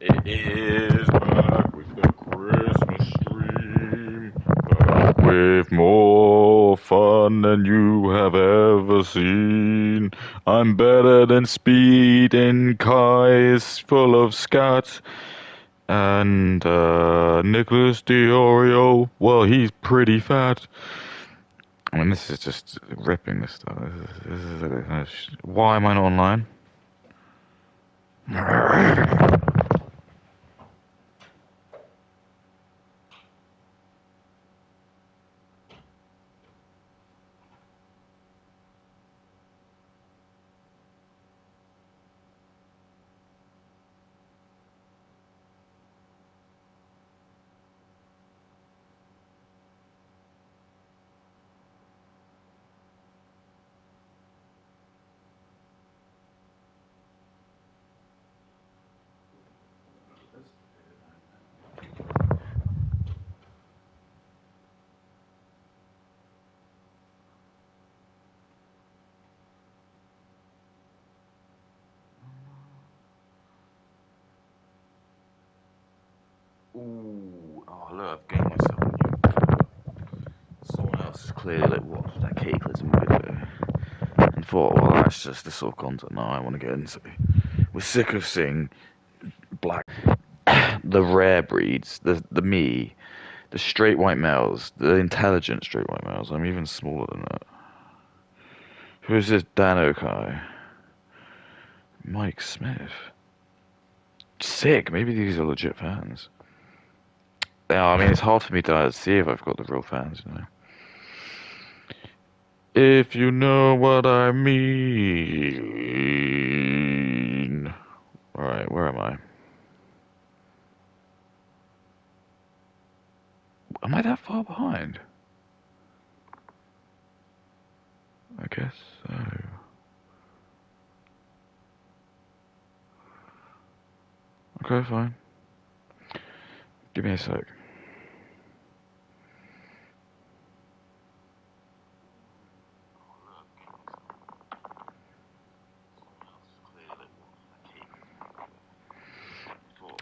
It is back with the Christmas stream. Back with more fun than you have ever seen. I'm better than Speed, and Kai is full of scat. And Nicholas Diorio, well, he's pretty fat. I mean, this is just ripping this stuff. Why am I not online? Ooh, oh look, I've gained myself a new. Someone else has clearly like watched that Cataclysm video and thought, well, that's just the sort of content now I want to get into. We're sick of seeing black, the rare breeds, the me, the straight white males, the intelligent straight white males. I'm even smaller than that. Who's this Dan Okai? Mike Smith. Sick. Maybe these are legit fans. Yeah, I mean, it's hard for me to see if I've got the real fans, you know. If you know what I mean. Alright, where am I? Am I that far behind? I guess so. Okay, fine. Give me a sec.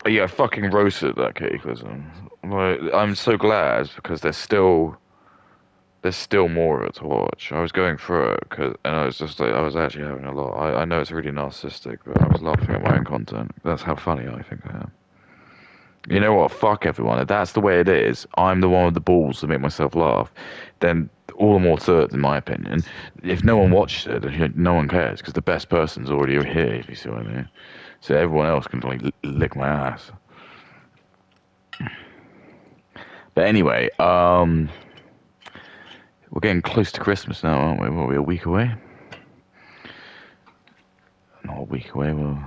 Oh, yeah, I fucking roasted that Cataclysm. Like, I'm so glad because there's still more of it to watch. I was going through it and I was just like, I was actually having a lot. I know it's really narcissistic, but I was laughing at my own content. That's how funny I think I am. You know what? Fuck everyone. If that's the way it is, I'm the one with the balls to make myself laugh. Then all the more to it, in my opinion. If no one watches it, no one cares because the best person's already here. If you see what I mean. So everyone else can like lick my ass. But anyway, we're getting close to Christmas now, aren't we? What are we, a week away? Not a week away. Well,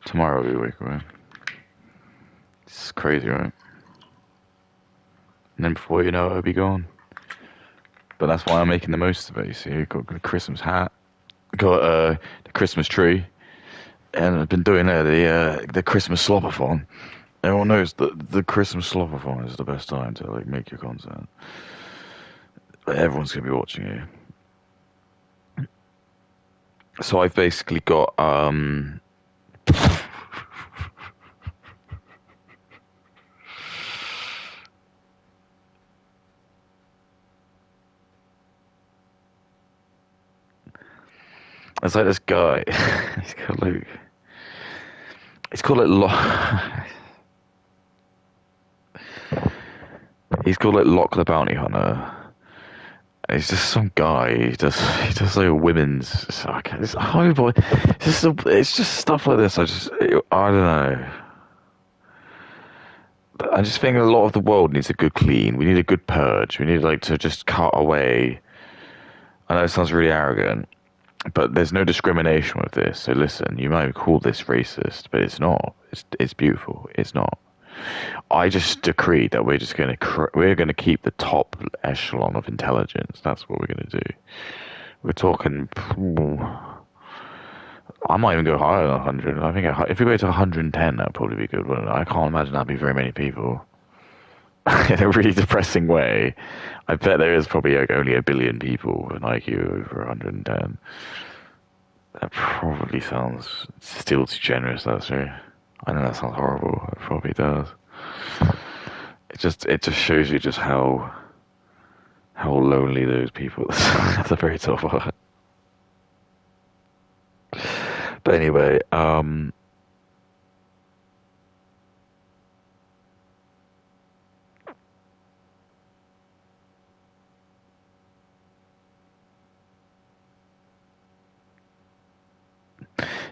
tomorrow will be a week away. It's crazy, right? And then before you know it, it'll be gone. But that's why I'm making the most of it. You see, got a Christmas hat, got the Christmas tree, and I've been doing the Christmas slopathon. Everyone knows that the Christmas slopathon is the best time to like make your content. Everyone's gonna be watching you. So I've basically got it's like this guy. he's got like He's called it he's called it Lock the Bounty Hunter. He's just some guy. He does like women's. It's oh boy. It's just stuff like this. I don't know. I just think a lot of the world needs a good clean. We need a good purge. We need like to just cut away. I know it sounds really arrogant, but there's no discrimination with this. So listen, you might call this racist, but it's not. It's beautiful. It's not. I just decreed that we're gonna keep the top echelon of intelligence. That's what we're gonna do. We're talking. I might even go higher than 100. I think if we go to 110, that'd probably be good. Wouldn't it? I can't imagine that'd be very many people. In a really depressing way, I bet there is probably like only a billion people with an IQ over 110. That probably sounds still too generous. That's true. I know that sounds horrible. It probably does. It just shows you just how lonely those people at the very top are. But anyway,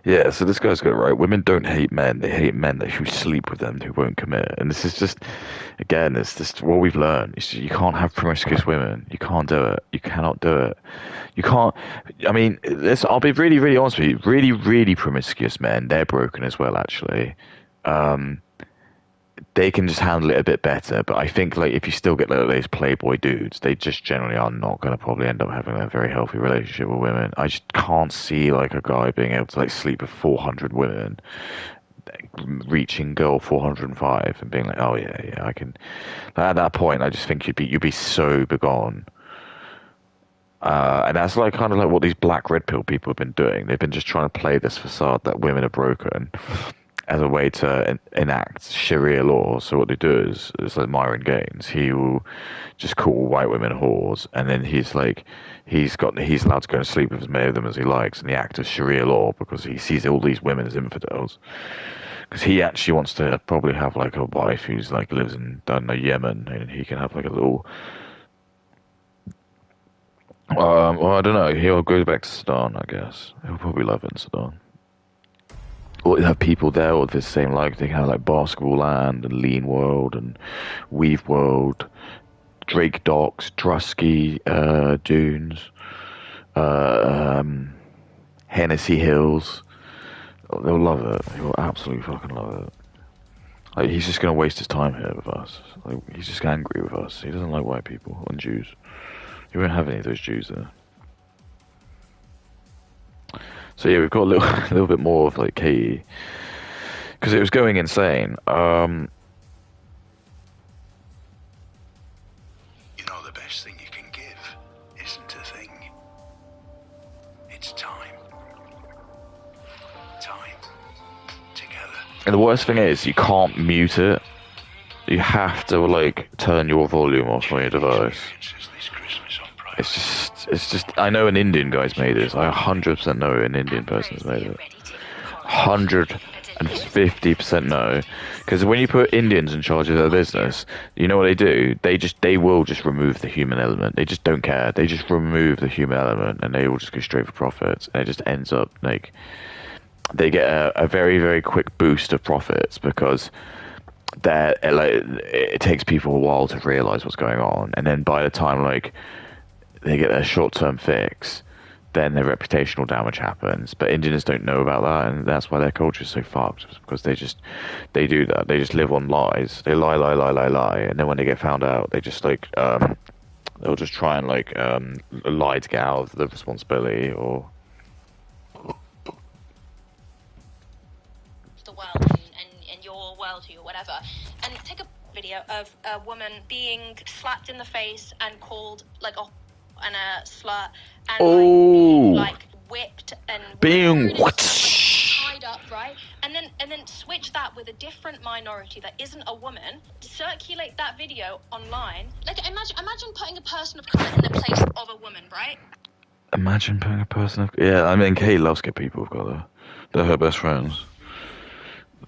yeah, so this guy's got it right. Women don't hate men. They hate men that who sleep with them, who won't commit. And this is just, again, it's just what we've learned. You can't have promiscuous women. You can't do it. You cannot do it. You can't. I mean, I'll be really, really honest with you. Really, really promiscuous men, they're broken as well, actually. Um, they can just handle it a bit better. But I think like if you still get like those playboy dudes, they just generally are not going to probably end up having a very healthy relationship with women. I just can't see like a guy being able to like sleep with 400 women, reaching goal 405 and being like, oh yeah, yeah, I can. At that point, I just think you'd be so begone. And that's like kind of like what these black red pill people have been doing. They've been just trying to play this facade that women are broken as a way to enact Sharia law. So what they do is, it's like Myron Gaines. He will just call white women whores, and then he's like, he's allowed to go and sleep with as many of them as he likes in the act of Sharia law because he sees all these women as infidels. Because he actually wants to probably have like a wife who's like lives in, I don't know, Yemen, and he can have like a little. Well, I don't know. He'll go back to Sudan, I guess. He'll probably love it in Sudan. Or have people there with the same like they can have like Basketball Land and Lean World and Weave World, Drake Docks, Drusky Dunes, uh, um, Hennessy Hills. Oh, they'll love it. He'll absolutely fucking love it. Like he's just gonna waste his time here with us. Like he's just angry with us. He doesn't like white people and Jews. He won't have any of those Jews there. So yeah, we've got a little, a little bit more of like Katie because it was going insane. You know, the best thing you can give isn't a thing. It's time. Time. Together. And the worst thing is, you can't mute it. You have to like turn your volume off on your device. It's just. I know an Indian guy's made this. I 100% know an Indian person's made it. 150% know, because when you put Indians in charge of their business, you know what they do? They will just remove the human element. They just don't care. They just remove the human element, and they will just go straight for profits. And it just ends up like they get a very very quick boost of profits because that like it takes people a while to realize what's going on, and then by the time like they get their short-term fix, then their reputational damage happens. But Indians don't know about that, and that's why their culture is so fucked. Because they do that. They just live on lies. They lie, lie, lie, lie, lie, and then when they get found out, they just like they'll just try and like lie to get out of the responsibility or. The world and your worldview or whatever, and take a video of a woman being slapped in the face and called like a slut and like whipped and being tied up, right? And then switch that with a different minority that isn't a woman, circulate that video online. Like imagine putting a person of color in the place of a woman, right? Imagine putting a person of I mean Kate loves get people of color. They're her best friends.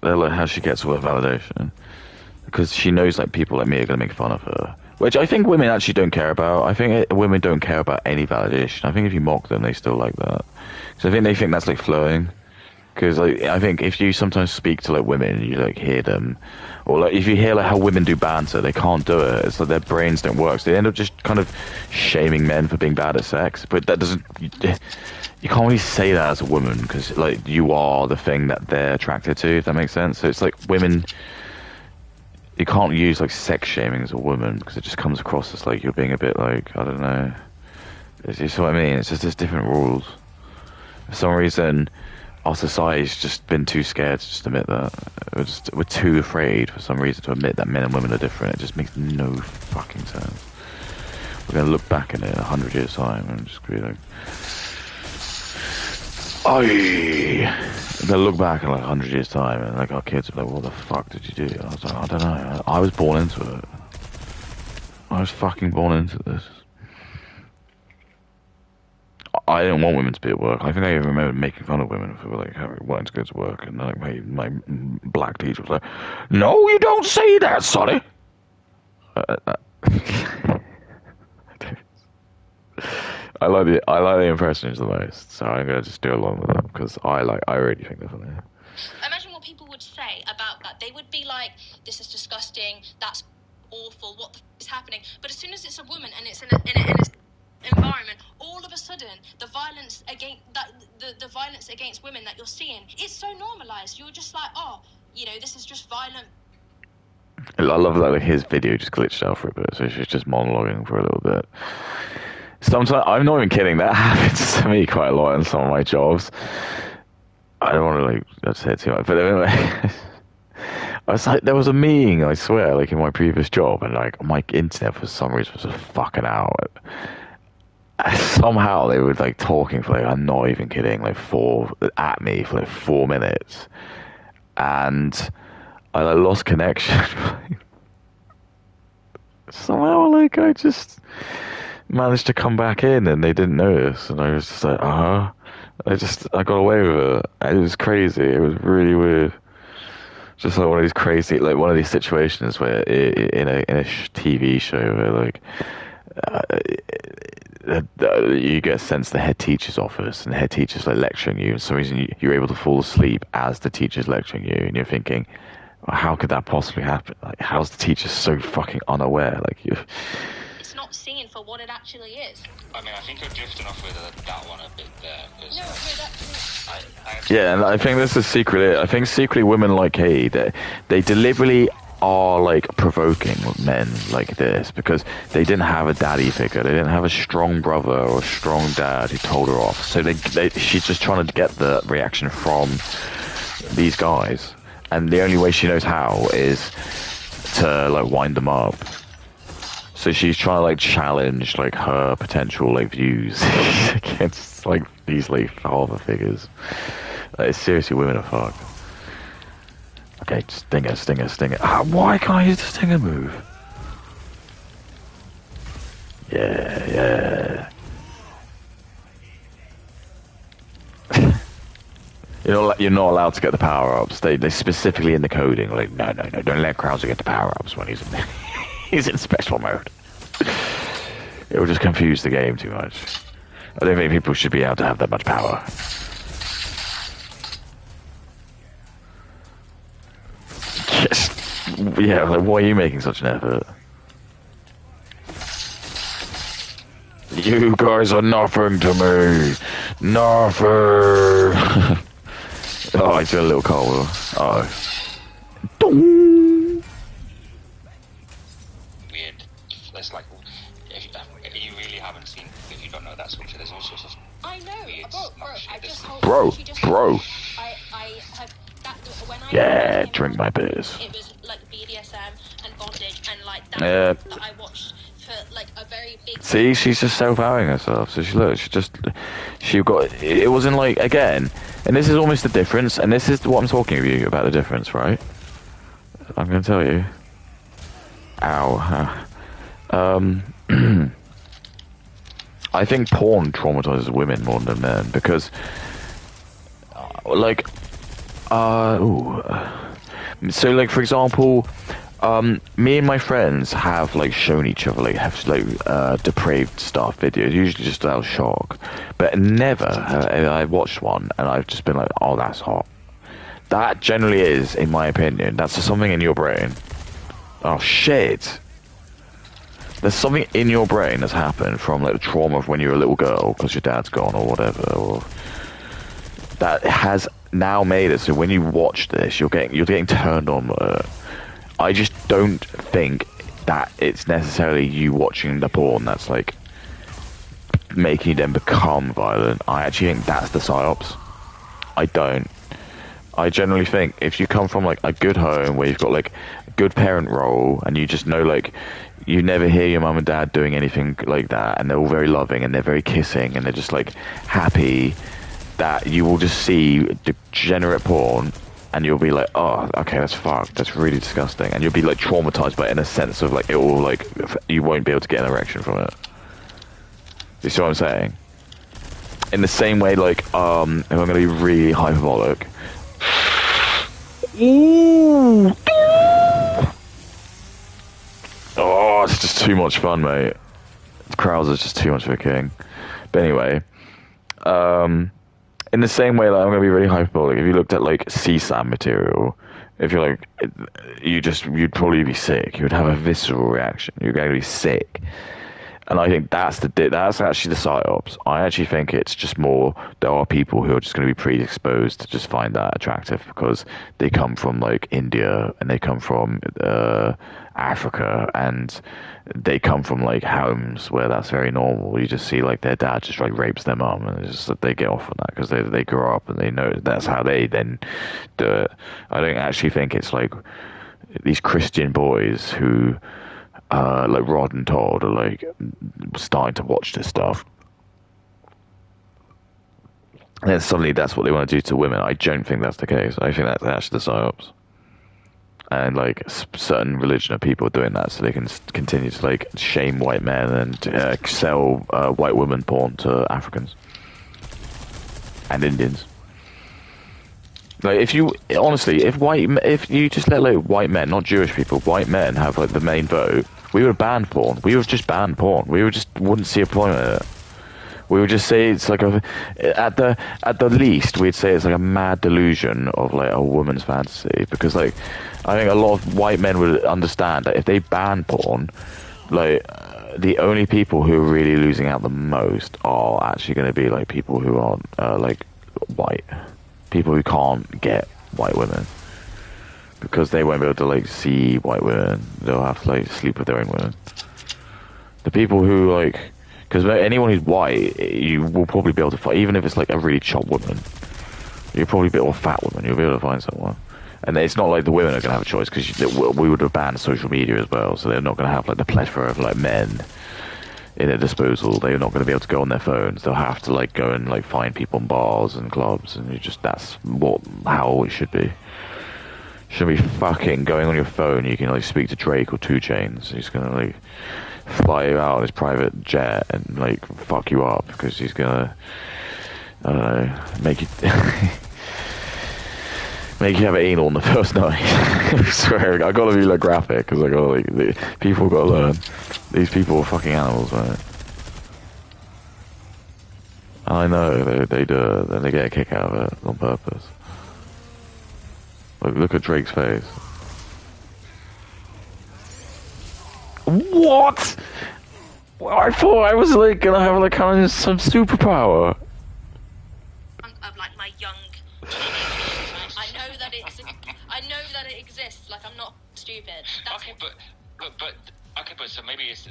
They're like how she gets all her validation because she knows like people like me are gonna make fun of her. Which I think women actually don't care about. I think women don't care about any validation. I think if you mock them, they still like that. So I think they think that's like flowing. Because like, I think if you sometimes speak to like women and you like hear them, or like if you hear like how women do banter, they can't do it. It's like their brains don't work. So they end up just kind of shaming men for being bad at sex. But that doesn't. You can't really say that as a woman because like you are the thing that they're attracted to. If that makes sense. So it's like women. You can't use like sex shaming as a woman because it just comes across as like you're being a bit like I don't know. It's just what I mean. It's just there's different rules. For some reason, our society's just been too scared to just admit that. We're too afraid for some reason to admit that men and women are different. It just makes no fucking sense. We're gonna look back at it in 100 years' time and just be like, They'll look back in like 100 years' time and like our kids will be like, what the fuck did you do? I was like, I don't know. I was born into it. I was fucking born into this. I didn't want women to be at work. I think I even remember making fun of women who were like wanting to go to work, and like my black teacher was like, "No, you don't say that, Sonny." I like the impressions the most, so I'm gonna just do along with them because I really think they're funny. Imagine what people would say about that. They would be like, "This is disgusting. That's awful. What the f is happening?" But as soon as it's a woman and it's in a environment, all of a sudden the violence against women that you're seeing, it's so normalized. You're just like, oh, you know, this is just violent. I love that like, his video just glitched out for a bit, so she's just monologuing for a little bit. Sometimes, I'm not even kidding, that happens to me quite a lot in some of my jobs. I don't want to say it too much, but anyway, I was like, there was a meeting, I swear, like in my previous job, and like my internet for some reason was just fucking out. Somehow they were like talking for like, I'm not even kidding, like at me for like 4 minutes, and I like, lost connection. Somehow like I just managed to come back in and they didn't notice, and I was just like, I got away with it. It was crazy. It was really weird. Just like one of these crazy, like one of these situations where in a TV show where like you get sent to the head teacher's office and the head teacher's like lecturing you, and for some reason you're able to fall asleep as the teacher's lecturing you, and you're thinking, well, how could that possibly happen? Like, how's the teacher so fucking unaware? Like, it's not seen for what it actually is. I mean, I think you're drifting off with that one a bit there. No, that's... Yeah, and I think this is secretly. I think secretly women like Katie, they deliberately are like provoking men like this because they didn't have a daddy figure, they didn't have a strong brother or a strong dad who told her off. So she's just trying to get the reaction from these guys, and the only way she knows how is to like wind them up. So she's trying to like challenge like her potential like views against like these like father figures. Like, seriously, women are fucked. Okay, stinger. Why can't I use the stinger move? Yeah. You're not allowed to get the power-ups. They specifically in the coding, like, no, don't let Krauser get the power-ups when he's in he's in special mode. It will just confuse the game too much. I don't think people should be able to have that much power. Yeah, like, why are you making such an effort? You guys are nothing to me. Nothing. Oh, I do a little cartwheel. Weird. It's like, if you really haven't seen, if you don't know that sculpture, there's all sorts of I know, weird I just told bro. I have that when I Yeah, drink my beers. It was like BDSM and bondage and like that I watched for like a very big. See, she's just self-outing herself. So she got. It wasn't like, again, and this is almost the difference. And this is what I'm talking to you about, the difference, right? I'm gonna tell you. Ow. I think porn traumatizes women more than men because, like, so like for example, me and my friends have like shown each other like depraved stuff videos, usually just out of shock, but never have I watched one and I've just been like, oh, that's hot. That generally is, in my opinion, that's just something in your brain. Oh shit. There's something in your brain that's happened from like the trauma of when you were a little girl because your dad's gone or whatever, or that has now made it so when you watch this, you're getting turned on. I just don't think that it's necessarily you watching the porn that's like making them become violent. I actually think that's the psyops. I don't. I generally think if you come from like a good home where you've got like a good parent role and you just know like you never hear your mum and dad doing anything like that, and they're all very loving and they're very kissing and they're just like happy, that you will just see degenerate porn, and you'll be like, oh, okay, that's fucked. That's really disgusting, and you'll be like traumatized by it in a sense of like it will like you won't be able to get an erection from it. You see what I'm saying? In the same way, like if I'm gonna be really hyperbolic. Ooh. Oh, it's just too much fun, mate. Krauser's just too much of a king. But anyway, in the same way, like, I'm gonna be really hyperbolic. If you looked at like CSAM material, if you're like, you'd probably be sick. You would have a visceral reaction. You're going to be sick. And I think that's actually the psyops. I actually think it's just more there are people who are just going to be predisposed to just find that attractive because they come from like India and they come from Africa and they come from like homes where that's very normal. You just see like their dad just like rapes their mum and it's just that they get off on that because they grow up and they know that's how they then do it. I don't actually think it's like these Christian boys who like Rod and Todd are like starting to watch this stuff and then suddenly that's what they want to do to women. I don't think that's the case. I think that's actually the psyops, and like certain religion of people doing that so they can continue to like shame white men and sell white women porn to Africans and Indians. Like if you just let like white men, not Jewish people, white men have like the main vote, we would ban porn. We would just ban porn. We wouldn't see a point in it. We would just say it's like at the least we'd say it's like a mad delusion of like a woman's fantasy, because like I think a lot of white men would understand that if they ban porn, like the only people who are really losing out the most are actually going to be like people who aren't like white. People who can't get white women, because they won't be able to like see white women. They'll have to like sleep with their own women. The people who like, because anyone who's white, you will probably be able to find, even if it's like a really chopped woman, you'll probably be, or a fat woman, you'll be able to find someone. And it's not like the women are going to have a choice, because we would have banned social media as well, so they're not going to have like the plethora of like men in their disposal. They're not going to be able to go on their phones. They'll have to like go and like find people in bars and clubs, and that's how it should be. Shouldn't be fucking going on your phone. You can like speak to Drake or 2 Chainz. He's gonna like fly you out on his private jet and like fuck you up because he's gonna, I don't know, make you make you have an anal on the first night. I swear, I gotta be like graphic because I gotta like people gotta learn. These people are fucking animals, man. I know they do it, and they get a kick out of it on purpose. Look at Drake's face. What? Well, I thought I was like gonna have like kind of some superpower. Of like my young teenagers. I know that it exists. Like I'm not stupid. That's okay, but so maybe it's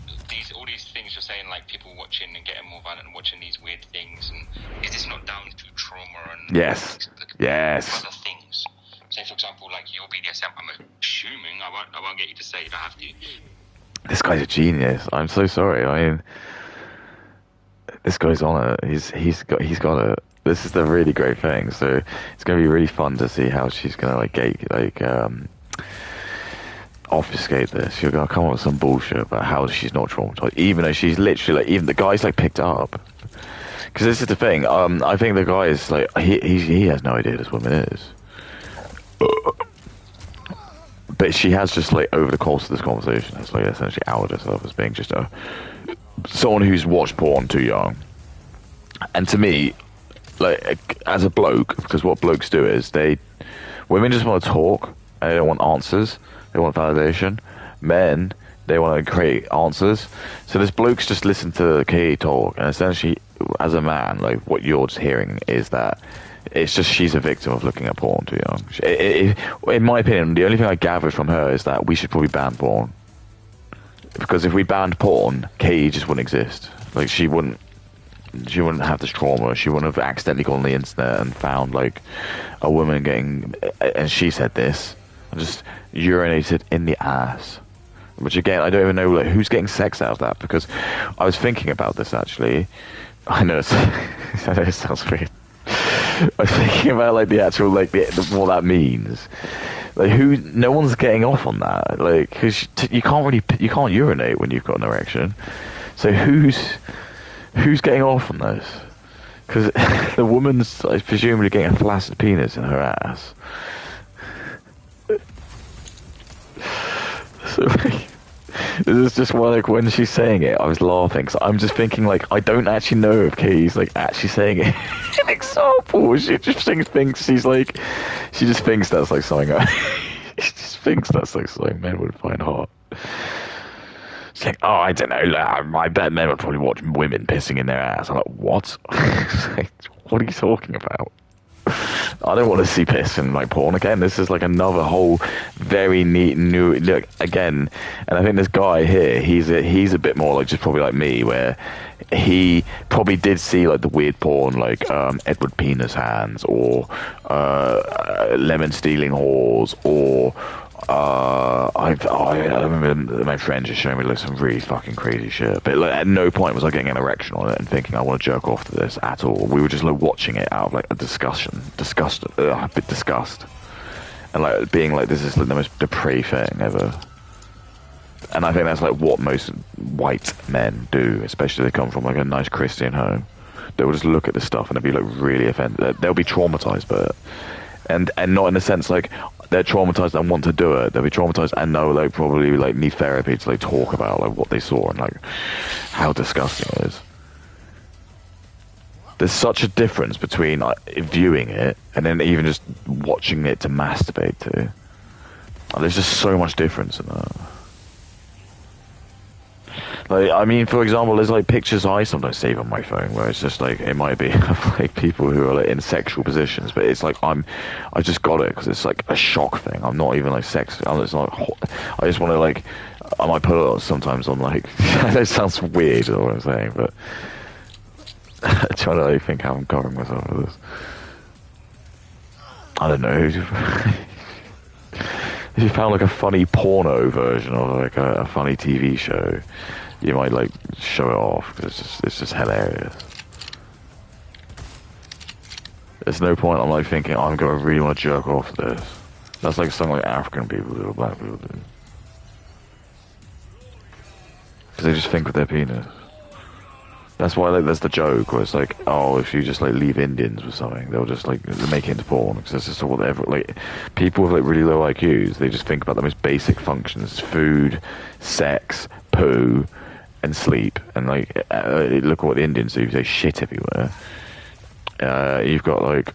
all these things you're saying, like people watching and getting more violent and watching these weird things, and is this not down to trauma and yes. other things? Say for example, like your BDSM. I'm assuming I won't get you to say you don't have to. This guy's a genius. I'm so sorry. I mean, this guy's on it. He's got it. This is the really great thing. So it's gonna be really fun to see how she's gonna obfuscate this. She's gonna come up with some bullshit about how she's not traumatized, even though she's literally like, even the guy's like picked up. Because this is the thing. I think the guy is like he has no idea this woman is. But she has just like over the course of this conversation has like essentially outed herself as being just someone who's watched porn too young. And to me, like as a bloke, because what blokes do is women just want to talk and they don't want answers. They want validation. Men, they want to create answers. So this blokes just listen to Katie talk, and essentially, as a man, like what you're just hearing is that it's just she's a victim of looking at porn too young. In my opinion, the only thing I gathered from her is that we should probably ban porn. Because if we banned porn, Katie just wouldn't exist. Like she wouldn't have this trauma. She wouldn't have accidentally gone on the internet and found like a woman getting, and she said this, and just urinated in the ass. Which again, I don't even know like who's getting sex out of that, because I was thinking about this actually. I know it sounds weird. I'm thinking about like the actual like what that means. Like no one's getting off on that. Like, because you can't urinate when you've got an erection. So who's getting off on this? Because the woman's like, presumably getting a flaccid penis in her ass. So like, this is just why, like, when she's saying it, I was laughing. Cause I'm just thinking, like, I don't actually know if Katie's like actually saying it. An example, she just thinks she's like, she just thinks that's like something. She just thinks that's like something men would find hot. She's like, oh, I don't know. I bet men would probably watch women pissing in their ass. I'm like, what? Like, what are you talking about? I don't want to see piss in like porn again. This is like another whole very neat new look again. And I think this guy here, he's a bit more like just probably like me, where he probably did see like the weird porn like Edward Penis Hands or Lemon Stealing Whores or I remember my friend just showing me like some really fucking crazy shit. But like, at no point was I getting an erection on it and thinking I want to jerk off to this at all. We were just like watching it out of like a a bit disgust, and like being like, this is like the most depraved thing ever. And I think that's like what most white men do, especially if they come from like a nice Christian home. They will just look at this stuff and they'll be like really offended. They'll be traumatized by it. And not in the sense like they're traumatized and want to do it. They'll be traumatized and know like probably like need therapy to like talk about like what they saw and like how disgusting it is. There's such a difference between like, viewing it and then even just watching it to masturbate to. There's just so much difference in that. Like, I mean, for example, there's like pictures I sometimes save on my phone where it's just like, it might be of like people who are like in sexual positions, but it's like I just got it because it's like a shock thing. I'm not even like sex. It's not. I just want to like, I might put it on sometimes on like. That sounds weird, is what I'm saying, but I'm trying to like think how I'm covering myself with this. I don't know. If you found like a funny porno version of like a funny TV show, you might like show it off because it's just hilarious. There's no point I'm like thinking I'm gonna really want to jerk off to this. That's like something like African people do or black people do. Because they just think with their penis. That's why like there's the joke where it's like, oh, if you just like leave Indians with something, they'll just like make it into porn because that's just whatever. Like people with like really low IQs, they just think about the most basic functions: food, sex, poo, and sleep. And like look at what the Indians do. They shit everywhere. You've got like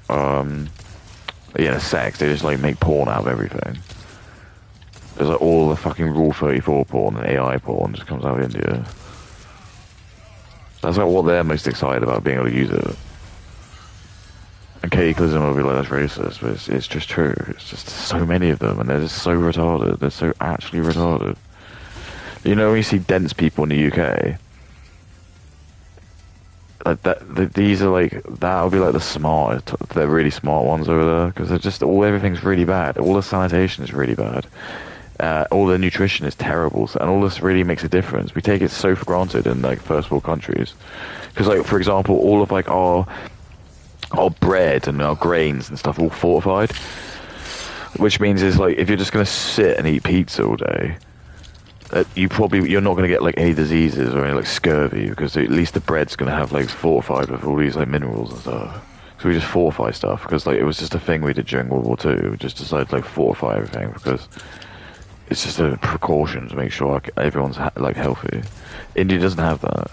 sex. They just like make porn out of everything. There's like all the fucking Rule 34 porn and AI porn just comes out of India. That's like what they're most excited about, being able to use it. And Katie Clisson will be like, that's racist, but it's just true. It's just so many of them, and they're just so retarded. They're so actually retarded. You know, when you see dense people in the UK, like these are like, that'll be like the smartest, they're really smart ones over there, because they're just, everything's really bad. All the sanitation is really bad. All the nutrition is terrible, and all this really makes a difference. We take it so for granted in like first world countries, because like for example, all of like our bread and our grains and stuff are all fortified, which means is like if you're just gonna sit and eat pizza all day, you're not gonna get like any diseases or any like scurvy, because at least the bread's gonna have like fortified with all these like minerals and stuff. So we just fortify stuff because like it was just a thing we did during World War II. We just decided to like fortify everything because it's just a precaution to make sure everyone's like healthy. India doesn't have that.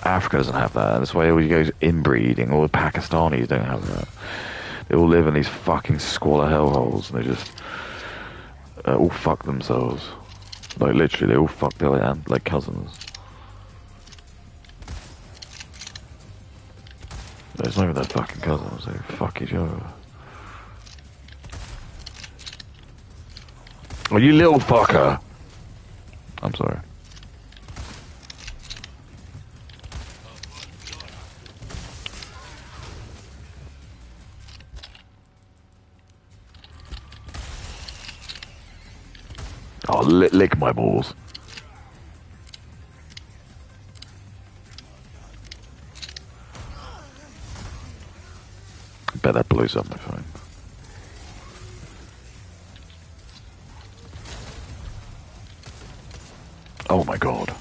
Africa doesn't have that. That's why all you go inbreeding. All the Pakistanis don't have that. They all live in these fucking squalor hellholes, and they just all fuck themselves. Like literally, they all fuck their like cousins. It's not even their fucking cousins. They fuck each other. Oh, you little fucker! I'm sorry. Oh, lick my balls. Bet that blew froze up my phone. Oh my god.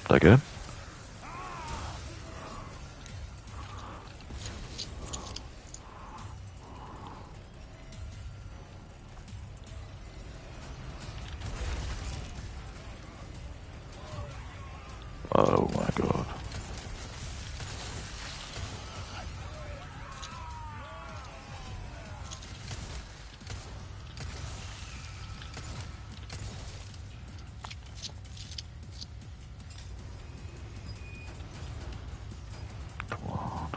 That good? Oh my god. Come on.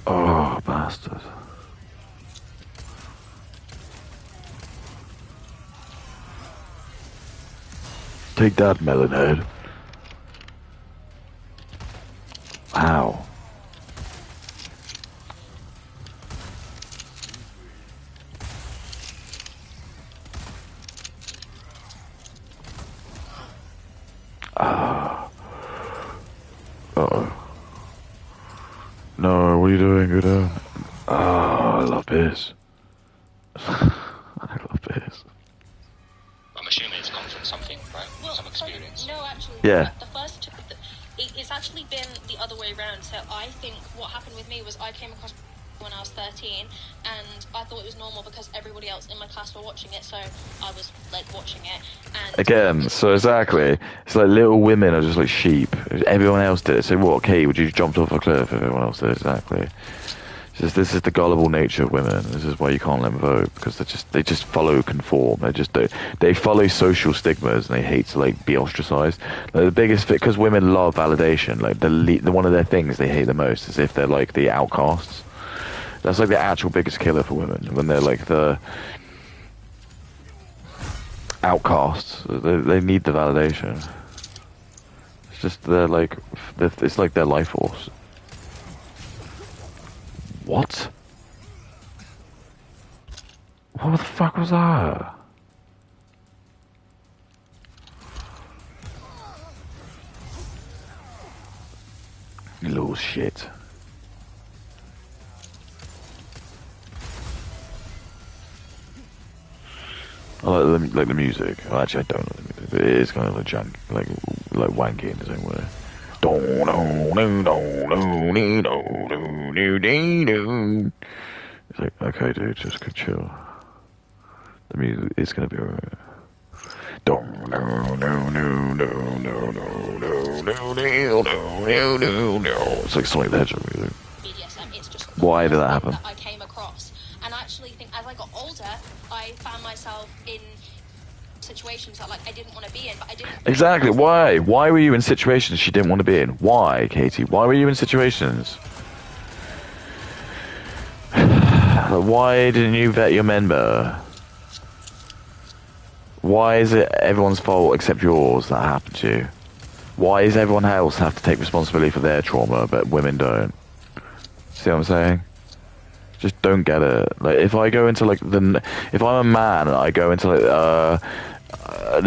Oh, bastard. Take that, Melonhead. Ow. Ah. Uh-oh. No, what are you doing? Go down. Ah, I love this. I love this. I'm assuming it's come from something, right? Well, Some experience. No, actually, Yeah. the first two, it's actually been the other way around. So I think what happened with me was I came across when I was 13, and I thought it was normal because everybody else in my class were watching it, so I was like watching it. And Again, so exactly, it's like Little Women are just like sheep. Everyone else did it. So what, Kate, would you jumped off a cliff if everyone else did it? Exactly. It's just, this is the gullible nature of women. This is why you can't let them vote, because they just follow conform. They follow social stigmas, and they hate to like be ostracized. Like, the biggest fit, because women love validation. Like the one of their things they hate the most is if they're like the outcasts. That's like the actual biggest killer for women, when they're like the outcasts. They need the validation. It's just it's like their life force. What? What the fuck was that? You little shit. I like the music. Well, actually, I don't like the music, but it is kind of like like wanky in its own way. It's like, okay, dude, just go chill. The music is gonna be alright. It's like Sonic the Hedgehog music. BDSM, it's just Why did that happen? that I came across, and I actually think as I got older, I found myself in situations that like I didn't want to be in, but I didn't. Exactly. Why? Why were you in situations she didn't want to be in? Why, Katie? Why were you in situations? Why didn't you vet your men better? Why is it everyone's fault except yours that happened to you? Why does everyone else have to take responsibility for their trauma, but women don't? See what I'm saying? Just don't get it. Like, if I go into if I'm a man and I go into the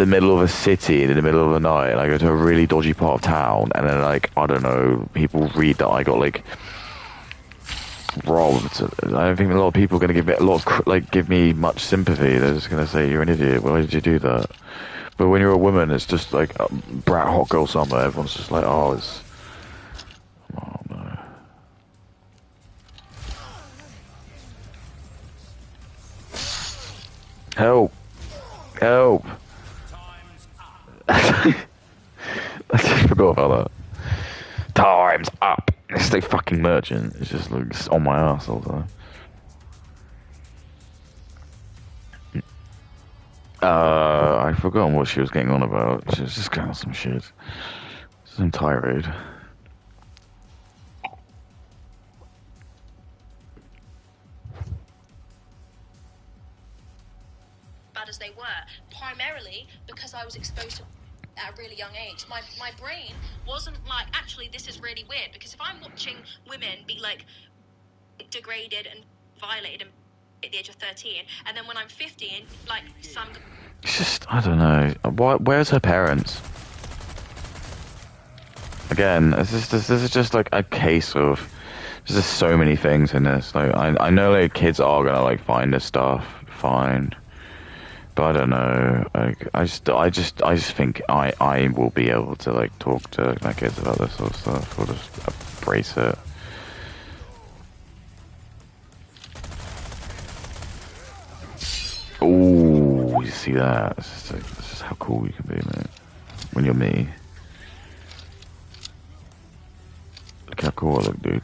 middle of a city in the middle of the night, and I go to a really dodgy part of town, and then like, I don't know, people read that I got like robbed. I don't think a lot of people are going to give me give me much sympathy. They're just going to say, you're an idiot, why did you do that? But when you're a woman, it's just like brat hot girl summer. Everyone's just like, oh no. Help. I just forgot about that. Time's up. It's like fucking merchant. It's just like on my ass all the time. I forgot what she was getting on about. She was just going on some shit. Some tirade. Bad as they were, primarily because I was exposed to at a really young age. My brain wasn't like, actually, this is really weird, because if I'm watching women be like degraded and violated at the age of 13, and then when I'm 15, like some. It's just, I don't know. Where's her parents? Again, this is just like a case of there's just so many things in this. Like I know like kids are gonna like find this stuff, fine. But I don't know. Like I just think I will be able to like talk to my kids about this sort of stuff. Or just embrace it. Ooh, you see that? This is how cool you can be, mate. When you're me. Look how cool I look, dude.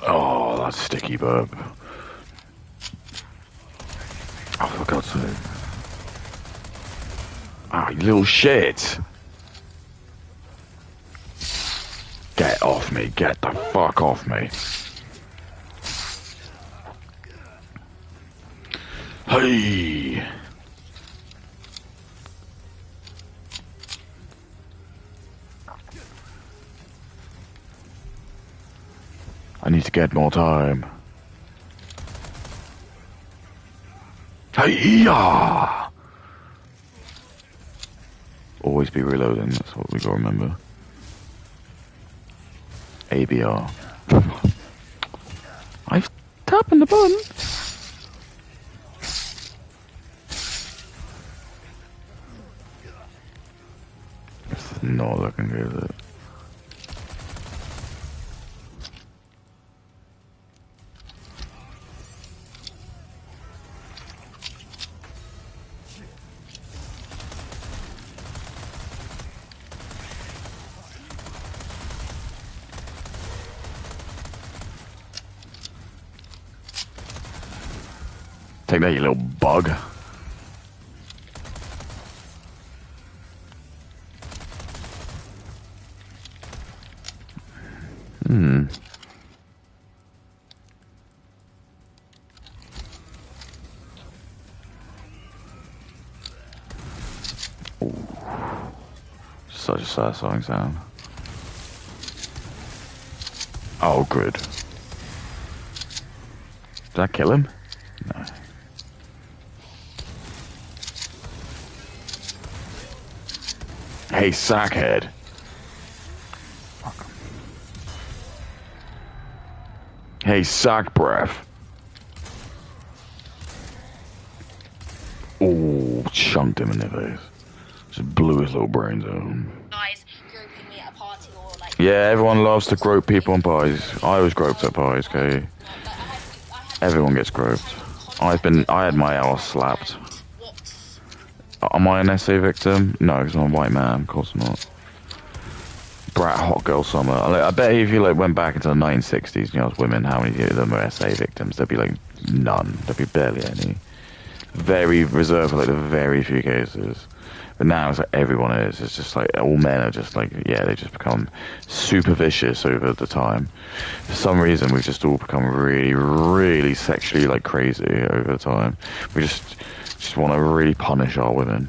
Oh, that's sticky burp. Oh, for God's sake. Ah, you little shit. Get off me. Get the fuck off me. Hey. I need to get more time. Hey-ya! Always be reloading, that's what we gotta remember. ABR. I've tapping the button. This is not looking good, is it? Take that, you little bug. Ooh. Such a satisfying sound. Oh, good. Did that kill him? No. Hey, sackhead. Fuck. Hey, sack breath. Ooh, chunked him in the face. Just blew his little brains out. Guys groping me at a party or like. Yeah, everyone loves to grope people on parties. I was groped at parties, okay? Everyone gets groped. I had my ass slapped. Am I an SA victim? No, because I'm a white man. Of course not. Brat hot girl summer. I bet if you like went back into the 1960s and you asked women how many of them were SA victims, there'd be like none. There'd be barely any. Very reserved for like the very few cases. But now it's like everyone is. It's just like all men are just like, yeah, they just become super vicious over the time. For some reason, we've just all become really, really sexually like crazy over the time. We just want to really punish our women.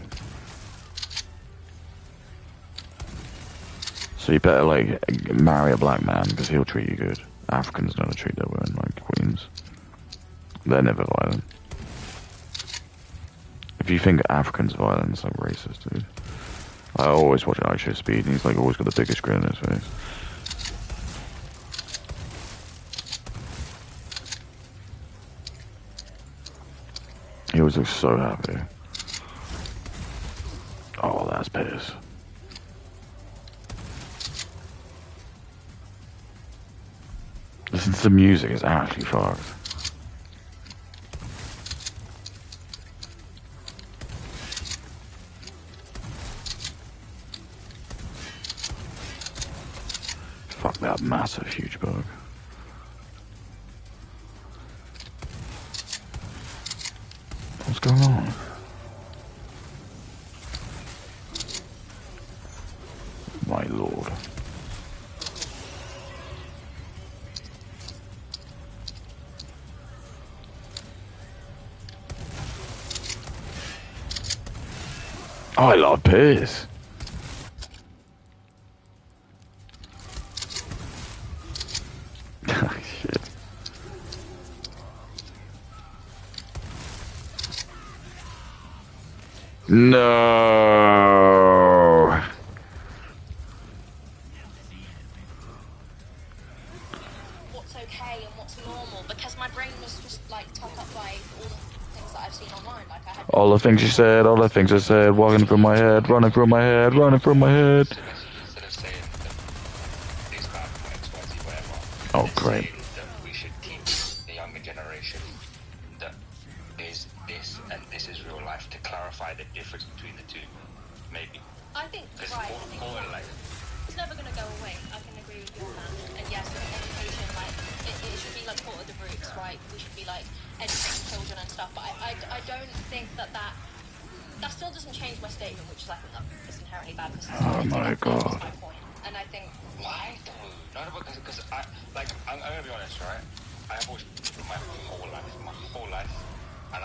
So you better like marry a black man because he'll treat you good. Africans know how to treat their women like queens. They're never violent. If you think Africans are violent, it's like racist, dude. I always watch Aisha Speed and he's like always got the biggest grin on his face. He always looks so happy. Oh, that's piss. Listen to the music, it's actually fucked. Fuck that massive huge bug. What's going on? My lord. I love piss. Shit. No. What's okay and what's normal, because my brain was just like top up by all the things that I've seen online. Like I had All the things you said, all the things I said, walking through my head, running through my head, running through my head. So basically, instead of saying that this bad for X, Y, Z, whatever, Oh, they're great. saying that we should teach the younger generation that there's this and this is real life to clarify the difference between the two. Maybe. I think Because right. I think more like, it's never going to go away. I can agree with you on that. And yes, education, like it should be like taught at the roots, right? We should be like educating children and stuff. But I don't think that still doesn't change my statement, which is I think that is inherently bad for society. Oh my That was God. my point. And I think why though? Not because I'm gonna be honest, right? I have watched my whole life, and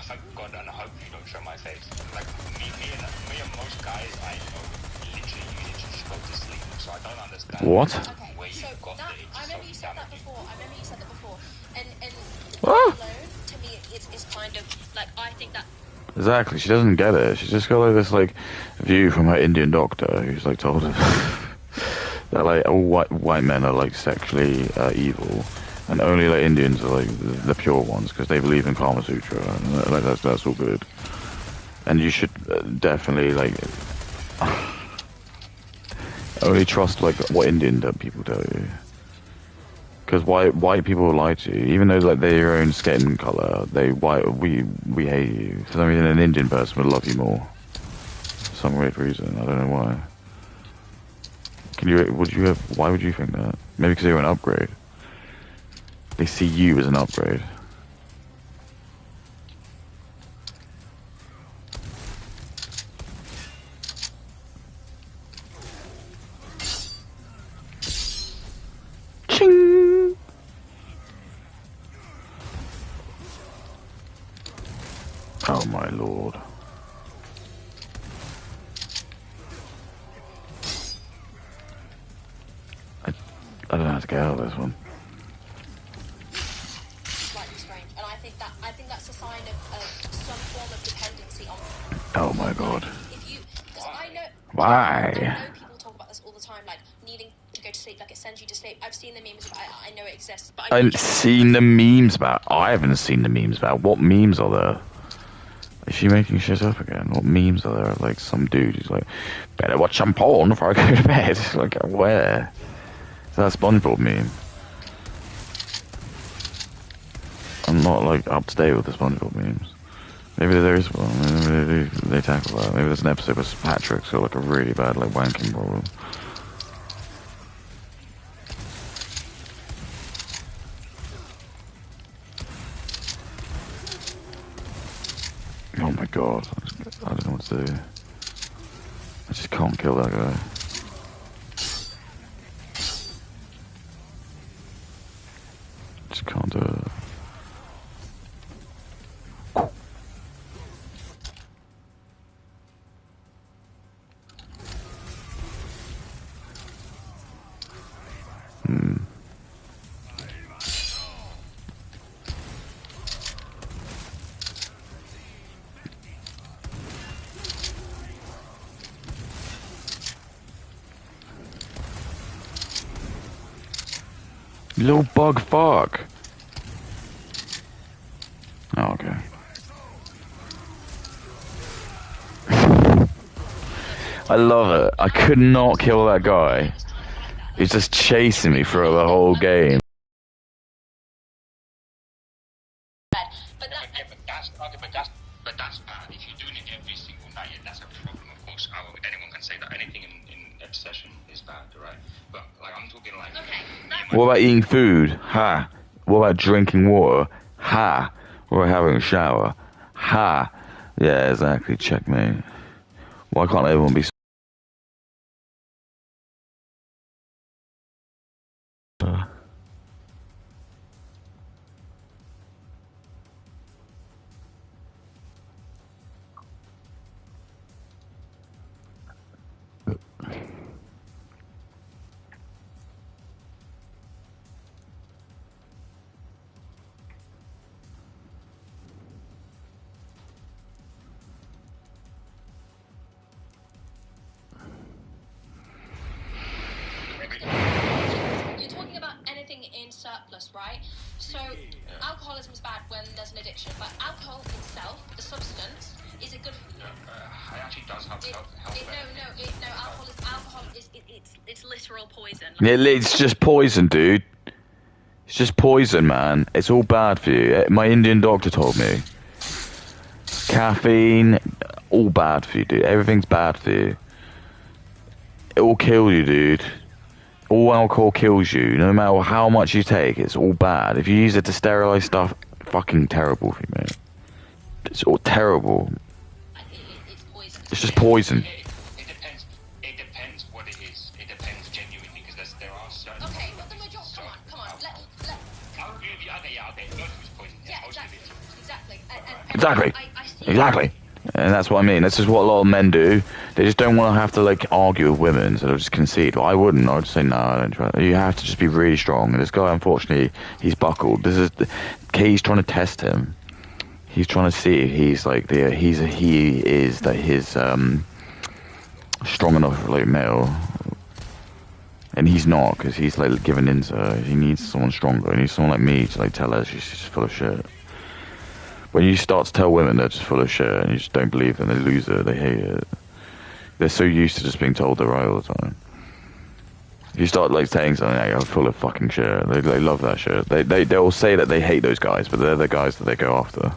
thank God, and I hope you don't show my face. Like me and most guys I know, literally just go to sleep. So I don't understand. What? okay. Where So you got that the I remember you said that damaging. before. And Ah. alone to me it's kind of like I think that Exactly, she doesn't get it. She's just got like this like view from her Indian doctor who's like told her that like all white men are like sexually evil, and only like Indians are like the pure ones because they believe in Kama Sutra, and like that's all good. And you should definitely like only trust like what Indian people tell you. Because white people will lie to you, even though like they're your own skin color. We hate you. For some reason, an Indian person would love you more. For some weird reason, I don't know why. Why would you think that? Maybe because you're an upgrade. They see you as an upgrade. Ching! Oh my lord. I don't know how to get out of this one. slightly strange. And I think that's a sign of some form of dependency on Oh my god. if you because I know Why? people talk about this all the time, like needing to go to sleep, like it sends you to sleep. I've seen the memes about it, I know it exists, but I haven't seen the memes about. I haven't seen the memes about. What memes are there? Is she making shit up again? What memes are there? Like some dude who's like, better watch some porn before I go to bed. Like where? Is that a SpongeBob meme? I'm not like up to date with the SpongeBob memes. Maybe there is one. Maybe they tackle that. Maybe there's an episode where Patrick's got like a really bad like wanking problem. Oh my god, I don't know what to do. I just can't kill that guy. Just can't do it. Little bug fuck. Oh, okay. I love it. I could not kill that guy. He's just chasing me through the whole game. but that Yeah, but that's bad. If you're doing it every single night, yeah, that's a problem. Of course, anyone can say that anything in a session is bad, right? But like I'm talking like. okay. What about eating food? Ha. What about drinking water? Ha. What about having a shower? Ha. Yeah, exactly. Checkmate. Why can't everyone be surplus, right? So alcoholism is bad when there's an addiction, but alcohol itself, the substance, is it good for you? It actually does help. Alcohol is it's literal poison. It's just poison, dude. It's just poison, man. It's all bad for you. My Indian doctor told me. Caffeine, all bad for you, dude. Everything's bad for you. It will kill you, dude. All alcohol kills you. No matter how much you take, it's all bad. If you use it to sterilize stuff, fucking terrible for you, mate. It's all terrible. It's poison. It's just poison. It depends. It depends what it is. It depends genuinely because there are certain. Okay, but the majority. Come on. Let. Okay. Most of it's poison. Yeah, Most of it. exactly. Exactly. I see Exactly. And that's what I mean. This is what a lot of men do. They just don't want to have to like argue with women, so they'll just concede. But I wouldn't. I'd say no. I don't try. You have to just be really strong. And this guy, unfortunately, he's buckled. He's trying to test him. He's trying to see if he's like his strong enough like male, and he's not because he's like giving into her. He needs someone stronger. He needs someone like me to like tell her she's just full of shit. When you start to tell women they're just full of shit and you just don't believe them, they lose it, they hate it. They're so used to just being told they're right all the time. If you start like saying something like, "I'm full of fucking shit," they love that shit. They'll say that they hate those guys, but they're the guys that they go after.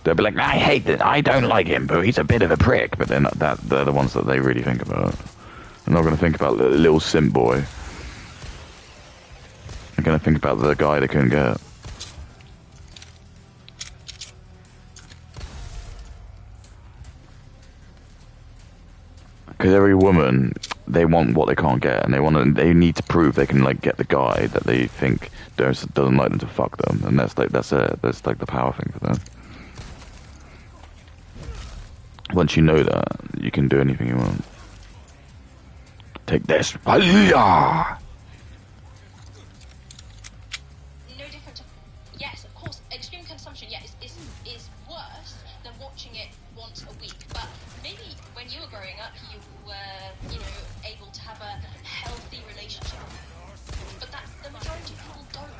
They'll be like, "I hate it. I don't like him, but he's a bit of a prick." But they're the ones that they really think about. They're not going to think about the little simp boy. They're going to think about the guy they couldn't get. Because every woman, they want what they can't get, and they need to prove they can like get the guy that they think doesn't like them to fuck them, and that's it. That's like the power thing for them. Once you know that, you can do anything you want. Take this. Hiya! No different to, yes, of course, extreme consumption, is worse than watching it once a week. But maybe when you were growing up, you were, able to have a healthy relationship. But that's the majority of people don't.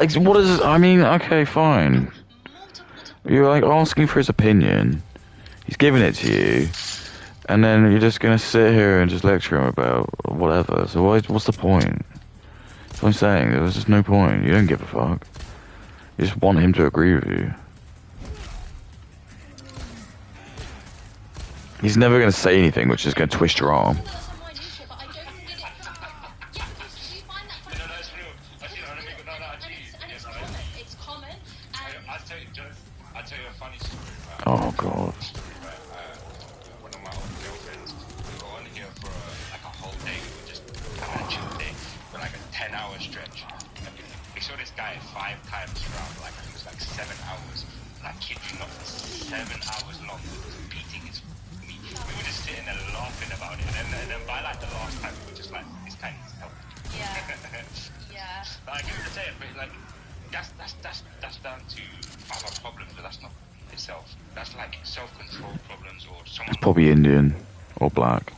Like, What is? I mean, okay, fine. You're like asking for his opinion. He's giving it to you, and then you're just gonna sit here and just lecture him about whatever. So what's the point? That's what I'm saying. There's just no point. You don't give a fuck. You just want him to agree with you. He's never gonna say anything which is gonna twist your arm. It's common. I'll tell you a funny story. Oh god. One of my old girlfriends, we were on here for like a whole day. We were just having a chill day for like a 10-hour stretch. And we saw this guy 5 times throughout, like I think it was like 7 hours. And I kid you not, 7 hours long, he was beating his meat. We were just sitting there laughing about it. And then by like the last time, we were just like, this guy needs help. Yeah. Yeah. Like, I give it a say, but like, that's down to other problems, but that's not itself. That's like self-control problems or someone. It's probably Indian or black.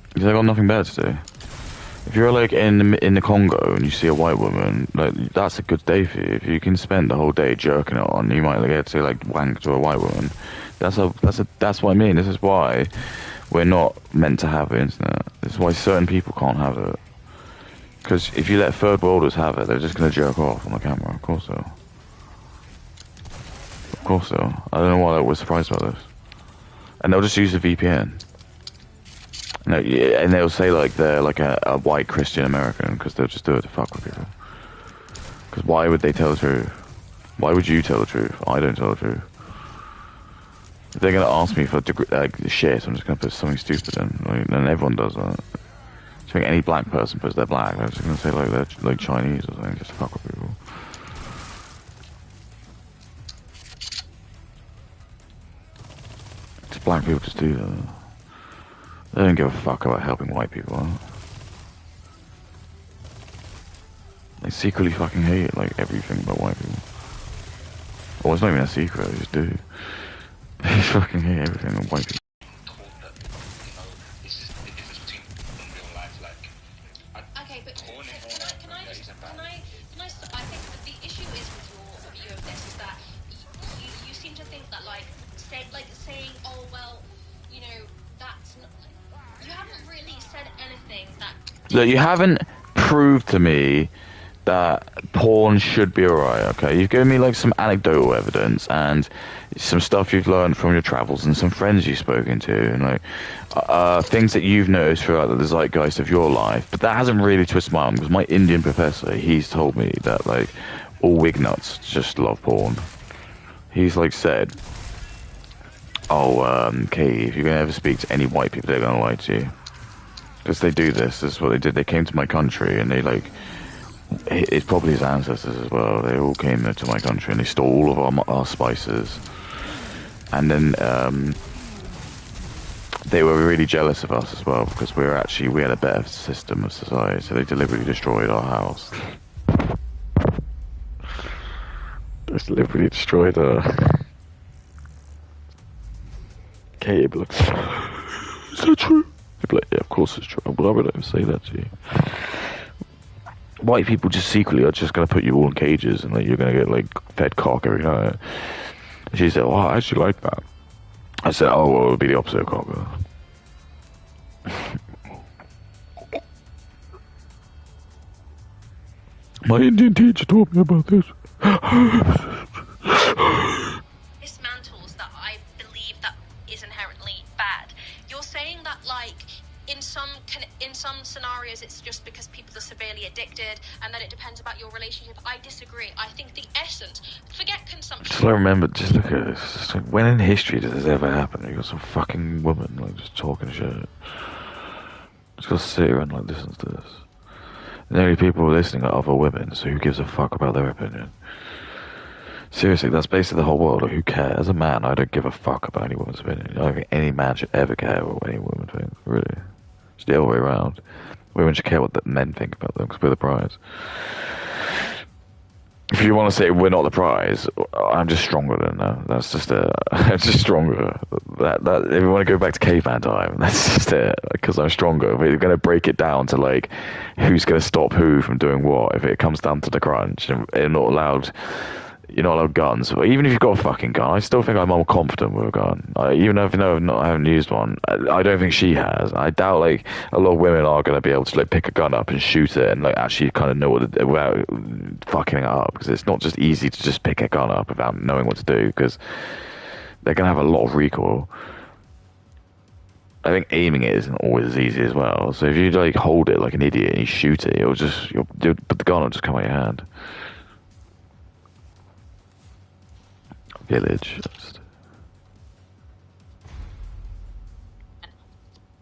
Because they got nothing better to do. If you're like in the Congo and you see a white woman, like that's a good day for you. If you can spend the whole day jerking it on, you might get to like wank to a white woman. That's what I mean. This is why we're not meant to have the internet. This is why certain people can't have it. Because if you let third worlders have it, they're just gonna jerk off on the camera. Of course so. Of course so. I don't know why we're surprised about this. And they'll just use a VPN. No, yeah, and they'll say like they're like a white Christian American because they'll just do it to fuck with people. Because why would they tell the truth? Why would you tell the truth? I don't tell the truth. If they're gonna ask me for shit, I'm just gonna put something stupid in. Like, and everyone does that. I think any black person puts they're black. They're just gonna say like they're like Chinese or something just to fuck with people. Just black people just do that. They don't give a fuck about helping white people out. They secretly fucking hate like everything about white people. Well, it's not even a secret, they just do. They fucking hate everything about white people. Taught that, this is the difference between real life, like. Okay, but I think that the issue is with your view of this is that you seem to think that saying, oh well, you know, that's not, you haven't really said anything that. Look, you haven't proved to me that porn should be alright, okay? You've given me like some anecdotal evidence and some stuff you've learned from your travels and some friends you've spoken to and like things that you've noticed throughout the zeitgeist of your life, but that hasn't really twisted my arm because my Indian professor, he's told me that like all wig nuts just love porn. He's like said, Katie, if you're gonna ever speak to any white people, they're gonna lie to you because they do this. This is what they did. They came to my country and they like. It's probably his ancestors as well. They all came to my country and they stole all of our spices. And then they were really jealous of us as well because we had a better system of society. So they deliberately destroyed our house. Just deliberately destroyed Katie be like, is that true? He'd be like, yeah, of course it's true. Why would I say that to you? White people just secretly are just going to put you all in cages and like you're going to get like fed cock every night. She said, well, I actually like that. I said, oh, well, it would be the opposite of cock. My Indian teacher taught me about this. Dismantles that I believe that is inherently bad. You're saying that like in some scenarios it's just because people are severely addicted and that it depends about your relationship. I disagree. I think the essence, forget consumption. Just remember, just look at this. Just like, when in history does this ever happen? You got some fucking woman like just talking shit. Just gotta sit here and like listen to this. And the only people listening are other women, so who gives a fuck about their opinion? Seriously, that's basically the whole world. Like, who cares? As a man, I don't give a fuck about any woman's opinion. I don't think any man should ever care what any woman thinks, really. It's the other way around. Women should care what the men think about them, because we're the prize. If you want to say we're not the prize, I'm just stronger than that. That's just I'm just stronger. That if you want to go back to caveman time, that's just it. Because I'm stronger. We're going to break it down to like who's going to stop who from doing what. If it comes down to the crunch, and you're not allowed guns. But even if you've got a fucking gun, I still think I'm more confident with a gun. Even though I haven't used one, I don't think she has. I doubt like a lot of women are going to be able to like pick a gun up and shoot it and like actually kind of know what to do without fucking it up, because it's not just easy to just pick a gun up without knowing what to do, because they're going to have a lot of recoil. I think aiming it isn't always as easy as well. So if you like hold it like an idiot and you shoot it, but the gun will just come out of your hand. Village.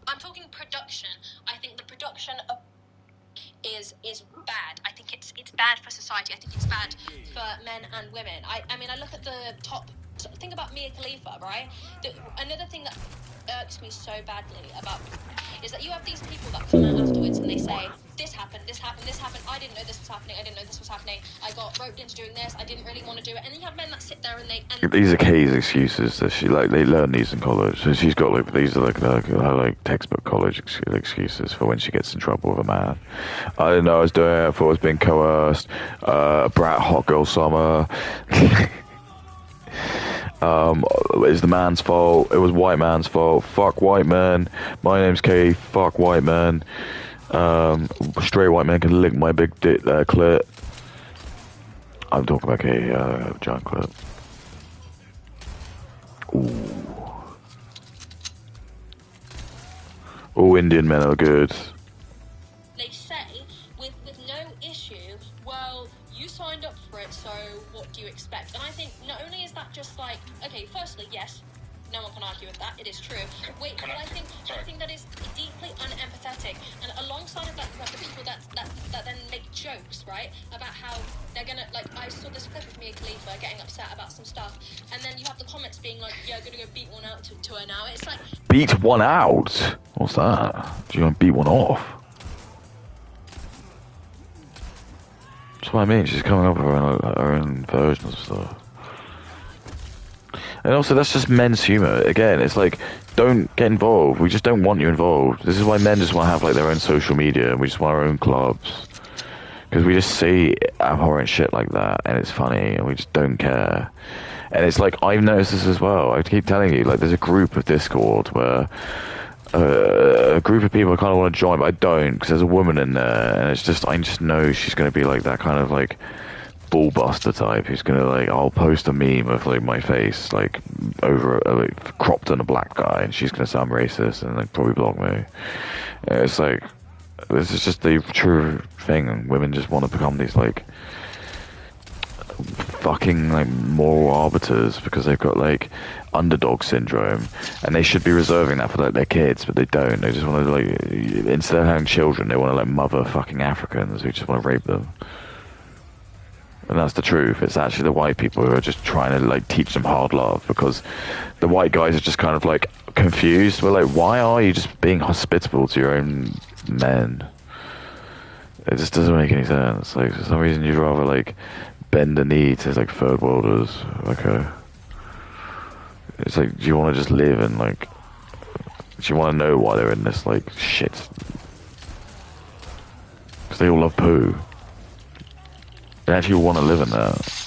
I'm talking production. I think the production of is bad. I think it's bad for society. I think it's bad for men and women. I mean, I look at the top. Think about Mia Khalifa, right? Another thing that irks me so badly about is that you have these people that come out afterwards and they say, this happened, I didn't know this was happening, I got roped into doing this, I didn't really want to do it. And then you have men that sit there and these are Kay's excuses that they learn these in college. So she's got like, these are like textbook college excuses for when she gets in trouble with a man. I didn't know I was doing it, I thought I was being coerced, brat, hot girl summer. It's the man's fault. It was white man's fault. Fuck white men. My name's Kay. Fuck white men. Straight white men can lick my big dick clit. I'm talking about Kay, giant clit. Ooh. All Indian men are good. They say, with no issue, well, you signed up for it, so what do you expect? And I think not only is that just like, okay, firstly, yes, no one can argue with that, it is true. Wait, but I think that is deeply unempathetic. And alongside of that, you have the people that then make jokes, right, about how they're gonna, like, I saw this clip of Mia Khalifa getting upset about some stuff, and then you have the comments being like, yeah, I'm gonna go beat one out to her now. It's like, beat one out? What's that? Do you want to beat one off? That's what I mean. She's coming up with her own versions of stuff. And also, that's just men's humor. Again, it's like, don't get involved. We just don't want you involved. This is why men just want to have like their own social media, and we just want our own clubs. because we just see abhorrent shit like that, and it's funny, and we just don't care. And it's like, I've noticed this as well. I keep telling you, like, there's a group of Discord where a group of people I kind of want to join, but I don't, because there's a woman in there, and it's just, I just know she's going to be like that kind of like ballbuster type who's going to like, I'll post a meme of like my face like over like cropped on a black guy, and she's going to sound racist and like probably block me. And it's like, this is just the true thing, and women just want to become these like fucking like moral arbiters because they've got like underdog syndrome, and they should be reserving that for like their kids, but they don't. They just want to like, instead of having children, they want to like mother fucking Africans who just want to rape them. And that's the truth. It's actually the white people who are just trying to like teach them hard love, because the white guys are just kind of like confused. We're like, why are you just being hospitable to your own men? It just doesn't make any sense. Like, for some reason you'd rather like bend the knee to like third worlders. Okay. It's like, do you want to just live in like, do you want to know why they're in this like shit? Because they all love poo. They actually want to live in that.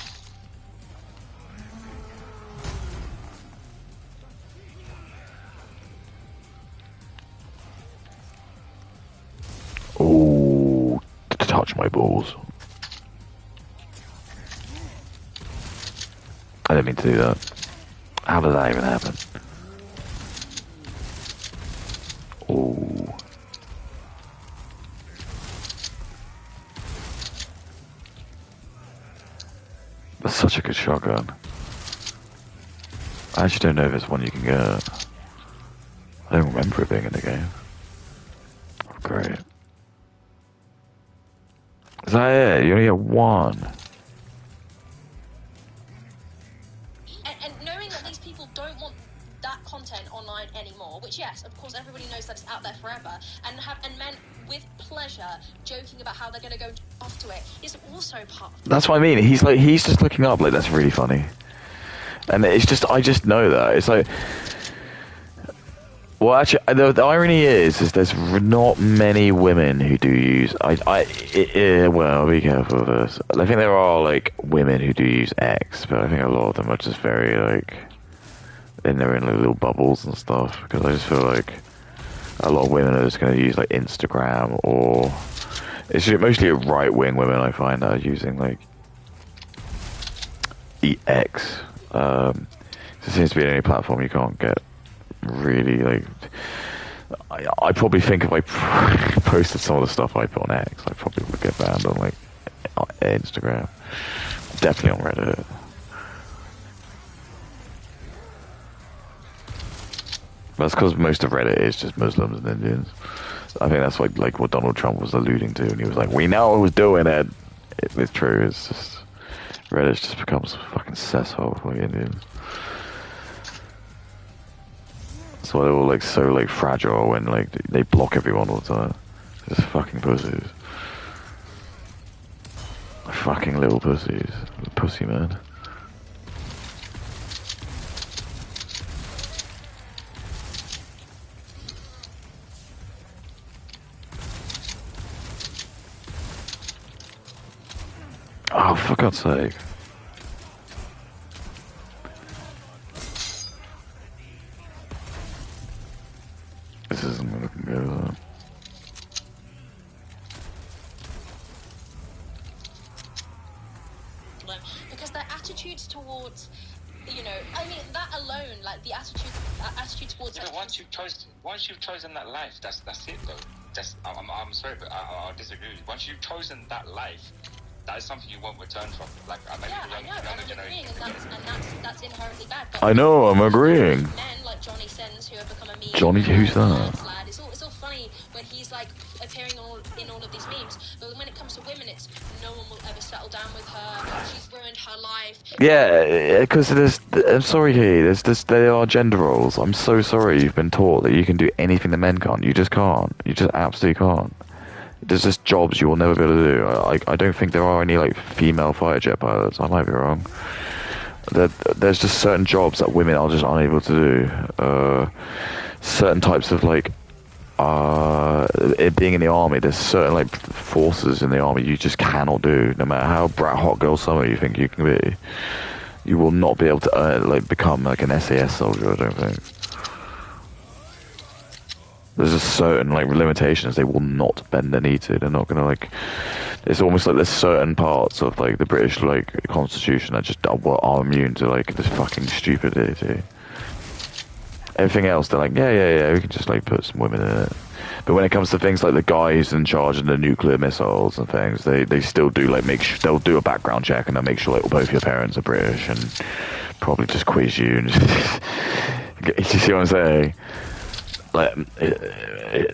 Oh, touch my balls. I didn't mean to do that. How did that even happen? Oh. That's such a good shotgun. I actually don't know if it's one you can get. I don't remember it being in the game. Oh, great. Is that it? You only get one. And knowing that these people don't want that content online anymore, which yes, of course everybody knows that it's out there forever, and men with pleasure joking about how they're going to go off to it is also part of That's what I mean. He's just looking up like, that's really funny. And it's just, I just know that. It's like, well, actually, the irony is there's not many women who do use, well, be careful of this. I think there are, like, women who do use X, but I think a lot of them are just very, like, they're in like, little bubbles and stuff, because I just feel like a lot of women are just going to use, like, Instagram, or it's mostly right-wing women I find that are using, like, X. It seems to be any platform you can't get really, like, I probably think if I posted some of the stuff I put on X, I probably would get banned on, like, Instagram. Definitely on Reddit. That's because most of Reddit is just Muslims and Indians. I think that's like what Donald Trump was alluding to, and he was like, we know who's doing it. It's true, it's just, Reddit just becomes a fucking cesshole for the Indians. That's why they're all like so like fragile, and like they block everyone all the time. Just fucking pussies. Fucking little pussies. Pussy man. Oh, for God's sake. This isn't looking good, though. because their attitudes towards, you know, I mean that alone, like the attitude towards. Yeah, but once you've chosen that life, that's it though. I'm sorry, but I'll disagree with you. Once you've chosen that life, that is something you won't return from. Like, maybe the younger generation. And that's inherently bad. But I know, I'm agreeing. Men like Johnny Sins, who have become a meme. Johnny, who's that? Lad. It's all funny when he's like appearing in all of these memes. But when it comes to women, it's no one will ever settle down with her. She's ruined her life. Yeah, because I'm sorry, there are gender roles. I'm so sorry you've been taught that you can do anything the men can't. You just can't. You just absolutely can't. There's just jobs you will never be able to do. I don't think there are any like female fighter jet pilots. I might be wrong. There's just certain jobs that women are just unable to do. Certain types of like it being in the army, there's certain like forces in the army you just cannot do. No matter how brat hot girl summer you think you can be, you will not be able to like become like an SAS soldier. I don't think. There's just certain like limitations they will not bend the knee to. They're not gonna like. It's almost like there's certain parts of like the British like constitution that just are immune to like this fucking stupidity. Everything else, they're like, yeah, we can just like put some women in it. But when it comes to things like the guys in charge of the nuclear missiles and things, they still do like they'll do a background check and they'll make sure like both your parents are British and probably just quiz you. And you see what I'm saying? Like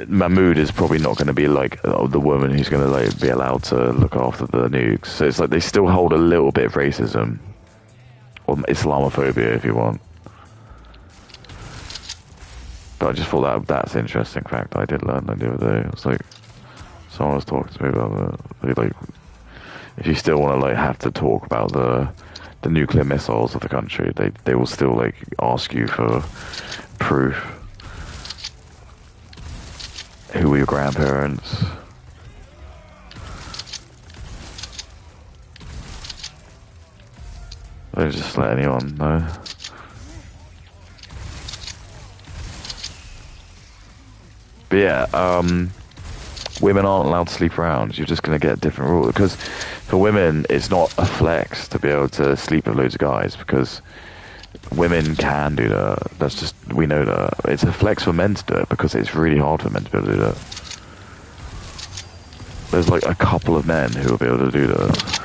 Mahmoud is probably not going to be like the woman who's going to like be allowed to look after the nukes. So it's like they still hold a little bit of racism or Islamophobia if you want. But I just thought that's an interesting fact I did learn the other day. It's like someone was talking to me about that. Like, if you still want to like have to talk about the nuclear missiles of the country, they will still like ask you for proof. Who were your grandparents? They don't just let anyone know. But yeah, women aren't allowed to sleep around. You're just going to get different rules. Because for women, it's not a flex to be able to sleep with loads of guys. Because women can do that. That's just, we know that. It's a flex for men to do it because it's really hard for men to be able to do that. There's like a couple of men who will be able to do that.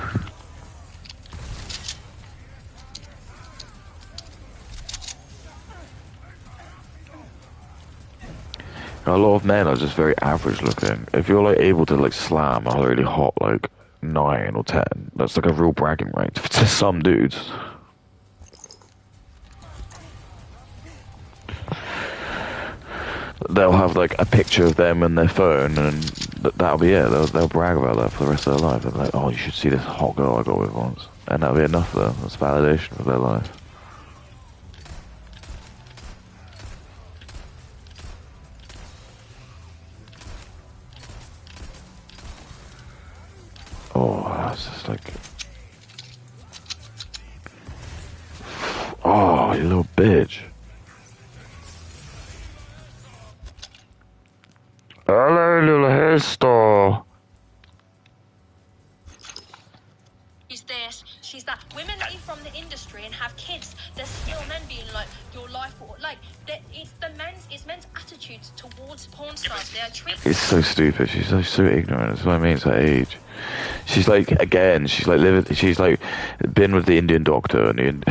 A lot of men are just very average looking. If you're like able to like slam a really hot like 9 or 10, that's like a real bragging right to some dudes. They'll have like a picture of them in their phone, and that'll be it. They'll brag about that for the rest of their life. They're like, "Oh, you should see this hot girl I got with once," and that'll be enough for them. That's validation for their life. Oh, that's just like, oh, you little bitch. Hello, little hair store. She's this, she's that. Women that are from the industry and have kids, there's still men being like, your life, like, it's men's attitudes towards porn stars. They are treated. It's so stupid. She's so ignorant. That's what I mean. It's her age. She's like, again, she's like been with the Indian doctor, and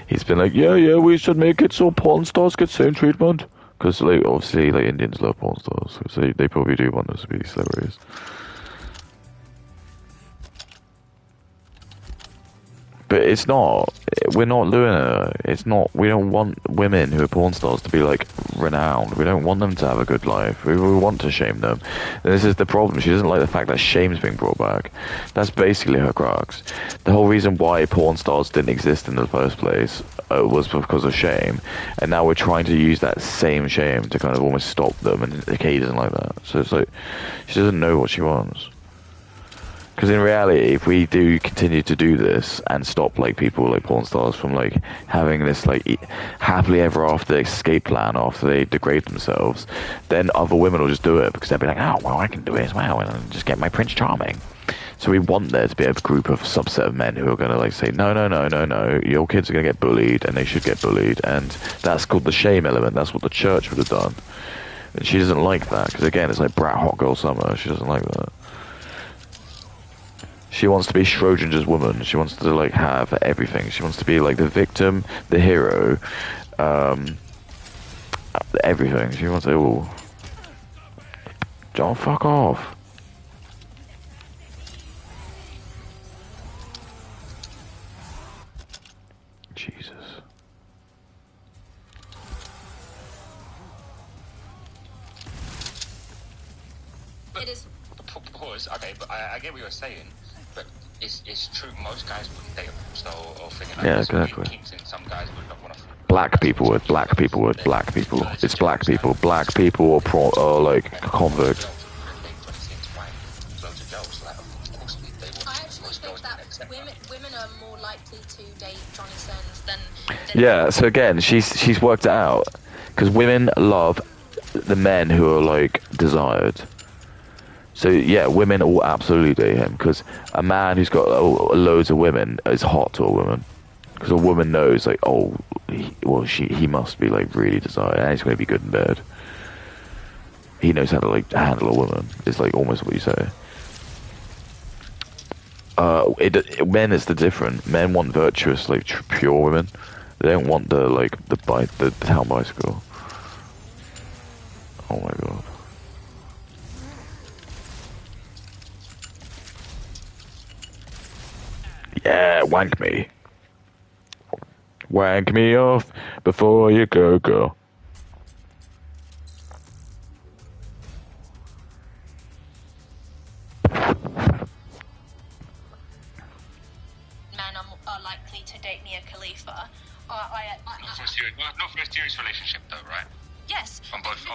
he's been like, yeah, we should make it so porn stars get same treatment. Because, like, obviously, like, Indians love porn stars, so they probably do want us to be celebrities. But it's not. We're not doing it. It's not. We don't want women who are porn stars to be like renowned. We don't want them to have a good life. We want to shame them. And this is the problem. She doesn't like the fact that shame's being brought back. That's basically her crux. The whole reason why porn stars didn't exist in the first place was because of shame. And now we're trying to use that same shame to kind of almost stop them. And Kay doesn't like that. So it's like she doesn't know what she wants. Because in reality, if we do continue to do this and stop like people like porn stars from like having this like happily ever after escape plan after they degrade themselves, then other women will just do it because they'll be like, oh well, I can do it as well and just get my Prince Charming. So we want there to be a group of subset of men who are going to like say, no, your kids are going to get bullied and they should get bullied, and that's called the shame element. That's what the church would have done. And she doesn't like that because again, it's like brat hot girl summer. She doesn't like that. She wants to be Schrodinger's woman. She wants to like have everything. She wants to be like the victim, the hero, everything. She wants it all. Don't fuck off. Jesus. It is. Pause. Okay, but I get what you're saying. But it's true. Most guys wouldn't date a porn star or thing like Yeah, that. exactly. Kinks, and some guys would not want to. Black people would. Black people would. Black people. It's black people. Black people or like convicts. I actually think that women are more likely to date Johnny Sins than Yeah. So again, she's worked it out because women love the men who are like desired. So yeah, women will absolutely date him because a man who's got loads of women is hot to a woman. Because a woman knows, like, oh, he must be, like, really desired, and he's going to be good in bed. He knows how to, like, handle a woman, is, like, almost what you say. Men is the different. Men want virtuous, like, pure women. They don't want the, like, the town bicycle. Oh my god. Yeah, wank me. Wank me off before you go, girl. men are likely to date Mia Khalifa. Not for a serious relationship, though, right? Yes. On both.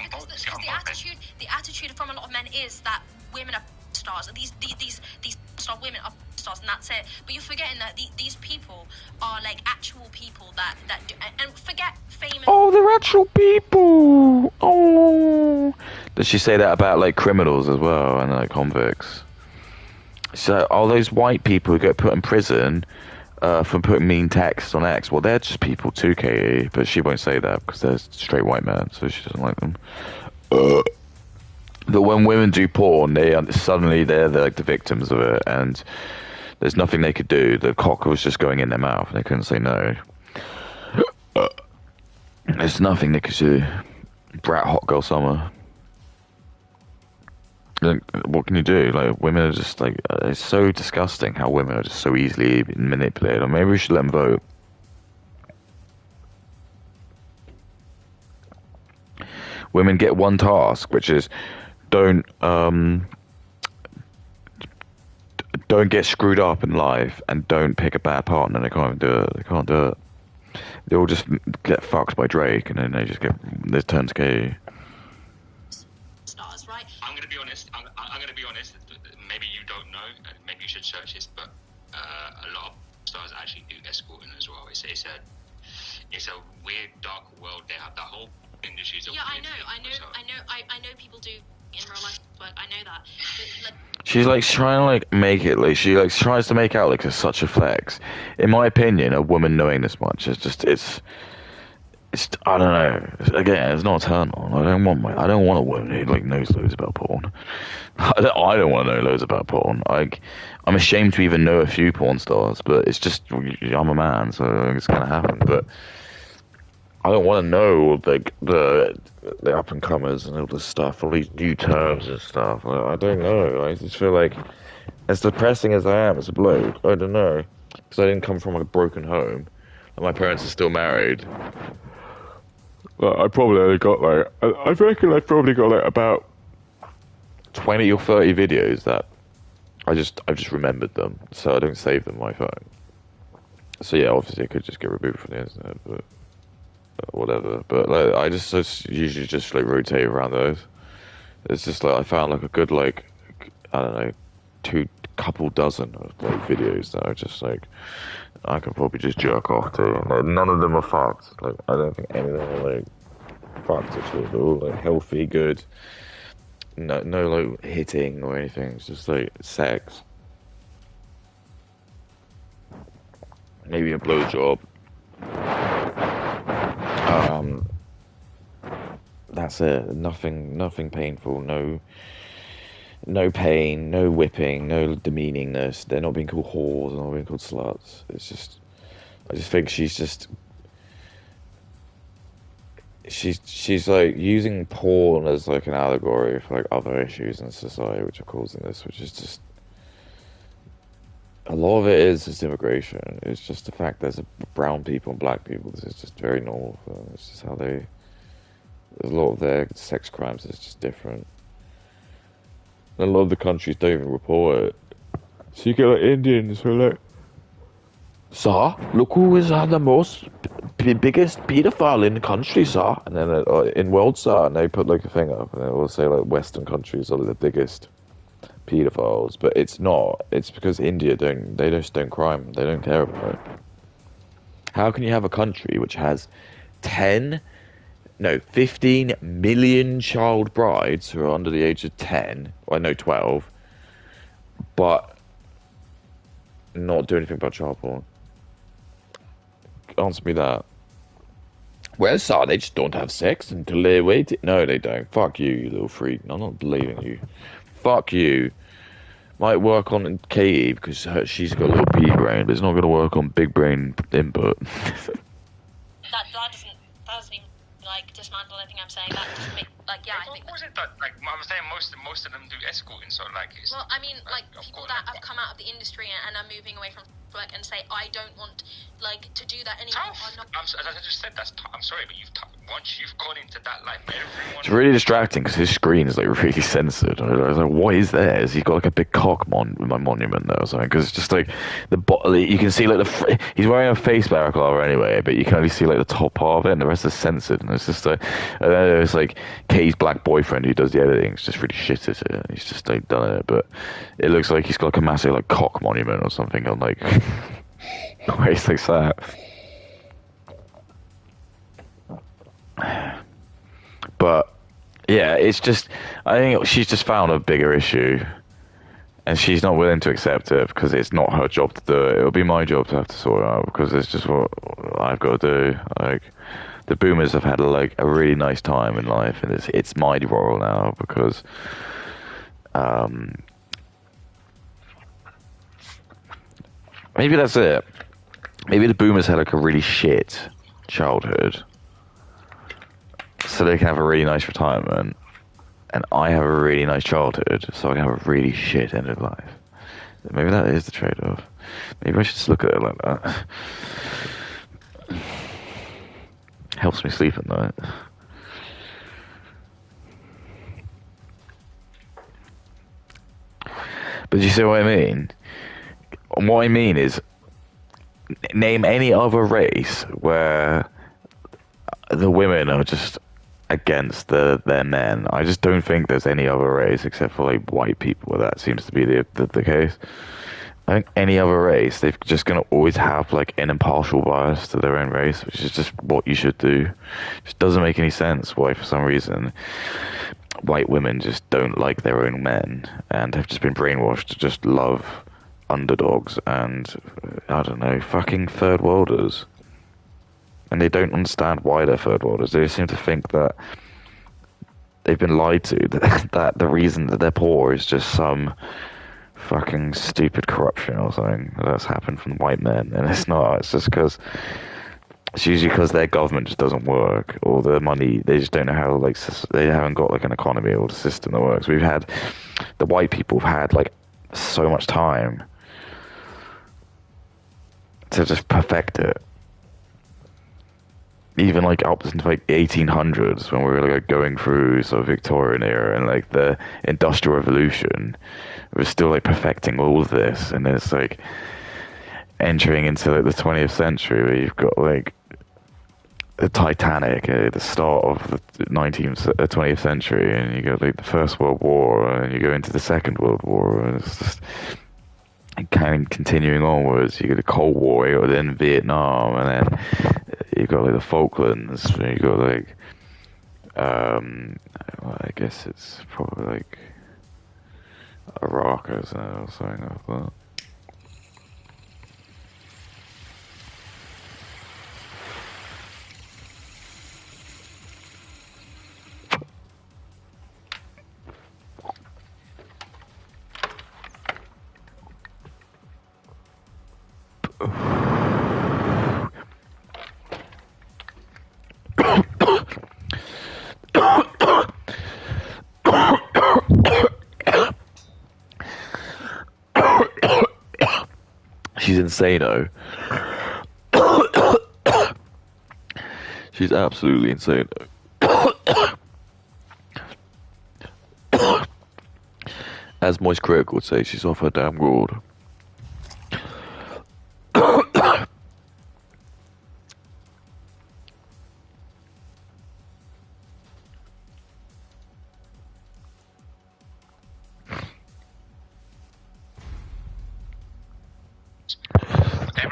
The attitude from a lot of men is that women are stars. These star women are stars, and that's it. But you're forgetting that these people are like actual people that do, and forget famous. Oh, they're actual people. Oh. Does she say that about like criminals as well and like convicts? So all those white people who get put in prison for putting mean texts on X, well, they're just people too, Katie. But she won't say that because they're straight white men, so she doesn't like them. But when women do porn, suddenly they're like the victims of it, and there's nothing they could do. The cock was just going in their mouth, and they couldn't say no. There's nothing they could do. Brat hot girl summer. Like, what can you do? Like, women are just like, it's so disgusting how women are just so easily manipulated. Or maybe we should let them vote. Women get one task, which is don't get screwed up in life and don't pick a bad partner. They can't even do it. They can't do it. They all just get fucked by Drake, and then they turn to gay. Stars, right? I'm gonna be honest. I'm gonna be honest. Maybe you don't know, and maybe you should search this. But a lot of stars actually do escorting as well. It's a weird, dark world. They have the whole industry. Yeah, I know people do in real life work. I know that. But, like, She's like trying to like make it like she like tries to make out like it's such a flex. In my opinion, a woman knowing this much is just it's I don't know. Again, it's not a turn on. I don't want a woman who like knows loads about porn. I don't want to know loads about porn. Like, I'm ashamed to even know a few porn stars, but it's just I'm a man, so it's gonna happen. But I don't want to know like the up and comers and all this stuff, all these new terms and stuff. I don't know. I just feel like, as depressing as I am as a bloke, I don't know, because I didn't come from a broken home, and my parents are still married. I probably only got like I reckon I've probably got like about 20 or 30 videos that I've just remembered them, so I don't save them on my phone. So yeah, obviously I could just get removed from the internet, but whatever. But like, I just usually just like rotate around those. It's just like I found like a good like I don't know couple dozen of like videos that are just like I can probably just jerk off to. Like, none of them are fucked. Like, I don't think any of them are like fucked at all. They're all like healthy, good. No like hitting or anything. It's just like sex. Maybe a blowjob. That's it. Nothing painful. No pain, no whipping, no demeaningness. They're not being called whores, they're not being called sluts. It's just, I just think she's like using porn as like an allegory for like other issues in society which are causing this, which is just, a lot of it is just immigration. It's just the fact there's brown people and black people. This is just very normal for them. It's just how a lot of their sex crimes is just different. A lot of the countries don't even report it. So you get like Indians who are like, "Sir, look who is the most biggest paedophile in the country, sir." And then in world, sir, and they put like a thing up, and it will say like Western countries are the biggest paedophiles, but it's not. It's because India they just don't crime. They don't care about it. How can you have a country which has 15 million child brides who are under the age of 10, well, no, 12, but not do anything about child porn? Answer me that. Well, sir, they just don't have sex until they're waiting. No, they don't. Fuck you, you little freak. I'm not believing you. Fuck you. Might work on Katie because she's got a little pea brain, but it's not going to work on big brain input. that doesn't even like dismantle anything I'm saying. That just make like yeah. I think. Was it that like I'm saying most of them do escorting, so like. It's, well, I mean, like people that have come out of the industry and are moving away from work and say I don't want like to do that anymore. As I just said, I'm sorry, but once you've gone into that life, everyone. It's really distracting because his screen is like really censored. I was like, what is there? Has he got like a big cock monument there or something? Because it's just like you can see like he's wearing a face balaclava anyway, but you can only see like the top part of it, and the rest is censored. And it's just like, and then there's like Kay's black boyfriend who does the editing. It's just really shit at it. He's just like done it, but it looks like he's got like a massive like cock monument or something on like place like that. But yeah, it's just I think she's just found a bigger issue, and she's not willing to accept it because it's not her job to do it. It'll be my job to have to sort it out because it's just what I've got to do. Like the boomers have had like a really nice time in life, and it's my role now because maybe that's it. Maybe the boomers had like a really shit childhood, so they can have a really nice retirement, and I have a really nice childhood, so I can have a really shit end of life. Maybe that is the trade-off. Maybe I should just look at it like that. Helps me sleep at night. But you see what I mean? What I mean is, name any other race where the women are just against their men. I just don't think there's any other race except for like white people where that seems to be the case. I think any other race, they're just going to always have like an impartial bias to their own race, which is just what you should do. It just doesn't make any sense why, for some reason, white women just don't like their own men and have just been brainwashed to just love underdogs and, I don't know, fucking third worlders. And they don't understand why they're third worlders. They seem to think that they've been lied to, that the reason that they're poor is just some fucking stupid corruption or something that's happened from white men. And it's not. It's just because it's usually because their government just doesn't work, or the money, they just don't know how, like, they haven't got like an economy or a system that works. The white people have had like so much time to just perfect it. Even like up into like 1800s when we were like going through sort of Victorian era and like the Industrial Revolution, it was still like perfecting all of this, and then it's like entering into like the 20th century where you've got like the Titanic at the start of the 20th century, and you got like the First World War, and you go into the Second World War, and it's just kind of continuing onwards. You got the Cold War, you got then Vietnam, and then you got like the Falklands, and you got like well, I guess it's probably like Iraq or something like that. She's insane-o. She's absolutely insane-o. As Moist Critic would say, she's off her damn gourd.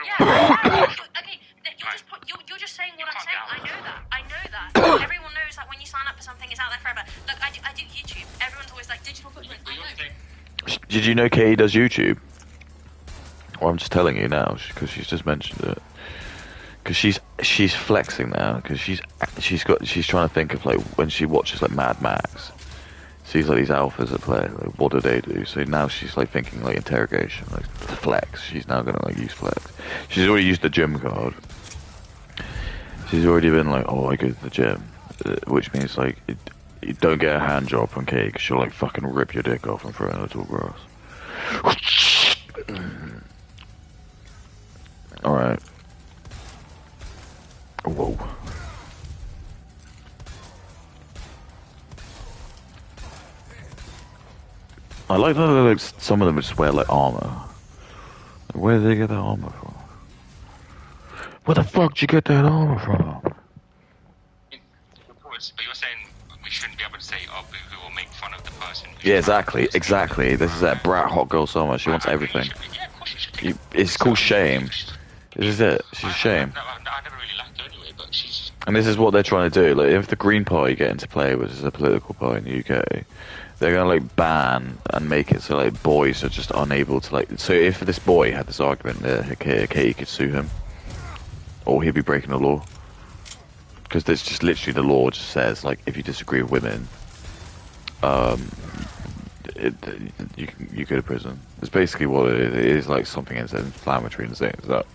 Okay, you're just saying what I'm saying. I know that. Everyone knows that when you sign up for something, it's out there forever. Look, I do YouTube. Everyone's always like digital footprint. I know. Did you know Katie does YouTube? Well, I'm just telling you now because she's just mentioned it. Because she's flexing now because she's trying to think of like when she watches like Mad Max, sees like these alphas at play, like what do they do? So now she's like thinking like interrogation, like flex. She's now gonna like use flex. She's already used the gym card. She's already been like, oh, I go to the gym, which means like you don't get a hand job from Katie because she'll like fucking rip your dick off and throw it in the tall grass. All right. Whoa. I like that like, some of them just wear like armor. Where did they get that armor from? Where the fuck did you get that armor from? But you're saying we shouldn't be able to say, oh, we will make fun of the person. Yeah, exactly. This is that brat hot girl summer. She wants everything. Yeah, of course you should take It's called shame. This is it. She's a shame. I never really liked her anyway, but she's... And this is what they're trying to do. Like, if the Green Party get into play, which is a political party in the UK, they're gonna like ban and make it so like boys are just unable to like. So if this boy had this argument, Katie could sue him, or he'd be breaking the law. Because there's just literally the law just says like if you disagree with women, you go to prison. It's basically what it is. It is like something that's inflammatory and saying that.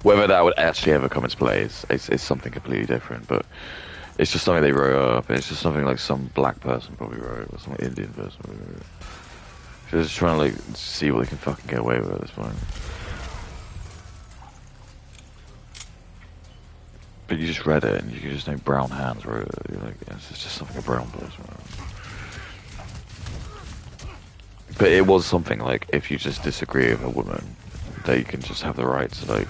Whether that would actually ever come into play is something completely different, but it's just something they wrote up, and it's just something like some black person probably wrote, or some Indian person probably wrote. They're just trying to like see what they can fucking get away with at this point. But you just read it, and you can just know brown hands wrote it. You're like, it's just something a brown person wrote. But it was something like, if you just disagree with a woman, that you can just have the right to like...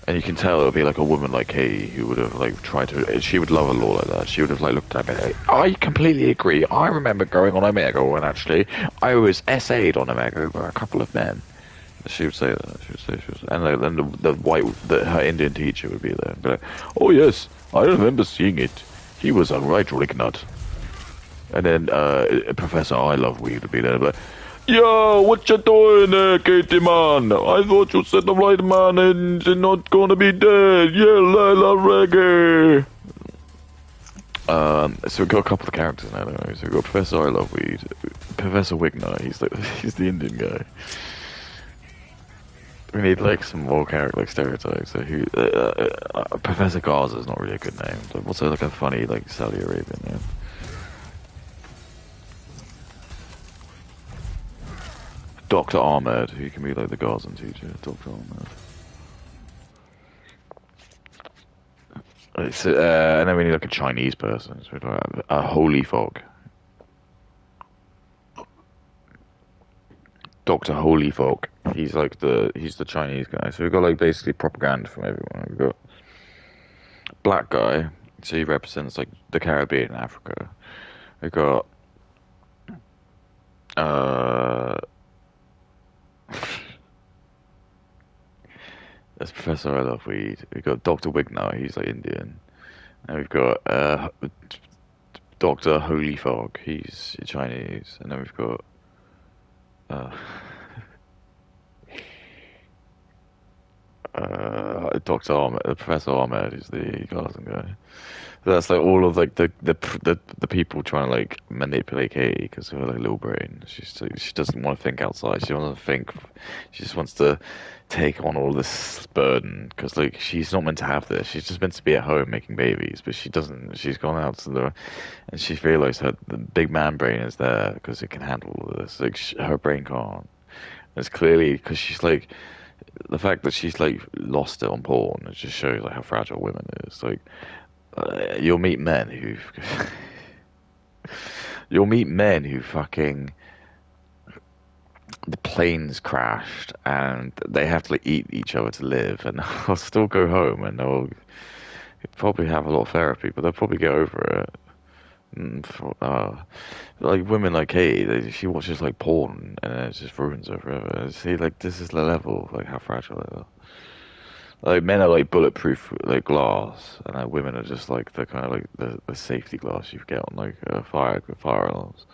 And you can tell it would be like a woman like Katie who would have like tried to... She would love a law like that. She would have like looked at me like, I completely agree. I remember going on Omegle and actually I was SA'd on Omegle by a couple of men. She would say that. She would say, and like, then her Indian teacher would be there and be like, oh yes, I remember seeing it. He was a right Ricknut. And then Professor I Love Weed would be there and be like, yo, what you doing there, Katie man? I thought you said the right man and you're not gonna be dead. Yeah, la reggae. So we've got a couple of characters now, don't we? So we've got Professor I Love Weed, Professor Wigner, he's the Indian guy. We need like some more character like stereotypes. So who? Professor Gaza is not really a good name. What's like a funny like Saudi Arabian name? Dr. Ahmed, who can be like the Gazan teacher. Dr. Ahmed. And then we need like a Chinese person. So we like a Holy Fog. Dr. Holy Fog. He's the Chinese guy. So we've got like basically propaganda from everyone. We've got black guy, so he represents like the Caribbean and Africa. We've got that's Professor I Love Weed. We've got Dr. Wigner, he's like Indian. And we've got Dr. Holy Fog, he's Chinese. And then we've got Dr. Ahmed, Professor Ahmed is the Gazan guy. So that's like all of like the people trying to like manipulate Katie because of her like little brain. She doesn't want to think outside. She wants to think. She just wants to take on all this burden because like she's not meant to have this. She's just meant to be at home making babies, but she doesn't. She's gone out to the, and she's realized the big man brain is there because it can handle all of this. Like her brain can't. It's clearly because she's like. The fact that she's like lost it on porn, it just shows like how fragile women is. Like you'll meet men who fucking the planes crashed and they have to like eat each other to live, and they'll still go home and they'll probably have a lot of therapy, but they'll probably get over it. Like women like Katie, she watches like porn and it just ruins her forever. See, like this is the level of like how fragile they are. Like men are like bulletproof like glass, and like women are just like the kind of like the safety glass you get on like fire alarms.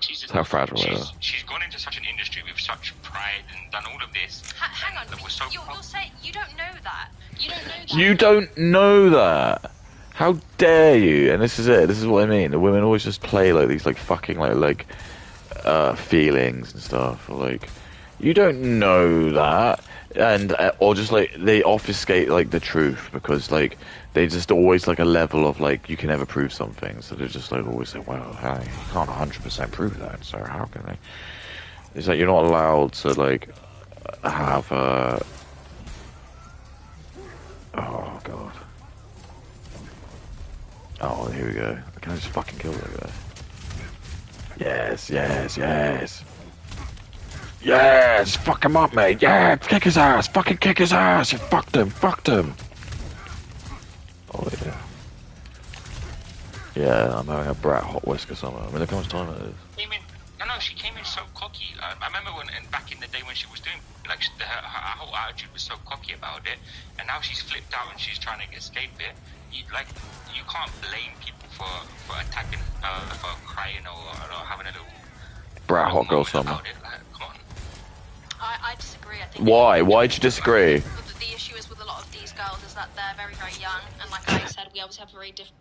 She's That's how fragile they are. she's gone into such an industry with such pride and done all of this. Hang on, That was so you're saying you don't know that. You don't know that. You don't know that. How dare you? And this is it. This is what I mean. The women always just play like these like fucking like feelings and stuff. Like you don't know that, and or just like they obfuscate like the truth because like they just always like a level of like you can never prove something. So they're just like always say, well, hey, you can't 100% prove that. So how can they? It's like you're not allowed to like have oh god. Oh, here we go. Can I just fucking kill that guy? Yes, yes, yes. Yes, fuck him up, mate. Yeah, kick his ass. Fucking kick his ass. You fucked him. Fucked him. Oh, yeah. Yeah, I'm having a brat hot whisk or something. I mean, look how much time it is. She came in so cocky. I remember back in the day when she was doing, like, her whole attitude was so cocky about it, and now she's flipped out and she's trying to escape it. You can't blame people for attacking, for crying or having a little Brat hot girl summer. Like, come on. I disagree. I think Why? Why'd you disagree? the issue is with a lot of these girls is that they're very, very young, and like I said, we always have very different.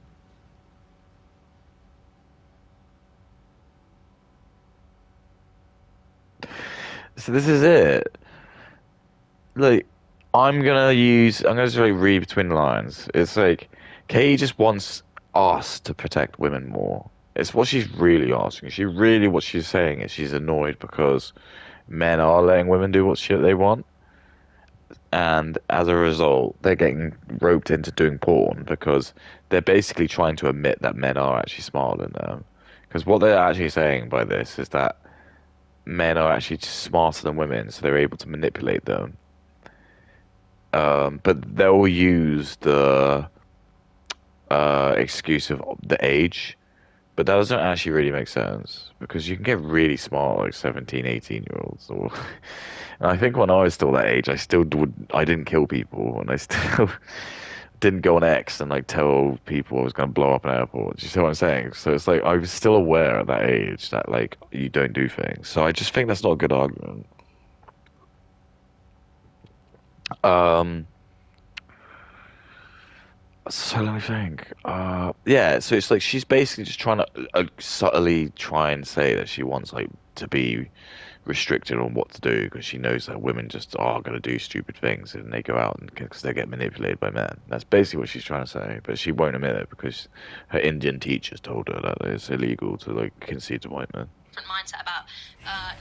So this is it. Like, I'm gonna just like read between the lines. It's like, Katie just wants us to protect women more. It's what she's really asking. What she's saying is she's annoyed because men are letting women do what shit they want. And as a result, they're getting roped into doing porn because they're basically trying to admit that men are actually smarter than them. Because what they're actually saying by this is that men are actually smarter than women, so they're able to manipulate them. But they'll use the excuse of the age, but that doesn't actually really make sense because you can get really smart like 17, 18-year-olds. Or, and I think when I was still that age, I didn't kill people, and I still didn't go on X and like tell people I was going to blow up an airport. Do you see what I'm saying? So it's like I was still aware at that age that like you don't do things. So I just think that's not a good argument. So let me think. Yeah, so it's like she's basically just trying to subtly try and say that she wants like to be restricted on what to do because she knows that women just are going to do stupid things and they go out and because they get manipulated by men. That's basically what she's trying to say, but she won't admit it because her Indian teachers told her that it's illegal to like concede to white men. Mindset about,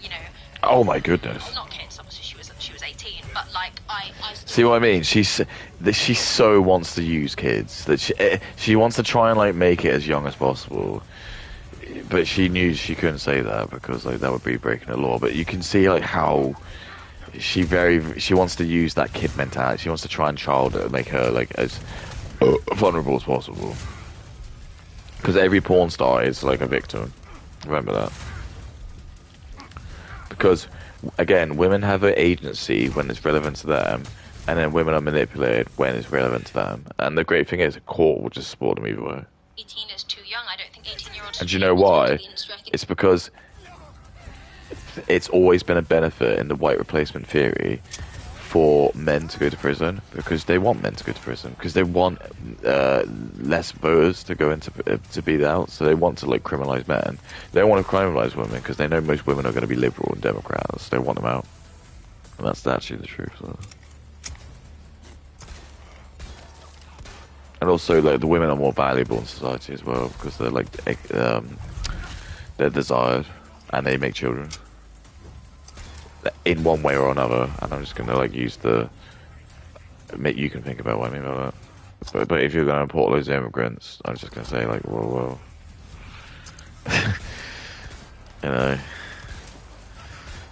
you know. Oh my goodness. Not kids. Obviously, she was 18, but like I see what I mean. She so wants to use kids that she wants to try and like make it as young as possible. But she knew she couldn't say that because like that would be breaking the law. But you can see like how she wants to use that kid mentality. She wants to try and make her like as vulnerable as possible. Because every porn star is like a victim. Remember that. Because again, women have an agency when it's relevant to them, and then women are manipulated when it's relevant to them. And the great thing is, a court will just support them either way. 18 is too young. I don't think 18-year-olds. And do you know why? It's because it's always been a benefit in the white replacement theory for men to go to prison because they want men to go to prison because they want less voters to go into to be out, so they want to like criminalize men. They don't want to criminalize women because they know most women are going to be liberal and Democrats. So they want them out, and that's actually the truth. So. And also, like the women are more valuable in society as well because they're like they're desired and they make children. In one way or another, and I'm just gonna like use you can think about what I mean by that. But if you're gonna import loads of immigrants, I'm just gonna say like, whoa. You know,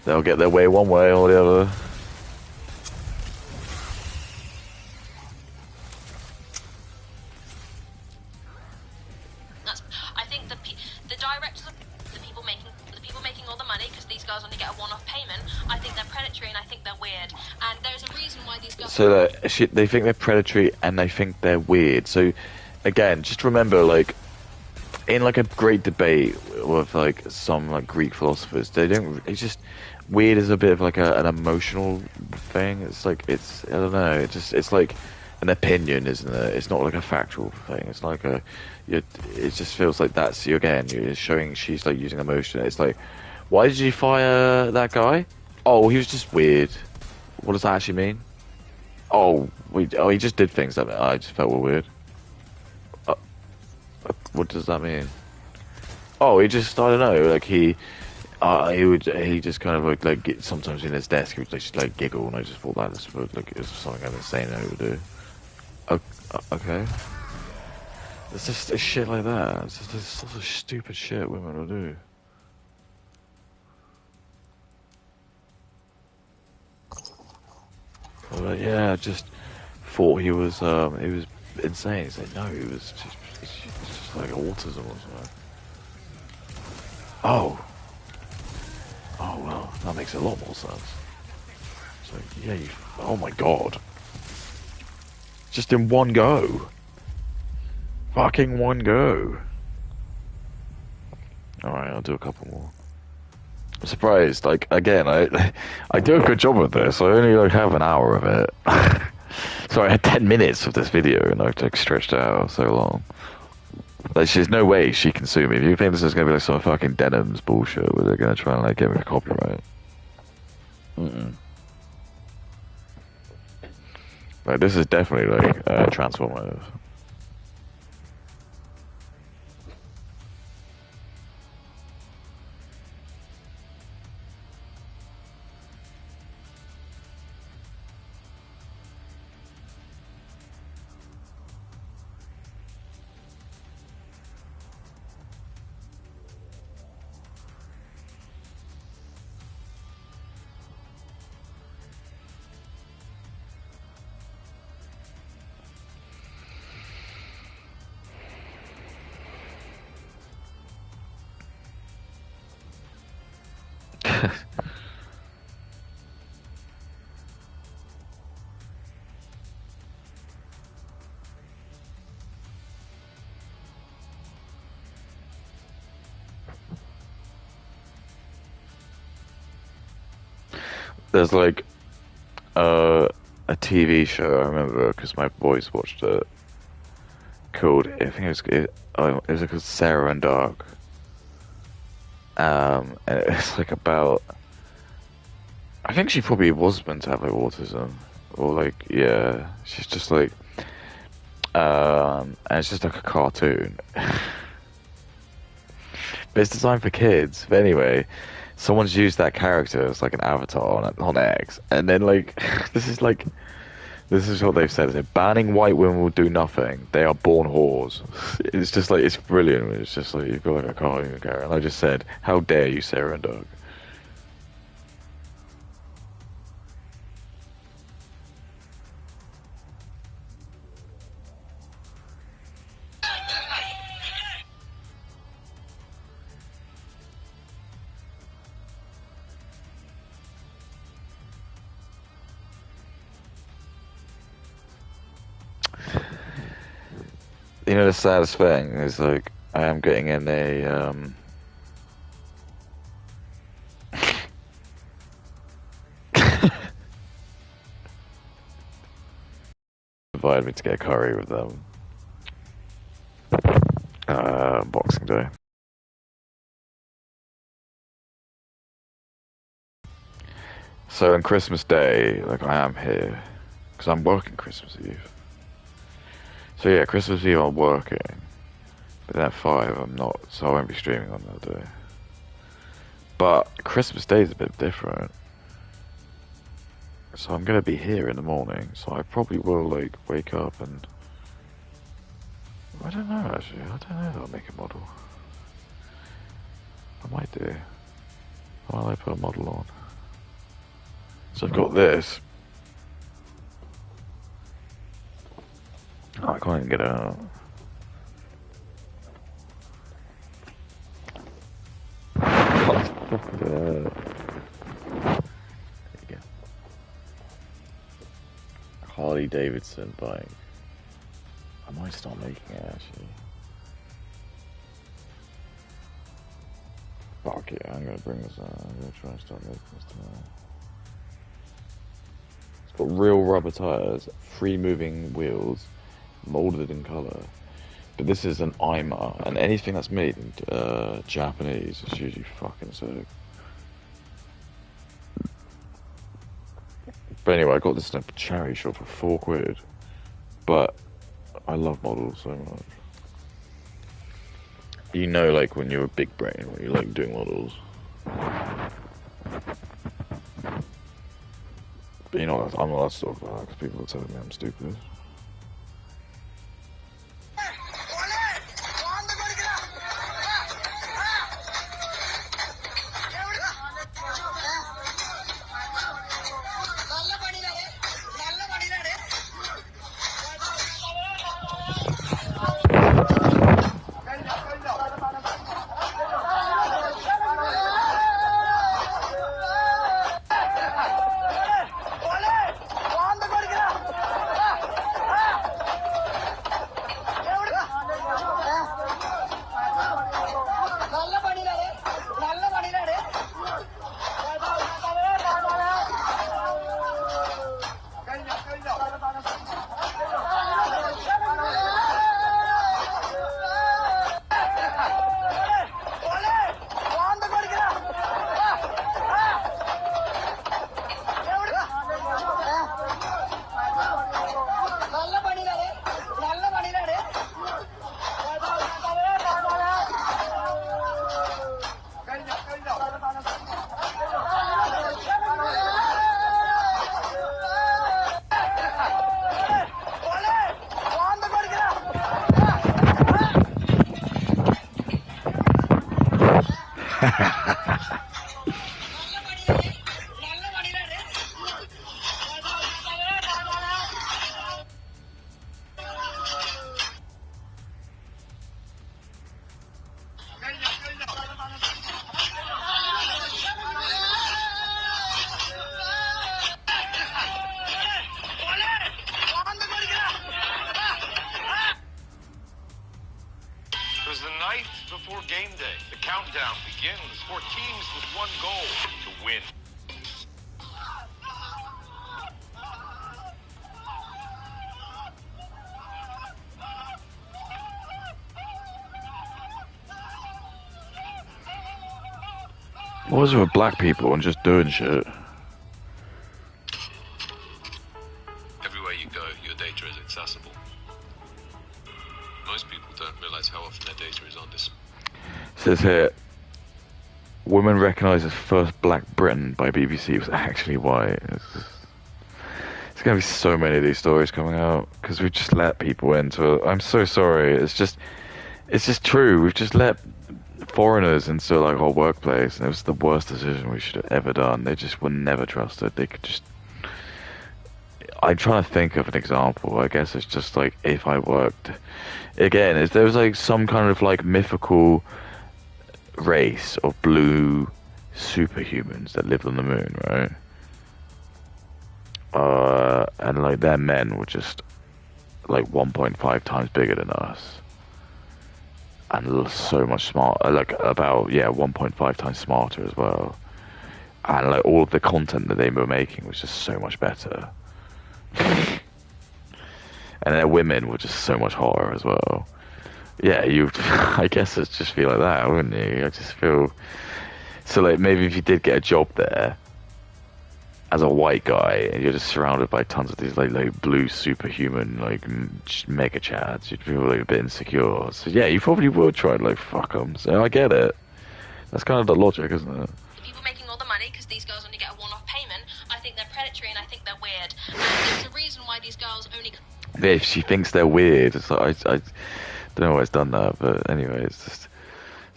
they'll get their way one way or the other. I think the directors of the people making all the money, because these girls only get a one-off payment. I think they're predatory and I think they're weird. And there's a reason why these girls. So they think they're predatory and they think they're weird. So again, just remember, like, in like a great debate with like some like Greek philosophers, they don't. It's just weird is a bit of like an emotional thing. It's like I don't know. It's like an opinion, isn't it? It's not like a factual thing. It's like it just feels like that's you again. You're showing she's like using emotion. It's like, why did you fire that guy? Oh, he was just weird. What does that actually mean? Oh, he just did things that I just felt were weird. What does that mean? Oh, he just, I don't know, like he just kind of like sometimes in his desk he would just like giggle, and I just thought that was like it was something I'd insane I would do. Okay. It's just shit like that. It's just such a stupid shit women will do. But yeah, I just thought he was insane. He's like, no, it's just like autism or something. Oh well, that makes a lot more sense. So yeah, oh my god, just in one go, fucking one go. All right, I'll do a couple more. I'm surprised. Like again, I do a good job of this. I only like have an hour of it. So I had 10 minutes of this video, and I've like stretched it out so long. Like, there's no way she can sue me. If you think this is gonna be like some fucking Denims bullshit, where they're gonna try and like get me for copyright. Like, this is definitely like transformative. There's like a TV show I remember because my boys watched it called I think it was called Sarah and Dark. And it's like about I think she probably was meant to have like autism or like yeah she's just like and it's just like a cartoon. But it's designed for kids. But anyway, someone's used that character as like an avatar on X, and then like this is what they've said. They're banning white women will do nothing. They are born whores. It's just like it's brilliant. It's just like you've got like a cartoon character, and I just said, "How dare you, Sarah and Doug?" You know, the saddest thing is like I am getting in a invited me to get a curry with them. Boxing Day. So on Christmas Day, like I am here because I'm working Christmas Eve. So yeah, Christmas Eve I'm working, but then at 5 I'm not, so I won't be streaming on that day. But Christmas Day is a bit different. So I'm gonna be here in the morning, so I probably will like wake up and I don't know actually, I don't know if I'll make a model. I might do. Why don't I put a model on? So I've got this. Oh, I can't even get it out. Fuck yeah. There you go. Harley Davidson bike. I might start making it actually. Fuck it, I'm gonna bring this out. I'm gonna try and start making this tomorrow. It's got real rubber tires, free moving wheels, molded in colour. But this is an IMA, and anything that's made in Japanese is usually fucking sick. But anyway, I got this in a charity shop for £4. But I love models so much. You know, like when you're a big brain, when you like doing models. But you know, I'm not allowed to talk about that because people are telling me I'm stupid. It was the night before game day. The countdown begins for teams with one goal: to win. What was it with black people and just doing shit? Everywhere you go, your data is accessible. Most people don't realize how often their data is on display. It says here, woman recognised as first black Briton by BBC was actually white. There's going to be so many of these stories coming out because we've just let people into. I'm so sorry. It's just true. We've just let foreigners into like our workplace, and it was the worst decision we should have ever done. They just were never trusted. They could just. I'm trying to think of an example. I guess it's just like if I worked again. If there was like some kind of like mythical race of blue superhumans that lived on the moon, right? And like their men were just like 1.5 times bigger than us, and so much smarter, like about 1.5 times smarter as well. And like all of the content that they were making was just so much better. And their women were just so much hotter as well. Yeah, I guess it's just feel like that, wouldn't you? I just feel so like maybe if you did get a job there as a white guy and you're just surrounded by tons of these like blue superhuman like mega chads, you'd feel like a bit insecure. So yeah, you probably would try to like fuck them. So I get it. That's kind of the logic, isn't it? People making all the money because these girls only get a one-off payment. I think they're predatory and I think they're weird. And there's a reason why these girls only. If she thinks they're weird, it's like, I don't know why it's done that, but anyway, it's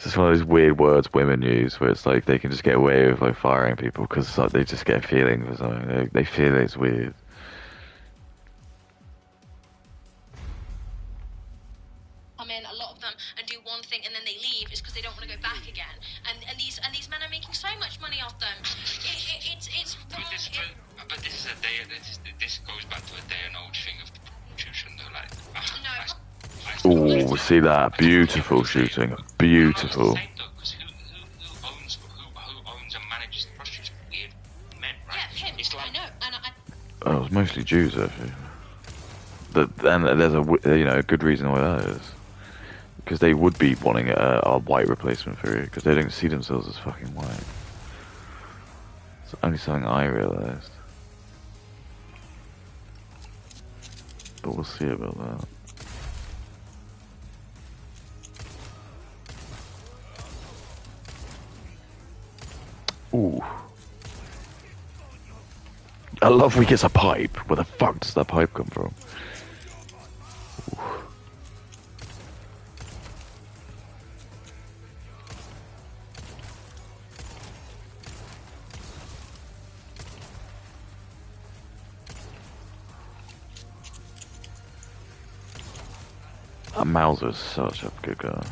just one of those weird words women use where it's like they can just get away with like firing people because like, they just get a feeling for something. They feel it's weird. Come in, a lot of them, and do one thing and then they leave is because they don't want to go back. back again, and these men are making so much money off them. It's wrong. But this is a day. This goes back to a day and old thing of prostitution, though. Like, Ooh, see that beautiful shooting, beautiful. Who owns and manages the prostitutes? Weird men, right? Yeah, him. It's like, I know, and Oh, it was mostly Jews actually. And there's a good reason why that is. Because they would be wanting a white replacement for it, because they don't see themselves as fucking white. It's only something I realised. But we'll see about that. Ooh. I love when he gets a pipe. Where the fuck does that pipe come from? Ooh. Mauser's such a good guy.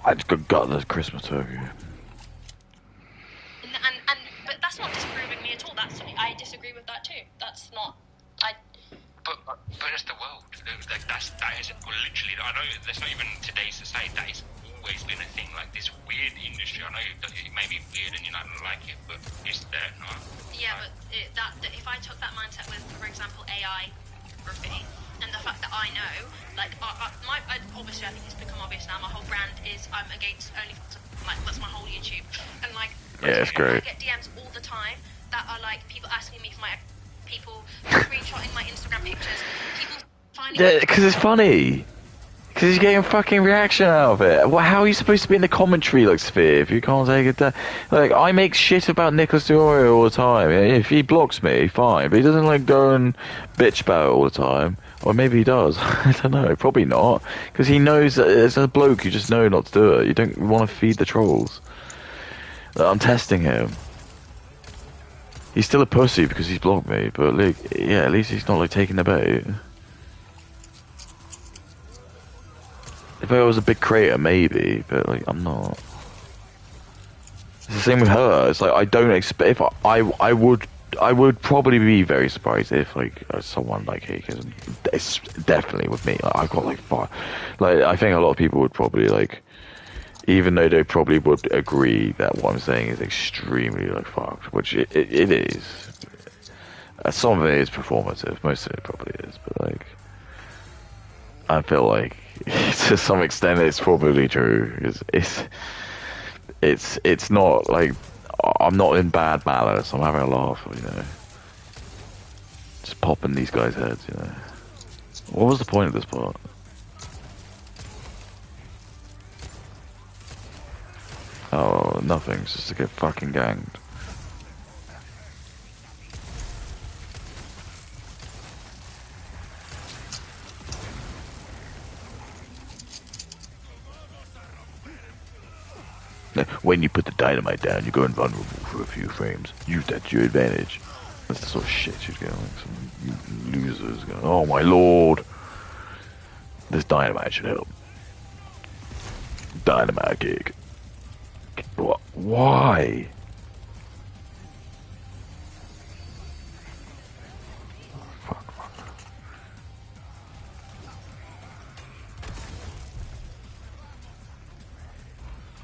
I just got this Christmas turkey. But that's not disproving me at all. I disagree with that too. That's not. But it's the world. Like that is literally. I know that's not even today's society. That has always been a thing. Like this weird industry. I know it may be weird and you don't like it, but it's there. No? Yeah, but if I took that mindset with, for example, AI graffiti, and the fact that I know, like, obviously I think it's become obvious now. My whole brand is I'm against OnlyFans. Like that's my whole YouTube, and like. Yeah, it's great. I get DMs all the time that are like people asking me for my. People screenshotting my Instagram pictures. People finding. Yeah, because it's funny. Because he's getting fucking reaction out of it. Well, how are you supposed to be in the commentary, like, Sphere, if you can't take it down? Like, I make shit about Nicholas Diorio all the time. If he blocks me, fine. But he doesn't, like, go and bitch about it all the time. Or maybe he does. I don't know. Probably not. Because he knows that as a bloke, you just know not to do it. You don't want to feed the trolls. I'm testing him. He's still a pussy because he's blocked me. But, like, yeah, at least he's not, like, taking the bait. If I was a big creator, maybe, but like I'm not. It's the same with her. It's like I don't expect. If I would probably be very surprised if like someone like he, because it's definitely with me. Like, I've got like five. Like I think a lot of people would probably like, even though they probably would agree that what I'm saying is extremely like fucked, which it is. Some of it is performative. Most of it probably is, but like I feel like. To some extent, it's probably true. It's not like I'm not in bad malice. I'm having a laugh, you know. Just popping these guys' heads, you know. What was the point of this part? Oh, nothing. It's just to get fucking ganged. When you put the dynamite down, you go invulnerable for a few frames. Use that to your advantage. That's the sort of shit she's going. Like some losers going, oh my lord. This dynamite should help. Dynamite kick. What? Why?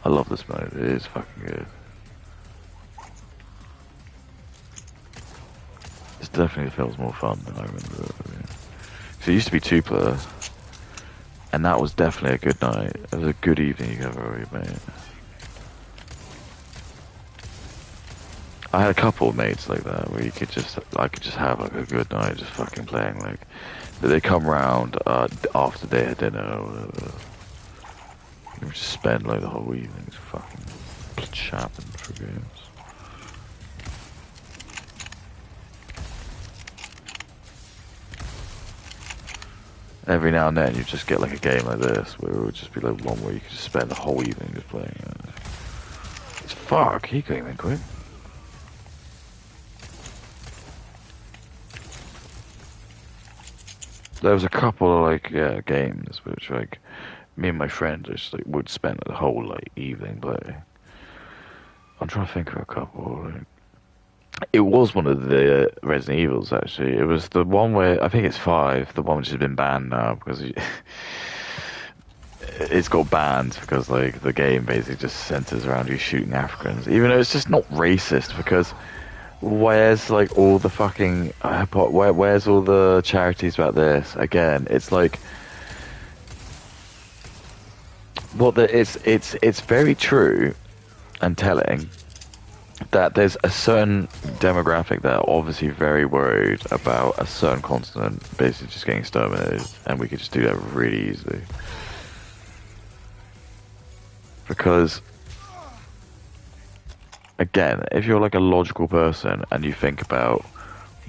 I love this mode, it is fucking good. This definitely feels more fun than I remember it. So it used to be 2-player, and that was definitely a good night. It was a good evening you could have already made. I had a couple of mates like that, where I could just have like a good night, just fucking playing like, they come round after they had dinner or whatever. You just spend like the whole evening just fucking chatting for games. Every now and then you just get like a game like this where it would just be like one where you could just spend the whole evening just playing it. It's fuck, he came in quick. There was a couple of like games which like me and my friends just like would spend the whole like evening playing. I'm trying to think of a couple. Like, it was one of the Resident Evils actually. It was the one where I think it's 5, the one which has been banned now because it's got banned because like the game basically just centers around you shooting Africans, even though it's just not racist because. Where's like all the fucking where's all the charities about this? Again, it's like it's very true and telling that there's a certain demographic that are obviously very worried about a certain continent basically just getting exterminated, and we could just do that really easily because. Again, if you're like a logical person and you think about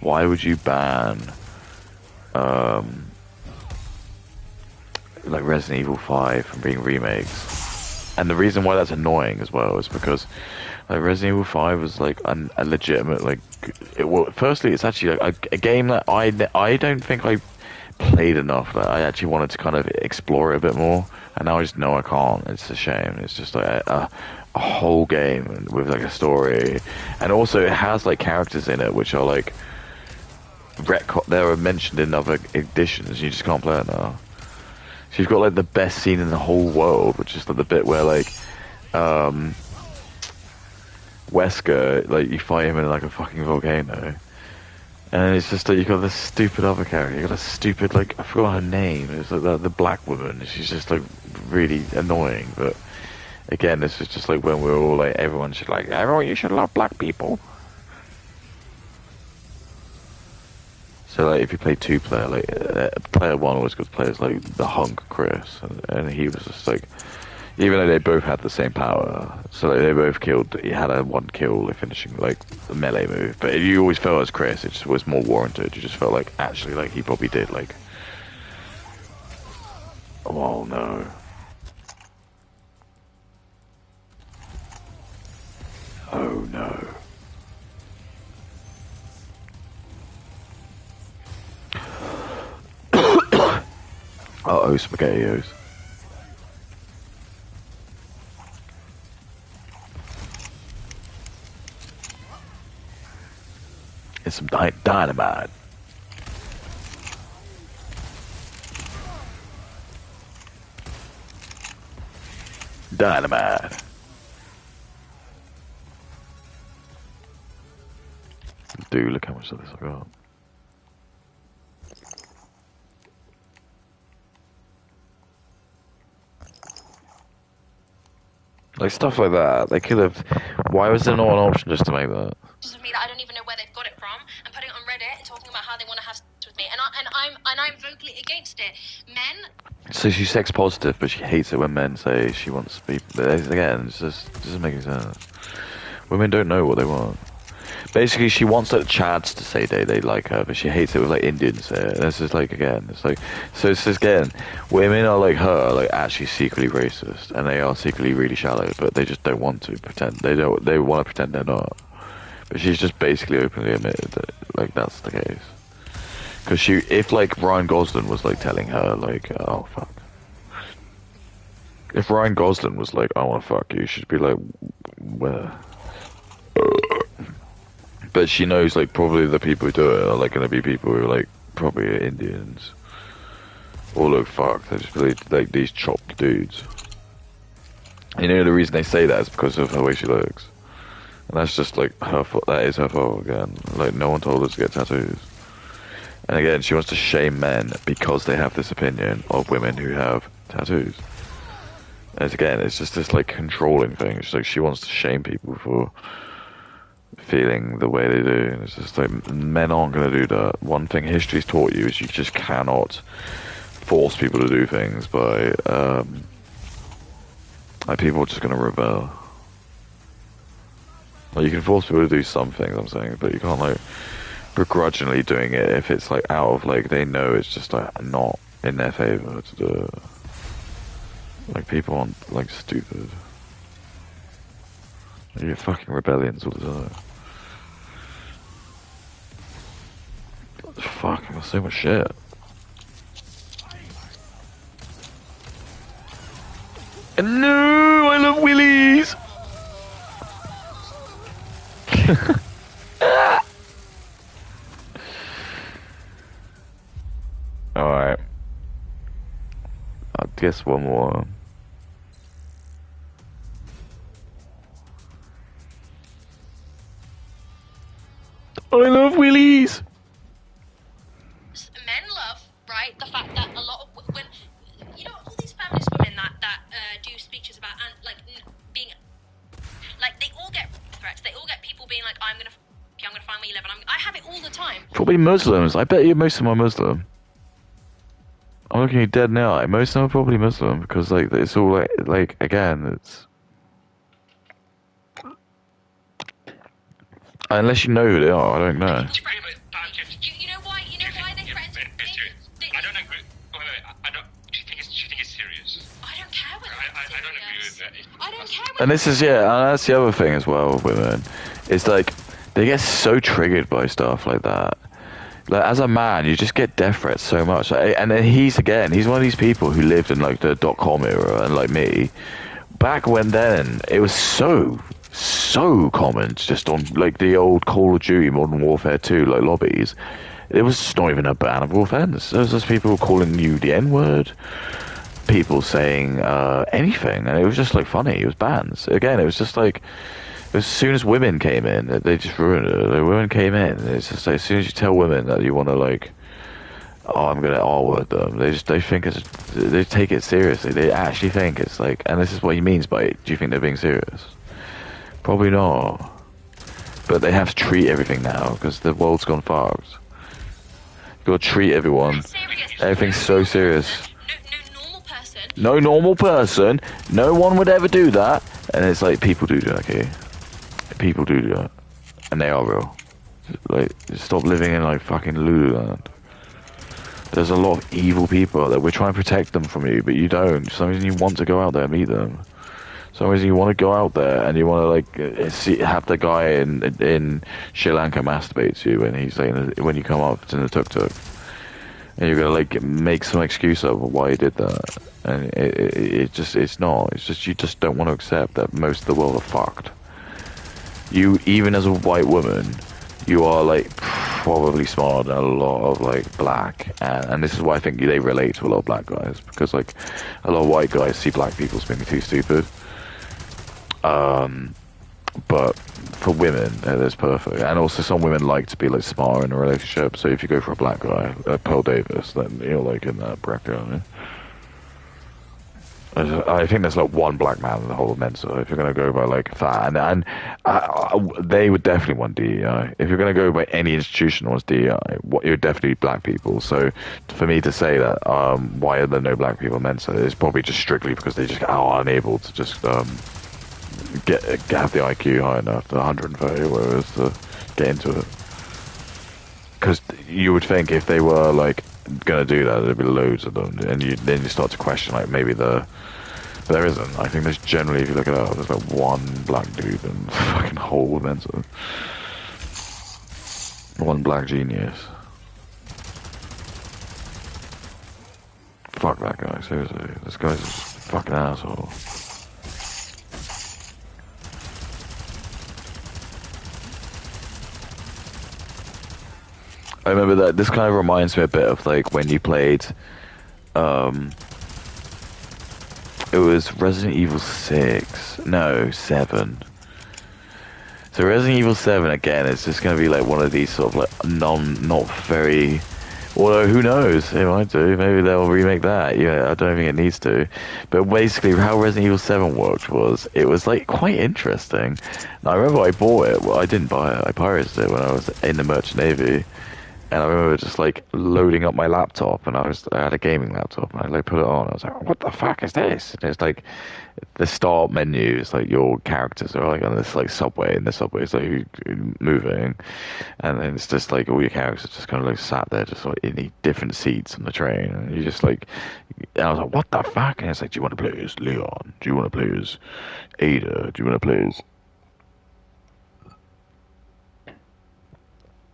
why would you ban like Resident Evil 5 from being remakes, and the reason why that's annoying as well is because like Resident Evil 5 was like a legitimate like firstly it's actually like a game that I don't think I played enough that I actually wanted to kind of explore it a bit more, and now I just know I can't. It's a shame. It's just like a whole game with like a story, and also it has like characters in it which are like they were mentioned in other editions. You just can't play it now. So you've got like the best scene in the whole world, which is like the bit where like Wesker, like you fight him in like a fucking volcano, and it's just like you got this stupid other character. You got a stupid like I forgot her name. It's like the black woman. She's just like really annoying, but. Again, this is just like when we're all like, everyone should you should love black people. So like, if you play 2-player, like player 1 always got players like the hunk Chris, and he was just like, even though they both had the same power, so like, they both killed. He had a 1 kill, like finishing like the melee move. But you always felt as Chris, it just was more warranted. You just felt like actually like he probably did like. Oh no. Oh no. Uh-oh, SpaghettiOs. It's some dynamite. Dynamite. Dude, look how much of this I got. Like stuff like that. They could have. Why was there not an option just to make that? Of me that I don't even know where they've got it from, and putting it on Reddit and talking about how they want to have sex with me, and I'm vocally against it. Men. So she's sex positive, but she hates it when men say she wants people. Again, it doesn't make any sense. Women don't know what they want. Basically, she wants like Chads to say they like her, but she hates it with like Indians say it. And it's just like again, it's like so. It's just again, women are like her, like actually secretly racist, and they are secretly really shallow, but they just don't want to pretend. They don't. They want to pretend they're not. But she's just basically openly admitted that like that's the case. Because if like Ryan Gosling was like telling her like, oh fuck. If Ryan Gosling was like, I want to fuck you, she'd be like, where? But she knows, like, probably the people who do it are, like, going to be people who are, like, probably Indians. Or look fucked. They just be, like, these chopped dudes. You know, the reason they say that is because of the way she looks. And that's just, like, her fault. That is her fault, again. Like, no one told her to get tattoos. And again, she wants to shame men because they have this opinion of women who have tattoos. And again, it's just this, like, controlling thing. It's like, she wants to shame people for feeling the way they do. It's just like men aren't going to do that. One thing history's taught you is you just cannot force people to do things by like people are just going to rebel. Like you can force people to do some things, I'm saying, but you can't like begrudgingly doing it if it's like out of like they know it's just like not in their favor to do it. Like, people aren't, like, stupid. You get fucking rebellions all the time. Fuck, there's so much shit. And no, I love Willies! Alright. I guess one more. I love Willies! Men love, right, the fact that a lot of when you know all these feminist women that do speeches about being like, they all get threats. They all get people being like, I'm gonna find where you live, and I have it all the time. Probably Muslims. I bet you most of them are Muslim. I'm looking at you dead now. Most of them are probably Muslim because like it's all like again it's. Unless you know who they are, I don't know. You know why? You know why they threaten? I don't agree. Wait, I don't. Do you think it's serious? I don't care whether I don't agree with that. I don't care. And this is and that's the other thing as well with women. It's like they get so triggered by stuff like that. Like as a man, you just get death threats so much. And then he's one of these people who lived in like the .com era, and like me, back when then it was so common just on like the old Call of Duty Modern Warfare 2 like lobbies. It was just not even a bannable offense. There was just people calling you the N-word, people saying anything, and it was just like funny. It was bans. Again, it was just like as soon as women came in, they just ruined it. The women came in. It's just like, as soon as you tell women that you want to like, oh, I'm gonna R-word them, they think they take it seriously. They actually think it's like, and this is what he means by it. Do you think they're being serious? Probably not. But they have to treat everything now because the world's gone fucked. You gotta treat everyone. Everything's so serious. No normal person. No one would ever do that. And it's like people do that, okay? People do that, and they are real. Like, stop living in like fucking Lululand. There's a lot of evil people out there. We're trying to protect them from you, but you don't. For some reason you want to go out there and meet them. For some reason you want to go out there and you want to like have the guy in Sri Lanka masturbate to you when he's like when you come up in the tuk-tuk, and you're gonna like make some excuse of why he did that. And it's just you just don't want to accept that most of the world are fucked. You, even as a white woman, you are like probably smarter than a lot of like black, and this is why I think they relate to a lot of black guys, because like a lot of white guys see black people as being too stupid. But for women, that's perfect. And also some women like to be like smart in a relationship, so if you go for a black guy, like Pearl Davis, then you're like in that bracket, I mean. I think there's like one black man in the whole of Mensa. If you're gonna go by like that, and they would definitely want DEI. If you're gonna go by any institution that wants DEI, you're definitely black people. So for me to say that, why are there no black people in Mensa? It's probably just strictly because they just are unable to just have the IQ high enough, the 130 or whatever it is, to get into it. Because you would think if they were like gonna do that, there'd be loads of them, and then you start to question like maybe but there isn't. I think there's generally, if you look it up, there's like one black dude in fucking whole Mensa. One black genius. Fuck that guy, seriously. This guy's a fucking asshole. I remember that this kind of reminds me a bit of like when you played it was Resident Evil 6. No, 7. So Resident Evil 7 again is just gonna be like one of these sort of like not very, although who knows, it might do, maybe they'll remake that. Yeah, I don't think it needs to. But basically how Resident Evil 7 worked was, it was like quite interesting. Now I remember I bought it, well I didn't buy it, I pirated it when I was in the Merchant Navy. And I remember just like loading up my laptop, and I had a gaming laptop, and I like put it on. I was like, "What the fuck is this?" And it's like the start menu is like your characters are like on this like subway, and the subway is like moving, and then it's just like all your characters just kind of like sat there, just like in the different seats on the train, and you just like, and I was like, "What the fuck?" And it's like, "Do you want to play as Leon? Do you want to play as Ada? Do you want to play as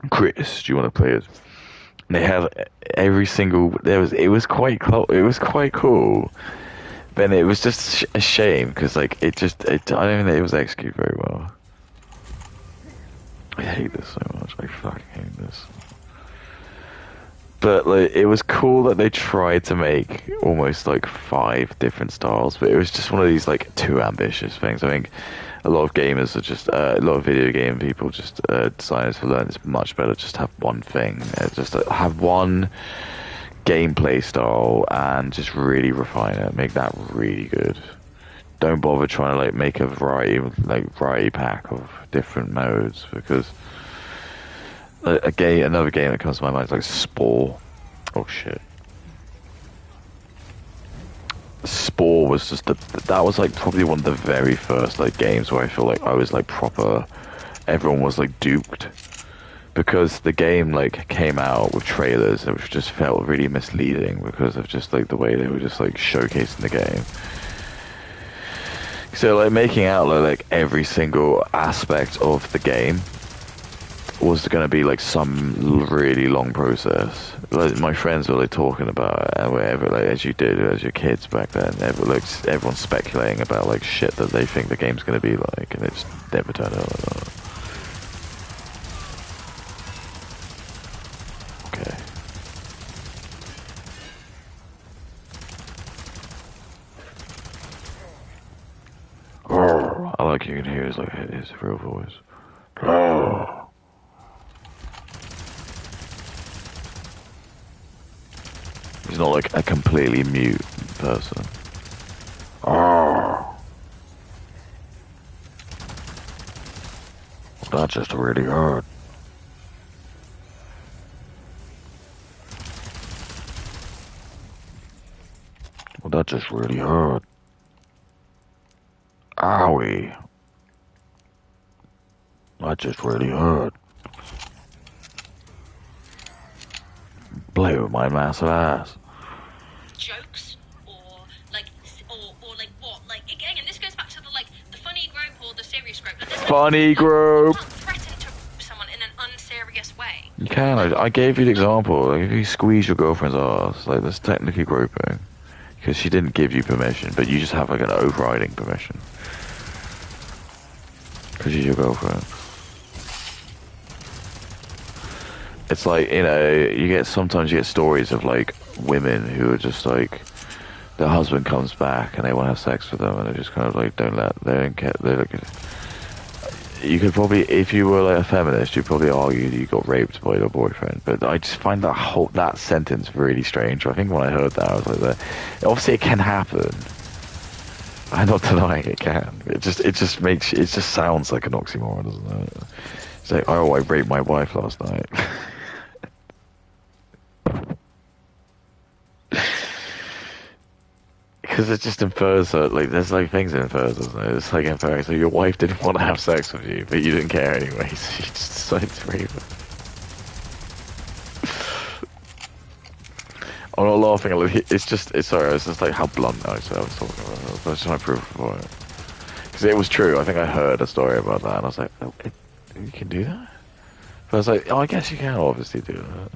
Chris? Do you want to play as?" And they have every single. It was quite it was quite cool. But it was just a shame because like I don't think it was executed very well. I hate this so much. I fucking hate this. But like, it was cool that they tried to make almost like 5 different styles, but it was just one of these like too ambitious things. I think a lot of gamers are just a lot of video game people, just designers have learned it's much better just to have one thing, just have one gameplay style and just really refine it, make that really good. Don't bother trying to like make a variety pack of different modes, because another game that comes to my mind is like Spore. Oh shit. Spore was just that was like probably one of the very first like games where I feel like I was like proper, everyone was like duped, because the game like came out with trailers which just felt really misleading because of just like the way they were just like showcasing the game. So like making out like every single aspect of the game was going to be like some really long process. Like my friends were like talking about it, and whatever, like as you did as your kids back then, everyone's speculating about like shit that they think the game's going to be like, and it just never turned out like that. Okay. I like you can hear his real voice. He's not like a completely mute person. That just really hurt. Well, that just really hurt. Owie. That just really hurt. Play with my massive ass. Jokes or like what? Like again, this goes back to the funny grope or the serious grope. Like, funny grope. You can't threaten to someone in an unserious way. You can. I gave you the example. Like if you squeeze your girlfriend's ass, like that's technically groping, because she didn't give you permission, but you just have like an overriding permission because she's your girlfriend. It's like, you know, sometimes you get stories of like women who are just like, their husband comes back and they want to have sex with them, and they just kind of like they don't care. You could probably, if you were like a feminist, you'd probably argue that you got raped by your boyfriend. But I just find that sentence really strange. I think when I heard that, I was like, obviously it can happen. I'm not denying it can. It just sounds like an oxymoron, doesn't it? It's like, oh, I raped my wife last night. Because it just infers that, like, there's like things it infers, doesn't it? It's like inferring, so your wife didn't want to have sex with you, but you didn't care anyway, so you just decided to rape her. I'm not laughing, it's just like how blunt I was talking about it. I was trying to prove for it. Because it was true, I think I heard a story about that, and I was like, oh, you can do that? But I was like, oh, I guess you can obviously do that.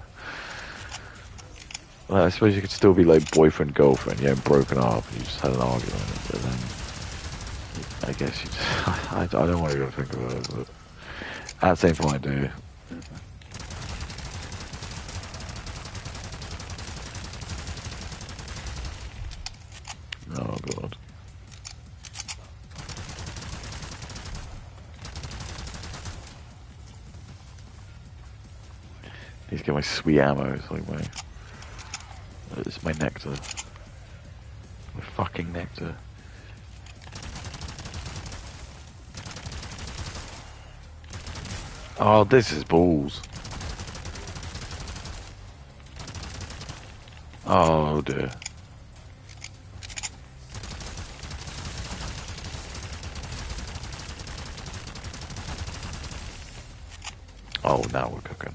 Well, I suppose you could still be like boyfriend, girlfriend, you haven't broken up, you just had an argument, but then I guess you just, I don't want to even think about it, but at the same point I do. Oh god. Need to get my sweet ammo, it's like this is my nectar. My fucking nectar. Oh, this is balls. Oh dear. Oh, now we're cooking.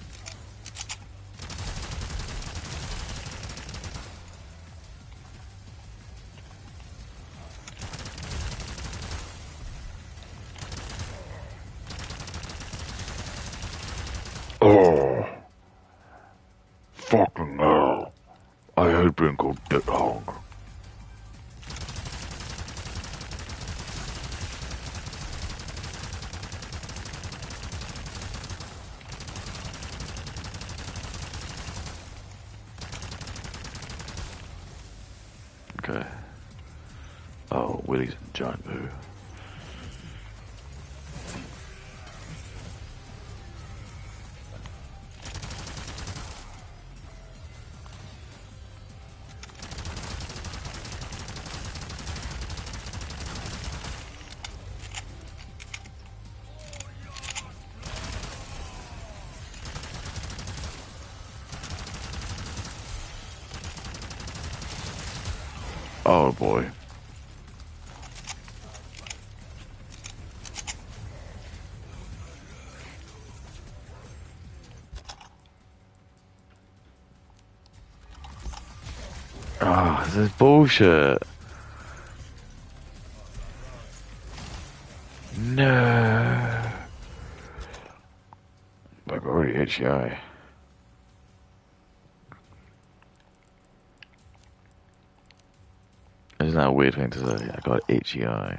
Oh, fucking hell. I hate being called Dick Hog. Okay. Oh, Willie's a giant poo. Oh boy. Ah, this is bullshit. No. I've already itchy eye. Isn't that a weird thing to say? I got itchy eye.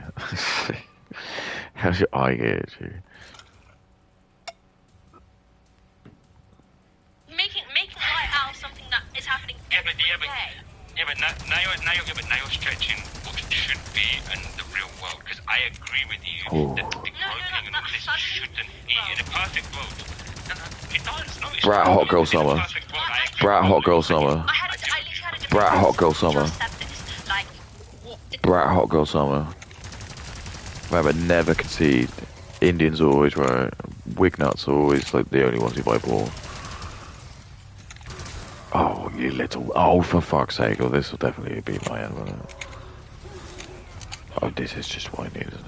How's your eye get itchy? Making light out of something that is happening every day. Now you're stretching what should be in the real world. Because I agree with you that the cloaking and all this shouldn't be in a perfect world. It does. No, it's Brat hot girl summer. Brat hot girl summer. Brat hot girl summer. Brat hot girl summer. Remember, never concede. Indians are always right. Wignuts are always like the only ones who buy ball. Oh, you little. Oh, for fuck's sake. Oh, this will definitely be my end, won't it? Oh, this is just what I need, isn't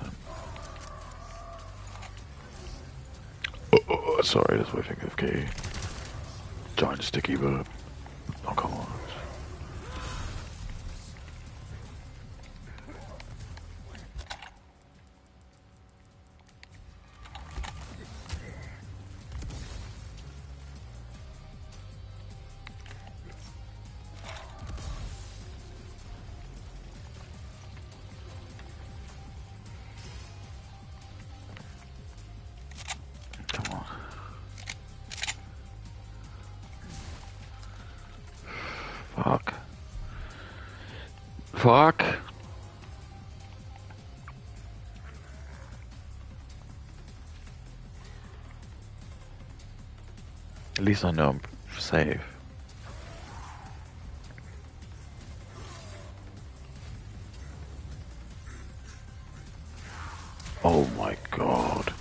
it? Oh, sorry, that's what I think of key. Giant sticky bird. Oh, come on. Fuck. Fuck. At least I know I'm safe. Oh my god.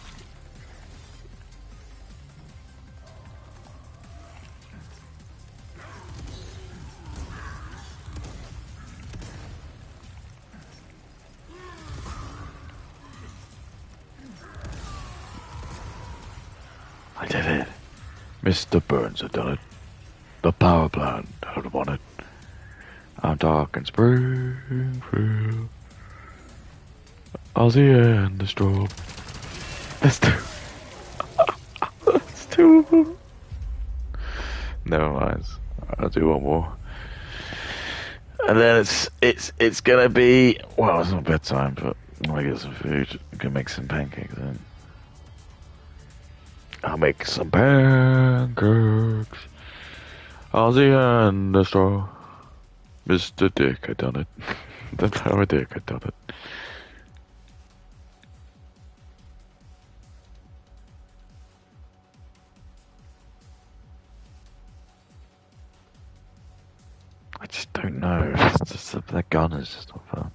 I did it. Mr. Burns had done it. The power plant had won it. I'm talking Springfield. Ozzy and the straw. That's two. That's two of them. Never mind. I'll do one more. And then it's gonna be, well, it's not bedtime, but I get some food. I can make some pancakes then. I'll make some pancakes. Ozzy and the straw. Mr. Dick had done it. The power Dick had done it. I just don't know. It's just that gun is just not fun.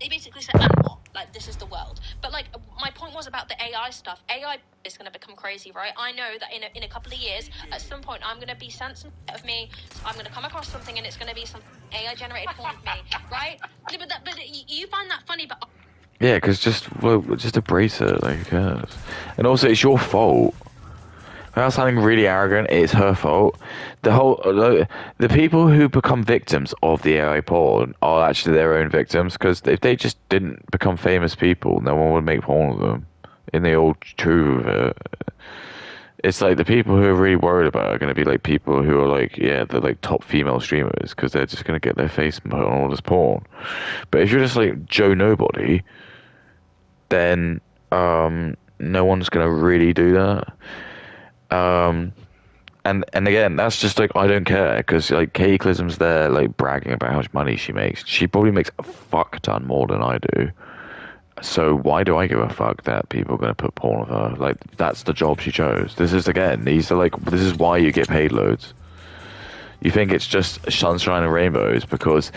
They basically said, and what? Like, this is the world. But like, my point was about the AI stuff. AI is going to become crazy, right? I know that in a couple of years, at some point, I'm going to be sent some of me. I'm going to come across something, and it's going to be some AI generated porn of me, right? But you find that funny, but Yeah, because just embrace it. Like, who cares? And also, it's your fault. Without sounding really arrogant, it's her fault. The people who become victims of the AI porn are actually their own victims, because if they just didn't become famous people, no one would make porn of them. In the old truth of it, it's like the people who are really worried about it are going to be like people who are like, yeah, they're like top female streamers, because they're just going to get their face put on all this porn. But if you're just like Joe Nobody, then no one's going to really do that. And again, that's just like, I don't care, because like Cataclysm's there like bragging about how much money she makes. She probably makes a fuck ton more than I do. So why do I give a fuck that people are going to put porn of her? Like, that's the job she chose. This is this is why you get paid loads. You think it's just sunshine and rainbows because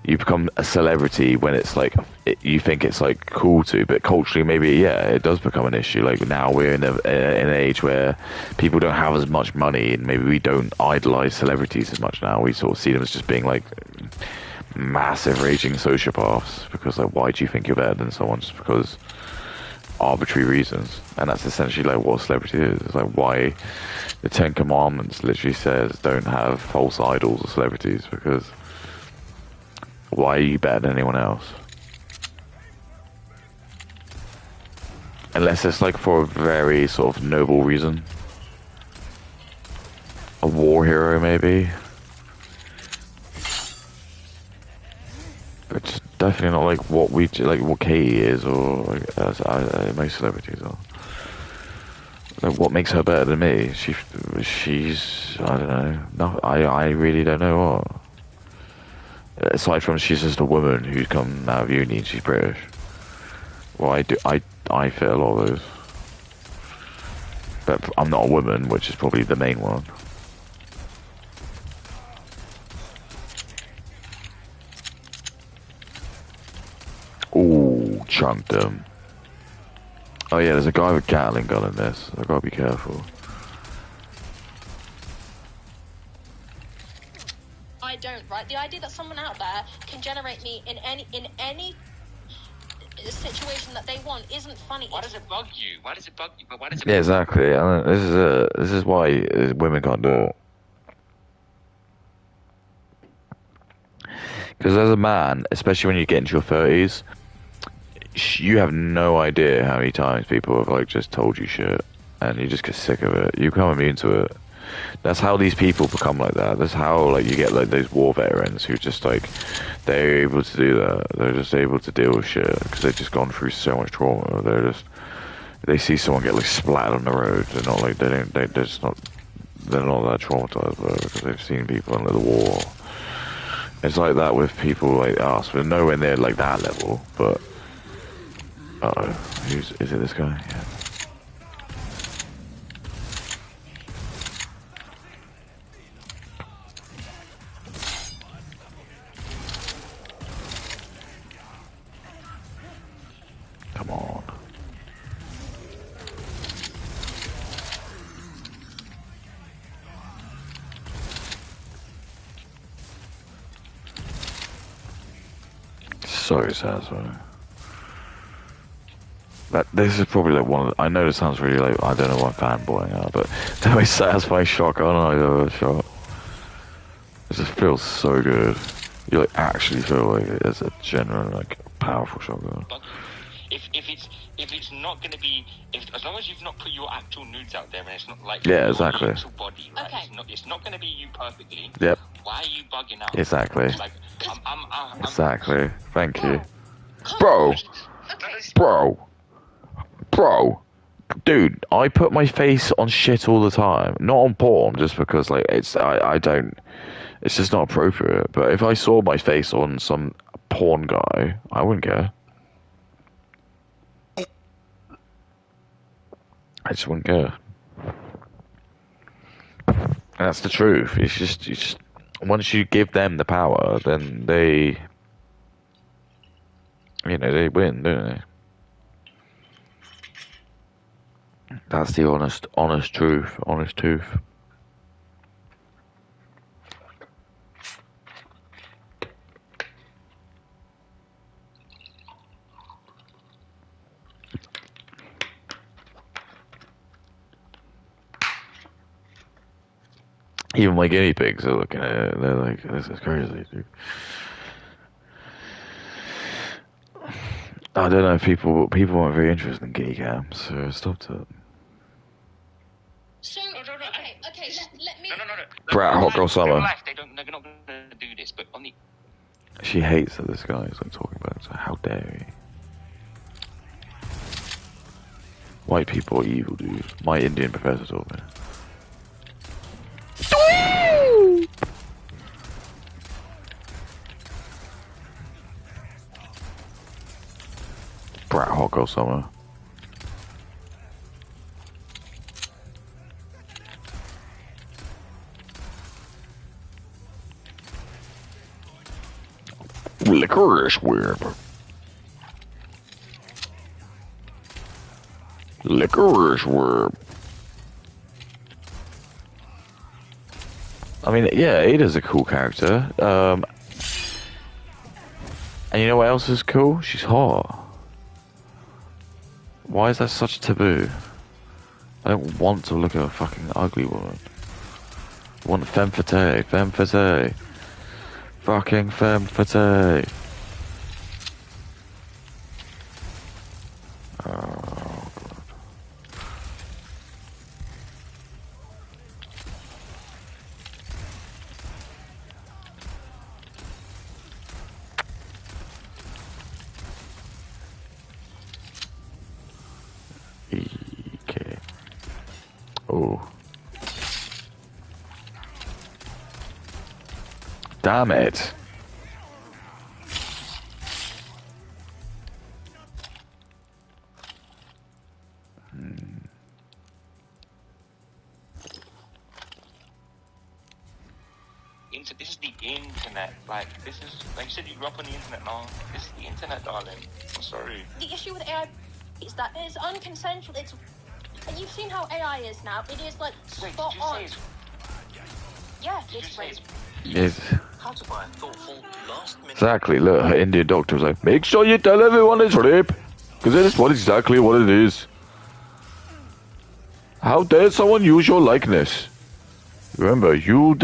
you become a celebrity when it's like, you think it's like cool to, but culturally maybe, yeah, it does become an issue. Like, now we're in an age where people don't have as much money, and maybe we don't idolize celebrities as much now. We sort of see them as just being like massive raging sociopaths, because like, why do you think you're better than someone just because arbitrary reasons? And that's essentially like what a celebrity is. It's like why the Ten Commandments literally says don't have false idols or celebrities, because why are you better than anyone else? Unless it's like for a very sort of noble reason. A war hero maybe. It's definitely not like what we like, what Katie is, or like, most celebrities are. Like, what makes her better than me? She's I don't know. No, I really don't know what. Aside from she's just a woman who's come out of uni and she's British. Well, I fit a lot of those, but I'm not a woman, which is probably the main one. Ooh, chunked him. Oh yeah, there's a guy with a Gatling gun in this. I've got to be careful. I don't, right? The idea that someone out there can generate me in any situation that they want isn't funny. Why does it bug you? Why does it bug you? But why does it? Yeah, exactly. I mean, this is why women can't do it. Because as a man, especially when you get into your 30s, you have no idea how many times people have like just told you shit, and you just get sick of it. You become immune to it. That's how these people become like that. That's how like you get like those war veterans who just like, they're able to do that. They're just able to deal with shit because they've just gone through so much trauma. They see someone get like splattered on the road. They're not like, they're not that traumatized by it because they've seen people under the war. It's like that with people like us. We're nowhere near like that level, but is it this guy? Yeah. Come on. So satisfying. This is probably like one of the, I know this sounds really like, I don't know why I'm fanboying out, but the most satisfying shotgun I've ever shot. It just feels so good. You like actually feel like it's a genuine like powerful shotgun. If it's not gonna be, as long as you've not put your actual nudes out there and it's not like yeah, your exactly. actual body, right? Okay. It's not gonna be you perfectly. Yep. Why are you bugging out? Exactly. Like, I'm exactly. Thank you, Bro. bro. Dude, I put my face on shit all the time. Not on porn, just because like I don't. It's just not appropriate. But if I saw my face on some porn guy, I wouldn't care. I just wouldn't care. And that's the truth. It's just once you give them the power, then they win, don't they? That's the honest truth. Honest truth. Even my guinea pigs are looking at it. They're like, this is crazy, dude. I don't know. People weren't very interested in guinea cams, so I stopped it. So, No, okay, let me. No. Brat Hot Girl Summer. They're not going to do this, but on the. She hates that this guy is like talking about it, so how dare he? White people are evil, dude. My Indian professor told me. Brat Hot Girl Summer. Licorice whip. Licorice whip. I mean, yeah, Ada's a cool character. And you know what else is cool? She's hot. Why is that such a taboo? I don't want to look at a fucking ugly woman. I want femme fatale, femme fatale. Fucking femme fatale. Oh, God. Okay. Oh. Damn it. This is the internet. Like, this is, like you said, you grew up on the internet now. This is the internet, darling. I'm sorry. The issue with AI is that it's unconsensual. It's, and you've seen how AI is now. It is like Wait, spot did you on. say it's... Yeah, Did you it's say rape. Yes. How to buy a thoughtful, last-minute... Exactly. Look, her Indian doctor was like, make sure you tell everyone it's rape. Because that is what exactly what it is. How dare someone use your likeness? Remember, you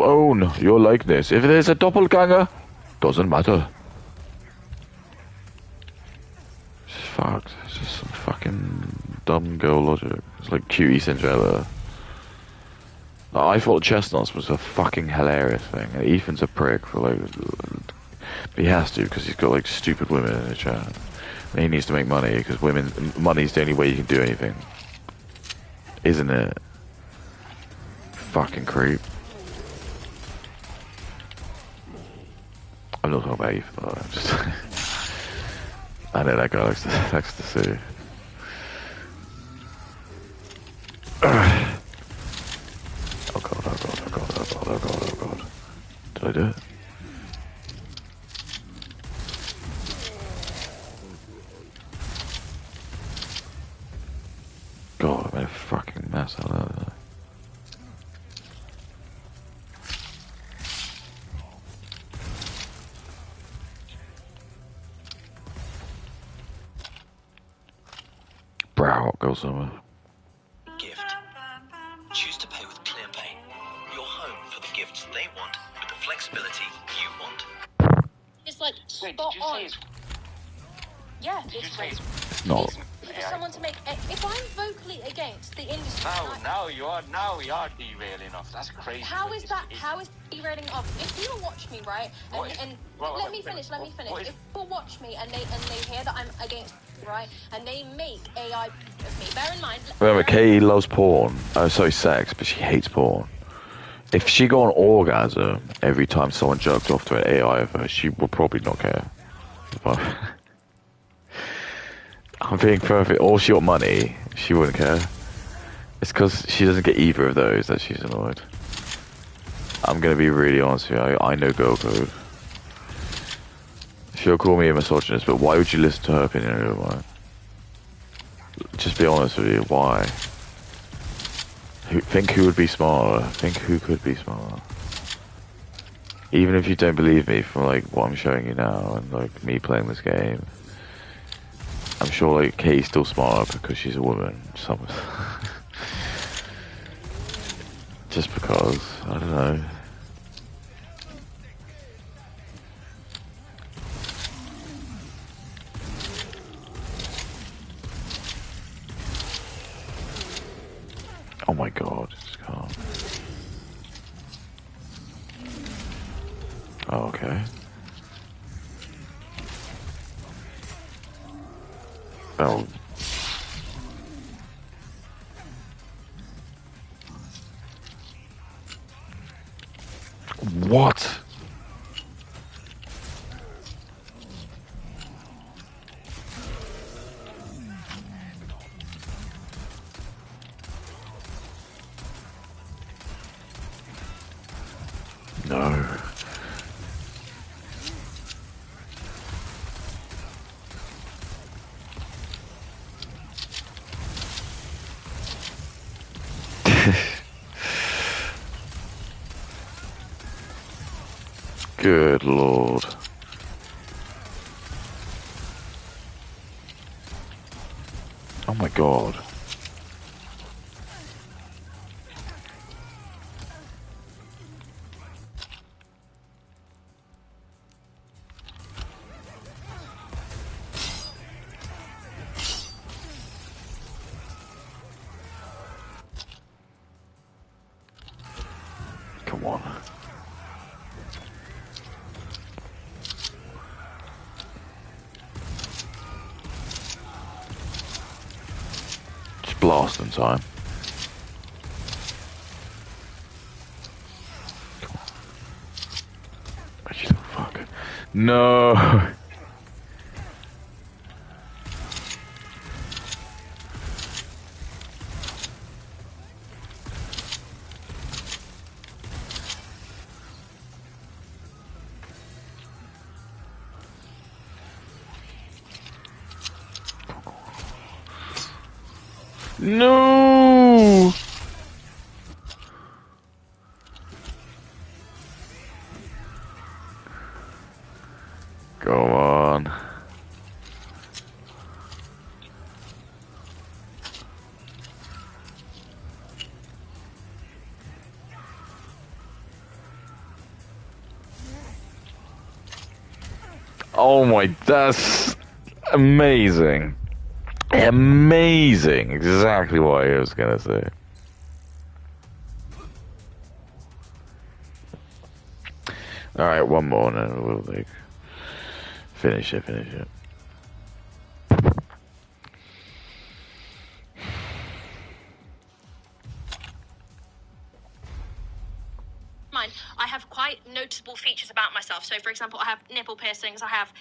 own your likeness. If there's a doppelganger, doesn't matter. It's fucked. It's just some fucking dumb girl logic. It's like Cutie Cinderella. I thought Chestnuts was a fucking hilarious thing. And Ethan's a prick for like... But he has to, because he's got like stupid women in the chat. And he needs to make money, because money's the only way you can do anything. Isn't it? Fucking creep. I'm not talking about Ethan, though. I'm just... I know that guy likes to see. Oh god, oh god, oh god, oh god, oh god, oh god. Did I do it? God, I made a fucking mess out of that. Brow, go somewhere. Gift. Choose to pay with ClearPay. Your home for the gifts they want with the flexibility you want. It's like Wait, spot did you say on. it's... Yeah, Did you it's say rape. it's... It's not. For someone to make... If I'm vocally against the industry... Now we are derailing off. That's crazy. How is that? How is derailing off? If you watch me, right, let me finish. If people watch me and they hear that I'm against, right, and they make AI of me. Bear in mind. Remember, Katie loves porn. Oh, sorry, sex, but she hates porn. If she got an orgasm every time someone jerked off to an AI of her, she would probably not care. But I'm being perfect. Or she got money, she wouldn't care. It's because she doesn't get either of those that she's annoyed. I'm gonna be really honest with you. I know girl code. She'll call me a misogynist, but why would you listen to her opinion over mine? just be honest with you. Why? Think who would be smarter? Think who could be smarter? Even if you don't believe me from like what I'm showing you now and like me playing this game, I'm sure like Katie's still smarter because she's a woman. Just because, I don't know. Oh my god, just can't. Oh, okay. Oh. What? No. Good lord. Oh my god. Come on. Just blasting time. You little fucker. No. No! Go on. Oh my, that's amazing. Amazing. Exactly what I was gonna say. Alright, one more and then we'll like finish it. Mine, I have quite noticeable features about myself. So, for example, I have nipple piercings. I have.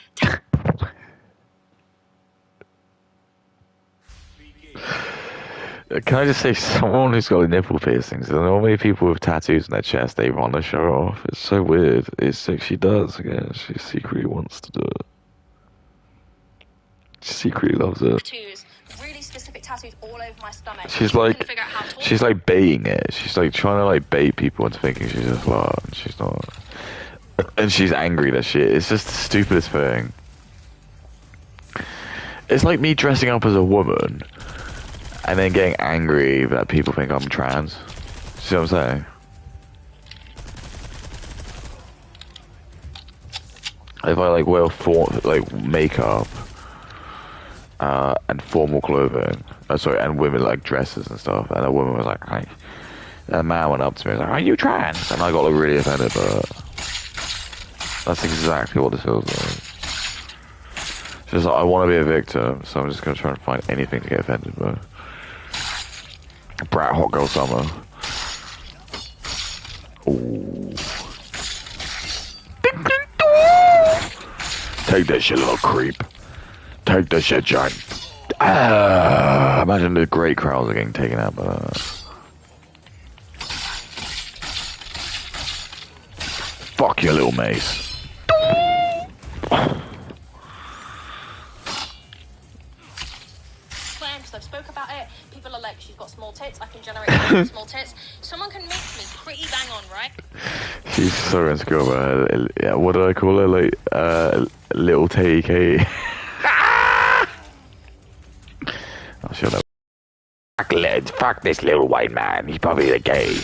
Can I just say, someone who's got nipple piercings, there are not many people with tattoos on their chest they want to show off. It's so weird. It's like she does, again. She secretly wants to do it. She secretly loves it. Tattoos, really specific tattoos all over my stomach. She's I like, couldn't figure out how tall. she's like baiting it. She's like trying to like bait people into thinking she's a slut, and she's not. And she's angry that shit. It's just the stupidest thing. It's like me dressing up as a woman and then getting angry that people think I'm trans. See what I'm saying? If I like wear like makeup and formal clothing, and women like dresses and stuff, and a woman was like, "Hey," a man went up to me and was like, "Are you trans?" And I got like really offended by it. That's exactly what this feels like. It's just like, I want to be a victim, so I'm just gonna try and find anything to get offended by. Brat Hot Girl Summer. Ooh. Take that shit, little creep. Take that shit, John. Imagine the great crowds are getting taken out by that. Fuck your little mace. Plans, the I've spoke about it. People are like, she's got small tits. I can generate small tits. Someone can make me pretty bang on, right? She's so insecure about her. Yeah, what did I call her? Like, little Tay Katie. Oh, shut up. Fuck this little white man. He's probably a gay.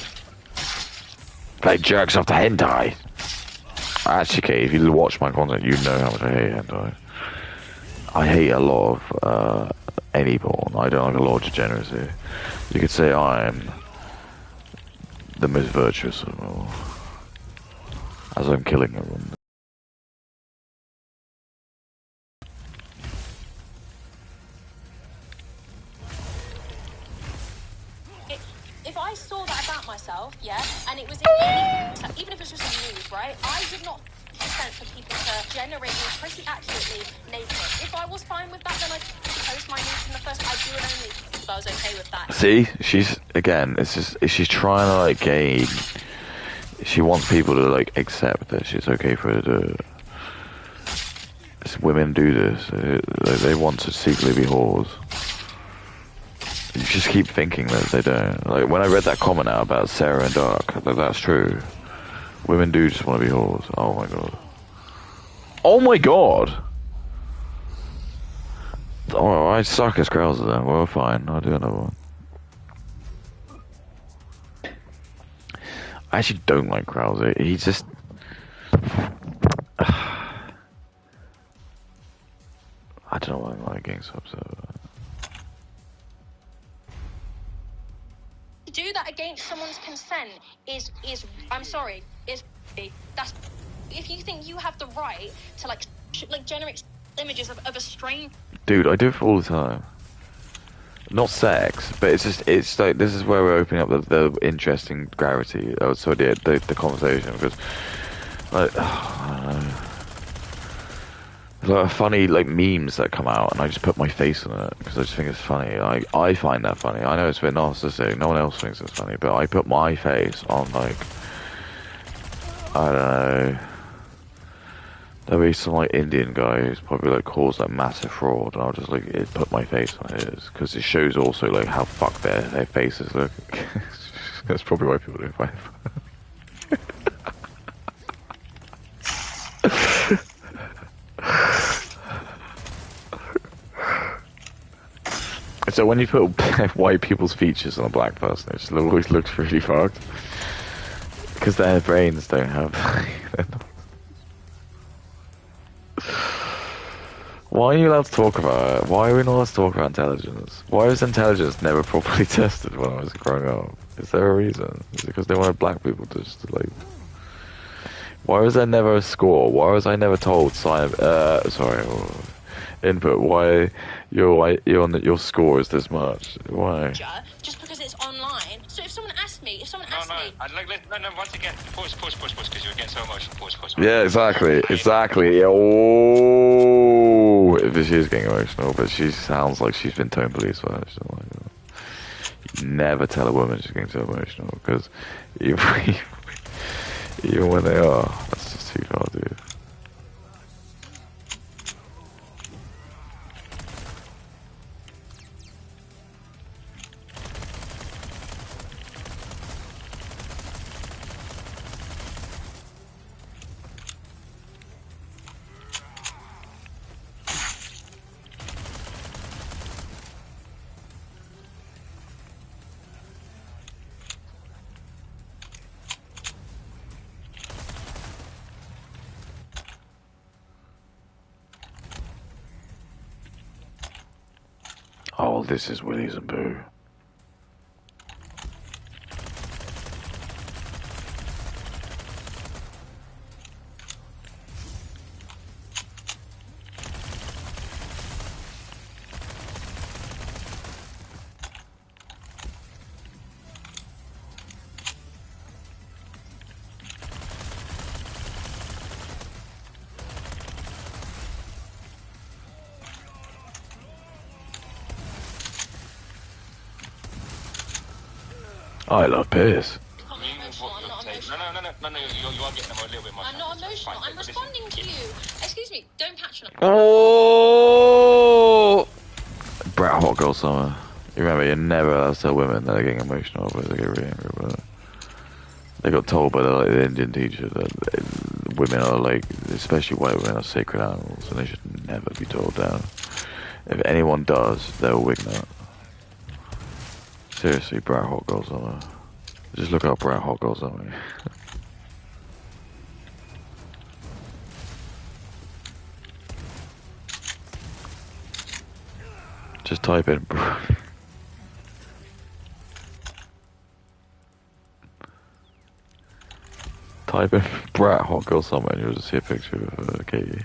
Like, jerks off the hentai. Actually, Kate, if you watch my content, you know how much I hate hentai. I hate a lot of any porn. I don't like a lot of degeneracy. You could say I'm the most virtuous of them all, as I'm killing everyone. If I saw that about myself, yeah, and it was in any, even if it's just in news, right, I would not consent for people to generate me pretty accurately naked. If I was fine with that, then I'd post my news in the first. I'd do it only if I was okay with that. See, she's again. It's just she's trying to like gain. She wants people to like accept that it's okay for her to do it. Women do this. They want to secretly be whores. You just keep thinking that they don't. Like, when I read that comment out about Sarah and Dark, that's true. Women do just want to be whores. Oh my god. Oh my god! Oh, I suck as Krauser then. Well, fine. I'll do another one. I actually don't like Krauser. He just... I don't know why I'm like getting so upset about that. Do that against someone's consent is I'm sorry, that's if you think you have the right to like generate images of a strange. Dude, I do it all the time. Not sex, but it's like this is where we're opening up the interesting gravity. So the conversation, because like I don't know. Like funny like memes that come out, and I just put my face on it because I just think it's funny. Like, I find that funny. I know it's a bit narcissistic. No one else thinks it's funny, but I put my face on like I don't know. There'll be some like Indian guy who's probably like caused like massive fraud, and I'll just like put my face on his because it shows also like how fucked their faces look. That's probably why people do find it. So when you put white people's features on a black person, it just always looks really fucked. Because their brains don't have... Why are you allowed to talk about it? Why are we not allowed to talk about intelligence? Why was intelligence never properly tested when I was growing up? Is there a reason? Is it because they wanted black people to just like... Why was there never a score? Why was I never told input why your score is this much? Why? Just because it's online. So if someone asks me, No, once again, pause, because you're getting so emotional. Pause. Yeah, exactly. Oh, she is getting emotional, but she sounds like she's been tone police for her. You never tell a woman she's getting so emotional, because even when they are, that's just too far, dude. Oh, this is Willies and Boo. I love Pierce. No, you are getting them a little bit emotional. I'm not emotional. I'm responding to you. Excuse me. Don't patronize. Oh, Brett Hot Girl Summer. You remember, you're never allowed to tell women that they're getting emotional, but they get really angry about it. They got told by the Indian teacher that women are like, especially white women, are sacred animals, and they should never be told down. If anyone does, they'll wig nut. Seriously, Brat Hot Girl Summer. Just look up Brat Hot Girl Summer. Just type in. Type in Brat Hot Girl Summer and you'll just see a picture of Katie.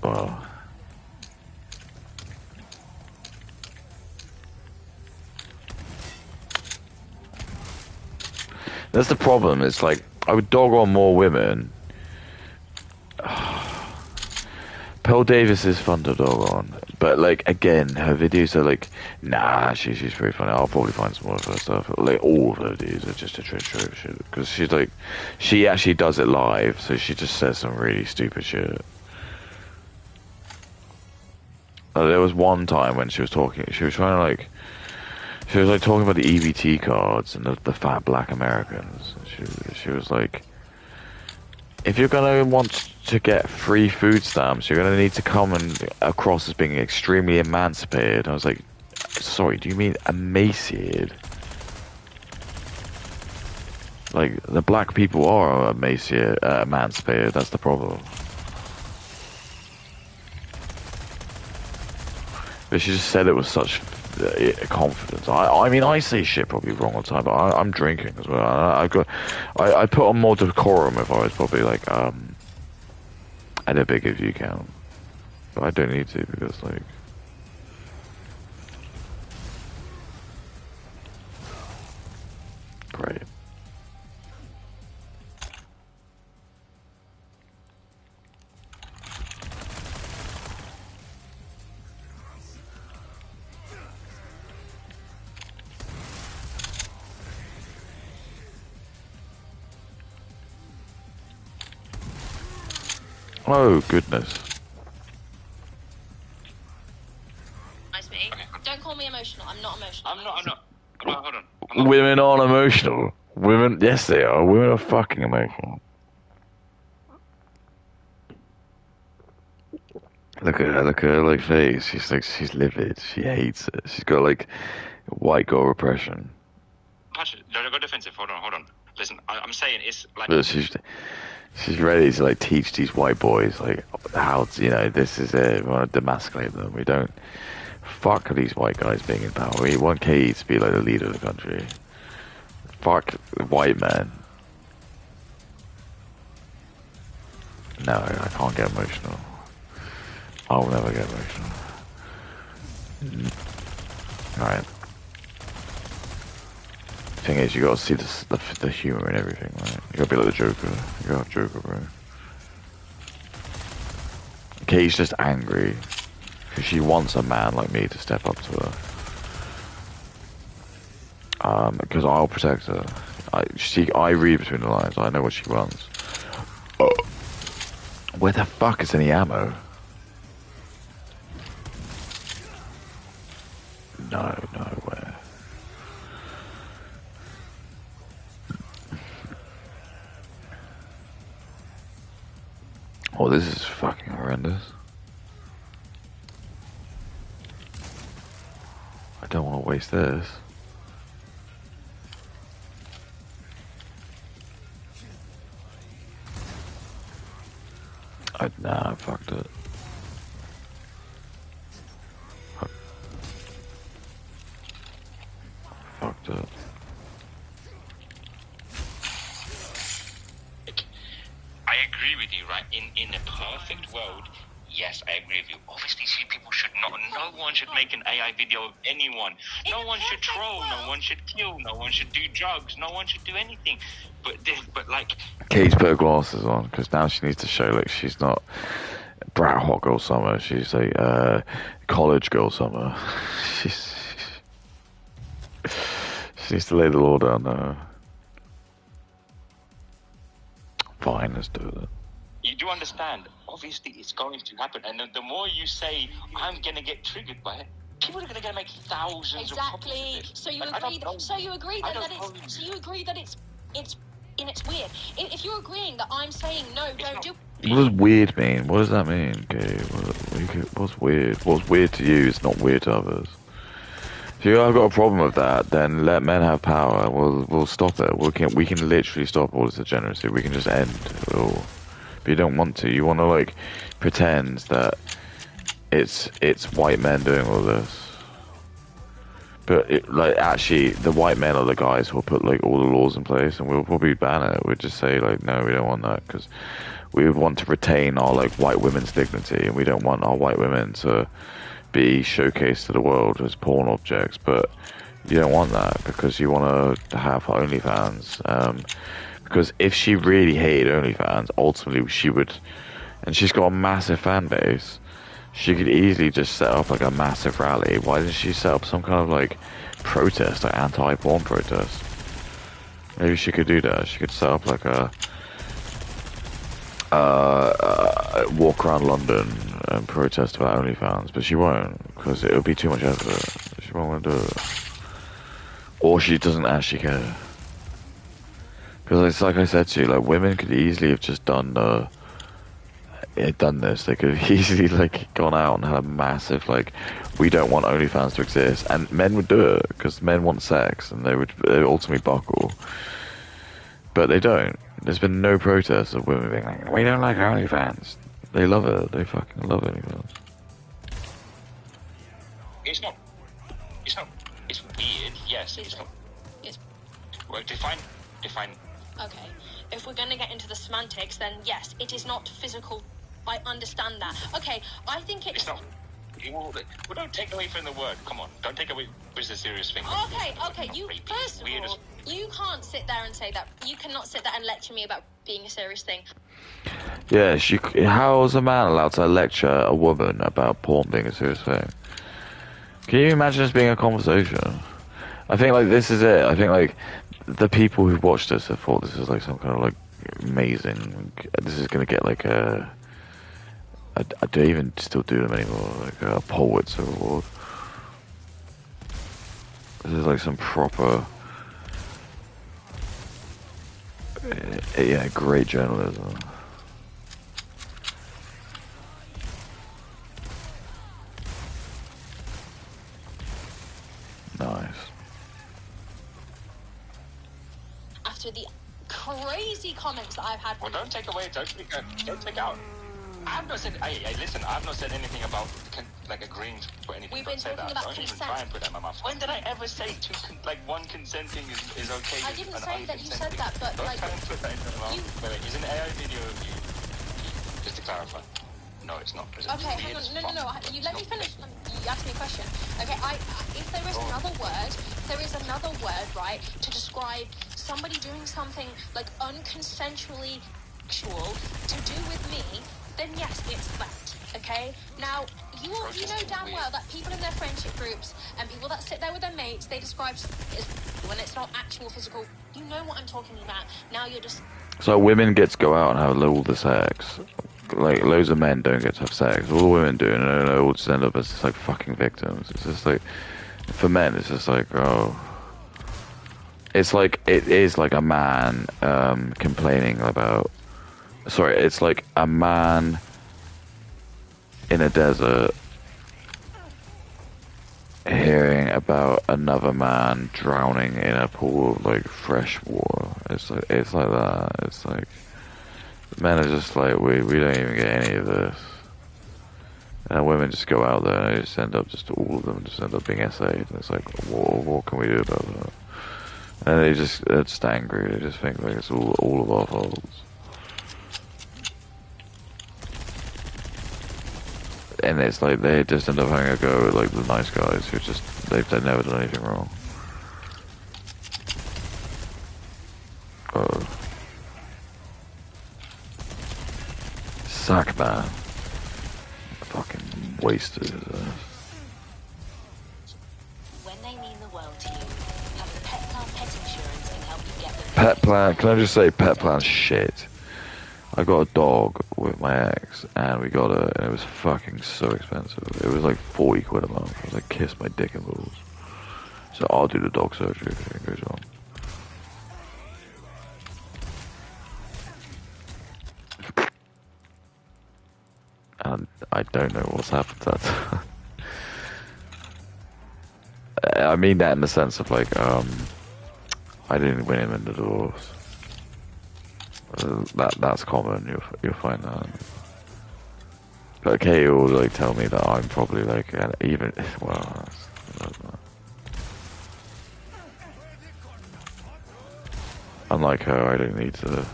Well. That's the problem, it's like, I would dog on more women. Pearl Davis is fun to dog on, but like again, her videos are like, nah, she's pretty funny. I'll probably find some more of her stuff. Like all of her videos are just a shit because she's like, she actually does it live, so she just says some really stupid shit. There was one time when she was talking, she was trying to she was like talking about the EBT cards and the fat black Americans. She was like, if you're gonna want to get free food stamps, you're gonna need to come across as being extremely emancipated. I was like, sorry, do you mean emaciated? Like, the black people are emancipated, that's the problem. But she just said it with such confidence. I mean, I say shit probably wrong all the time, but I'm drinking as well. I put on more decorum if I was probably like, at a bigger view count. But I don't need to because, like... Great. Oh, goodness. Nice me. Okay. Don't call me emotional. I'm not emotional. I'm not. Hold on. I'm not. Women aren't emotional. Women, yes they are. Women are fucking emotional. Look at her, like, face. She's livid. She hates it. She's got, like, white girl repression. Patrick, don't go defensive. Hold on. Listen, I'm saying it's like... But she's ready to, like, teach these white boys, like, how to, you know, this is it. We want to demasculate them. We don't fuck these white guys being in power. We want Katie to be, like, the leader of the country. Fuck white men. No, I can't get emotional. I'll never get emotional. Alright. Thing is, you gotta see the humor in everything, right? You gotta be like the Joker. You gotta have Joker, bro. Katie's just angry. Because she wants a man like me to step up to her. Because I'll protect her. I read between the lines. I know what she wants. Oh. Where the fuck is any ammo? Nowhere. Oh, this is fucking horrendous. I don't want to waste this. Nah, I fucked it. Fucked it. I agree with you, right? In a perfect world, yes, I agree with you. Obviously, people should not. No one should make an AI video of anyone. No one should troll. No one should kill. No one should do drugs. No one should do anything. But like... Kate's put her glasses on because now she needs to show like she's not Brat Hot Girl Summer. She's like college girl summer. She needs to lay the law down now. Fine, let's do it. do understand, obviously it's going to happen. And the more you say, I'm going to get triggered by it, people are going to make thousands of copies of this. So you Like, agree that it's weird. If you're agreeing that I'm saying no, don't do. What does weird mean? What does that mean? Okay, what's weird? What's weird to you is not weird to others. If you have got a problem with that, then let men have power. We'll stop it. We can literally stop all this degeneracy. We can just end it all. But you don't want to. You want to like pretend that it's white men doing all this. But like actually, the white men are the guys who will put like all the laws in place, and we'll probably ban it. We'd just say like, no, we don't want that because we want to retain our like white women's dignity, and we don't want our white women to be showcased to the world as porn objects. But you don't want that because you want to have OnlyFans. Because if she really hated OnlyFans, ultimately she would, and she's got a massive fan base. She could easily just set up like a massive rally. Why didn't she set up some kind of like protest, like anti-porn protest? Maybe she could do that. She could set up like a walk around London and protest about OnlyFans, but she won't because it would be too much effort. She won't want to do it, or she doesn't actually care. Because it's like I said to you, like women could easily have just done this. They could have easily like gone out and had a massive like, we don't want OnlyFans to exist, and men would do it because men want sex and they would ultimately buckle. But they don't. There's been no protest of women being like, we don't like OnlyFans. They love it. They fucking love OnlyFans. It's not. It's weird. Yes, it's not. It's Well, define. okay. If we're gonna get into the semantics, then yes, it is not physical. I understand that. Okay, I think It's not. Well, don't take away from the word. Come on, don't take away. It's a serious thing. Okay. You first of all, you can't sit there and say that. You cannot sit there and lecture me about being a serious thing. Yeah, how is a man allowed to lecture a woman about porn being a serious thing? Can you imagine this being a conversation? I think like this is it. I think like the people who watched this have thought this is like some kind of like amazing. This is gonna get like a. I don't even still do them anymore. Like a Pulitzer Award. This is like some proper. Yeah, great journalism. Nice. After the crazy comments that I've had. Well, don't take away. Don't take out. I've not said. Hey, listen. I've not said anything about like agreeing to anything. We've been talking about Don't even consent. try and put that in my mouth. When did I ever say like one consenting is okay? I didn't say that you said that, but don't like. try and put that in my mouth. Wait, is an AI video of you? Just to clarify. No, it's not. Okay, hang on. No. You let me finish. You asked me a question. Okay, if there is another word, right, to describe somebody doing something like unconsensually sexual to do with me, then yes, it's that. Okay. Now you know damn well that people in their friendship groups and people that sit there with their mates, they describe it as when it's not actual physical. You know what I'm talking about. Now you're just. So women get to go out and have all the sex. Like loads of men don't get to have sex. All the women do, and they all just end up as just, like fucking victims. It's just like for men, it's just like it's like it is like a man complaining about. Sorry, it's like a man in a desert hearing about another man drowning in a pool of like fresh water. It's like that. It's like. Men are just like, we don't even get any of this. And women just go out there and they just end up, all of them just end up being essayed. And it's like, what can we do about that? And they're just angry. They just think like it's all of our faults. And it's like, they just end up having a go at like the nice guys who they've never done anything wrong. Sack man. Fucking wasted his ass. When they mean the world to you, having a pet plan pet insurance can help you get them. Pet plan, can I just say pet plan's shit? I got a dog with my ex, and we got it, and it was fucking so expensive. It was like 40 quid a month. I was like, kiss my dick and balls. So I'll do the dog surgery if it goes wrong. And I don't know what's happened to that. I mean that in the sense of like, I didn't win him in the divorce. That's common. You'll find that. But Katie will like tell me that I'm probably like even well. Unlike her, I don't need to.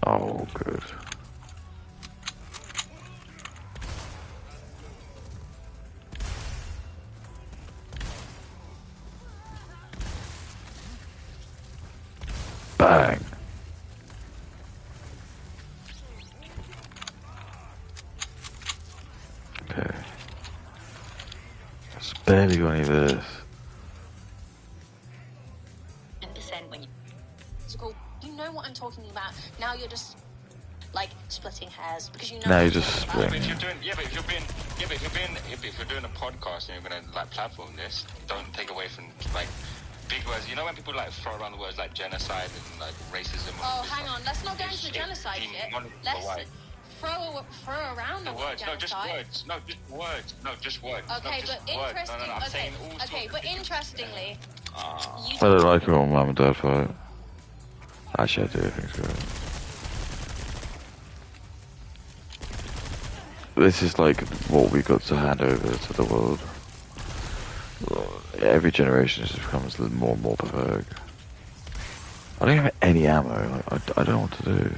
Oh, good. Bang. Okay. Just barely got any of this. 10% when you. You know what I'm talking about. Now you're just like splitting hairs because you know. Now you're just But splitting. if you're doing, if you're doing a podcast and you're gonna like platform this, don't take away from like big words. You know when people like throw around the words like genocide and like racism. Oh, hang on. Let's not go into the genocide shit. Let's throw around the word words. No, just genocide. words. No, just words. No, just words. Okay, no, just but words. interesting. No, I'm saying all sorts Okay, of but different- interestingly, you I don't like it when mum and dad fight. Actually, I do think so. This is like what we got to hand over to the world. Every generation just becomes more and more pathetic. I don't have any ammo. Like, I don't know what to do.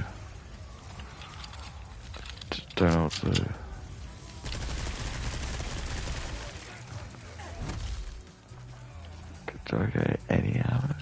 Just don't know what to do. Do I get any ammo?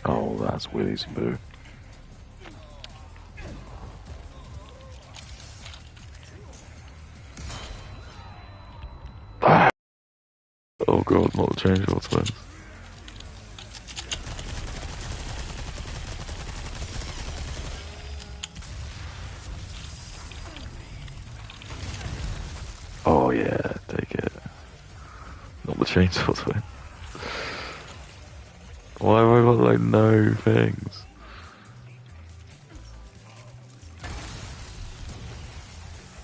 Oh, that's Willie's and Boo. Ah. Oh god, not the changeable twins. Oh yeah, take it. Not the chainsaw twin. Why have I got like no things?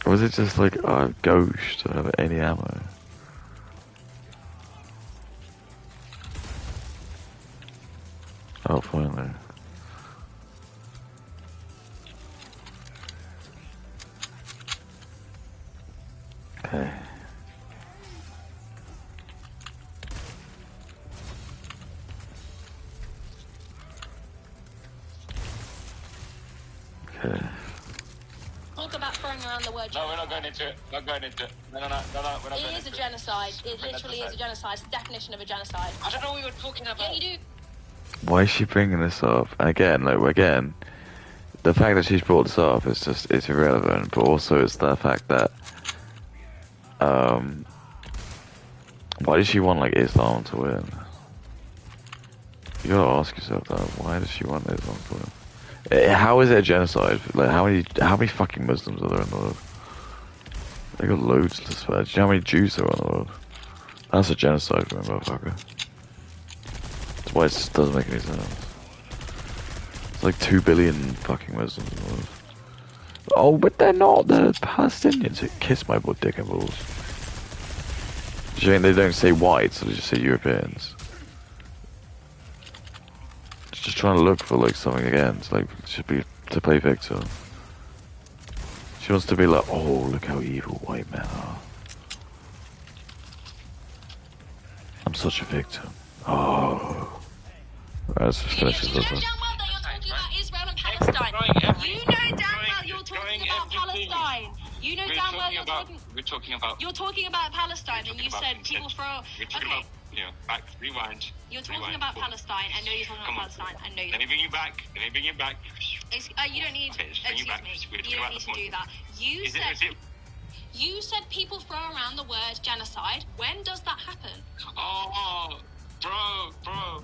Or was it just like a ghost to have any ammo? Oh, finally. Okay. Okay. talk about throwing around the word No, we're genocide. not going into it. Not going into it. No, we're not going It is into a genocide. It That's literally is a genocide. It's the definition of a genocide. I don't know what you were talking about. Yeah, you do. Why is she bringing this up? And again, the fact that she's brought this up is just, it's irrelevant, but also it's the fact that, why does she want, like, Islam to win? You gotta ask yourself that, why does she want Islam to win? How is it a genocide? Like, how many fucking Muslims are there in the world? They got loads to spare. Do you know how many Jews there are in the world? That's a genocide for me, motherfucker. That's why it just doesn't make any sense. It's like 2 billion fucking Muslims in the world. Oh, but they're not. They're Palestinians who kiss my butt, dick and balls. Do you mean they don't say whites, they just say Europeans? Just trying to look for like something against, like, should be to play victim. She wants to be like, oh, look how evil white men are. I'm such a victim. Oh. Right, let's just finish this You know up. damn well that you're talking about Israel and Palestine. You know damn well you're talking about Palestine. You know damn well We're talking about. You're talking about Palestine, and you said people throw. We're talking Okay. about. Back, rewind. You're talking rewind. about Palestine. I know you're talking about Palestine. I know you're. Let me bring you back. You don't need. Okay, Excuse me. You don't need to do that. You said people throw around the word genocide. When does that happen? Oh,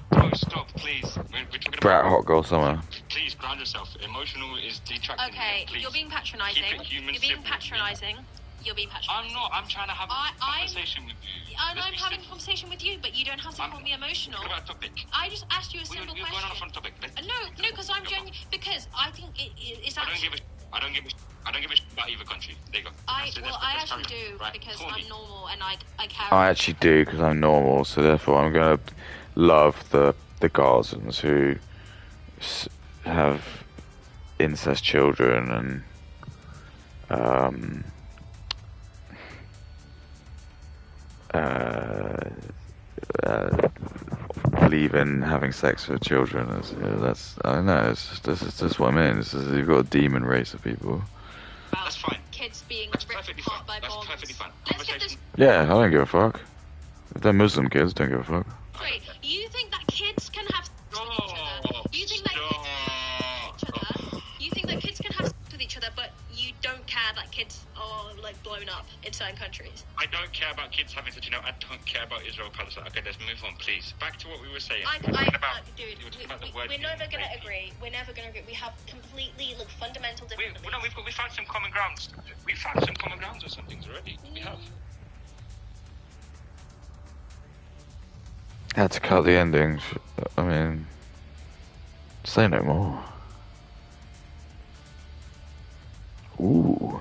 bro, stop, please. We're talking Brat about. Hot Girl Summer. Please ground yourself. Emotional is detracting. Okay, Please. you're being patronising. Keep it human, You're being civil. patronising. You're being patronising. I'm not. I'm trying to have a conversation with you. I'm Let's be having a civil. conversation with you, but you don't have to call me emotional. What about topic? I just asked you a simple You're question. going off on topic. No, because I'm genuine. Because I think it's I don't actually. give a shit about either country. There you go. I Let's actually carry on. do Right. because Call I'm me. normal and I care. I actually do because I'm normal, so therefore I'm gonna love the Gazans who have incest children and believe in having sex with children. That's I don't know. This is just what I mean. You've got a demon race of people. That's fine. Kids being That's ripped perfectly apart fine. by That's bombs. perfectly fine. Let's get this Yeah, I don't give a fuck. If they're Muslim kids, don't give a fuck. straight. You think that kids can have sex with each other? You think that kids can have sex with each other, but you don't care that kids are like blown up in certain countries? I don't care about kids having such. I don't care about Israel, Palestine. Okay, let's move on, please. Back to what we were saying. Dude, You were talking about the word we're never gonna rape. agree. We're never gonna agree. We have completely fundamental different beliefs. We found some common grounds. We found some common grounds with some things already. We have. Had to cut the endings. I mean, say no more. Ooh.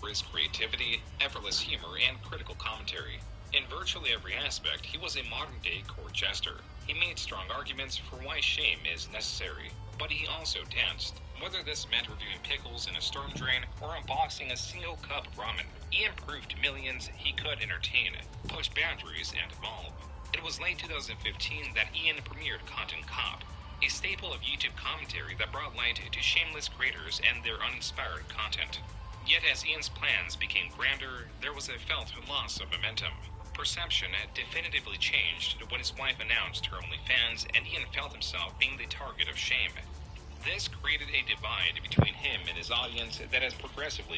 His creativity, effortless humor, and critical commentary. In virtually every aspect, he was a modern-day court jester. He made strong arguments for why shame is necessary, but he also danced. Whether this meant reviewing pickles in a storm drain or unboxing a single cup of ramen, Ian proved to millions he could entertain, push boundaries, and evolve. It was late 2015 that Ian premiered Content Cop, a staple of YouTube commentary that brought light to shameless creators and their uninspired content. Yet as Ian's plans became grander, there was a felt loss of momentum. Perception definitively changed when his wife announced her OnlyFans, and Ian felt himself being the target of shame. This created a divide between him and his audience that has progressively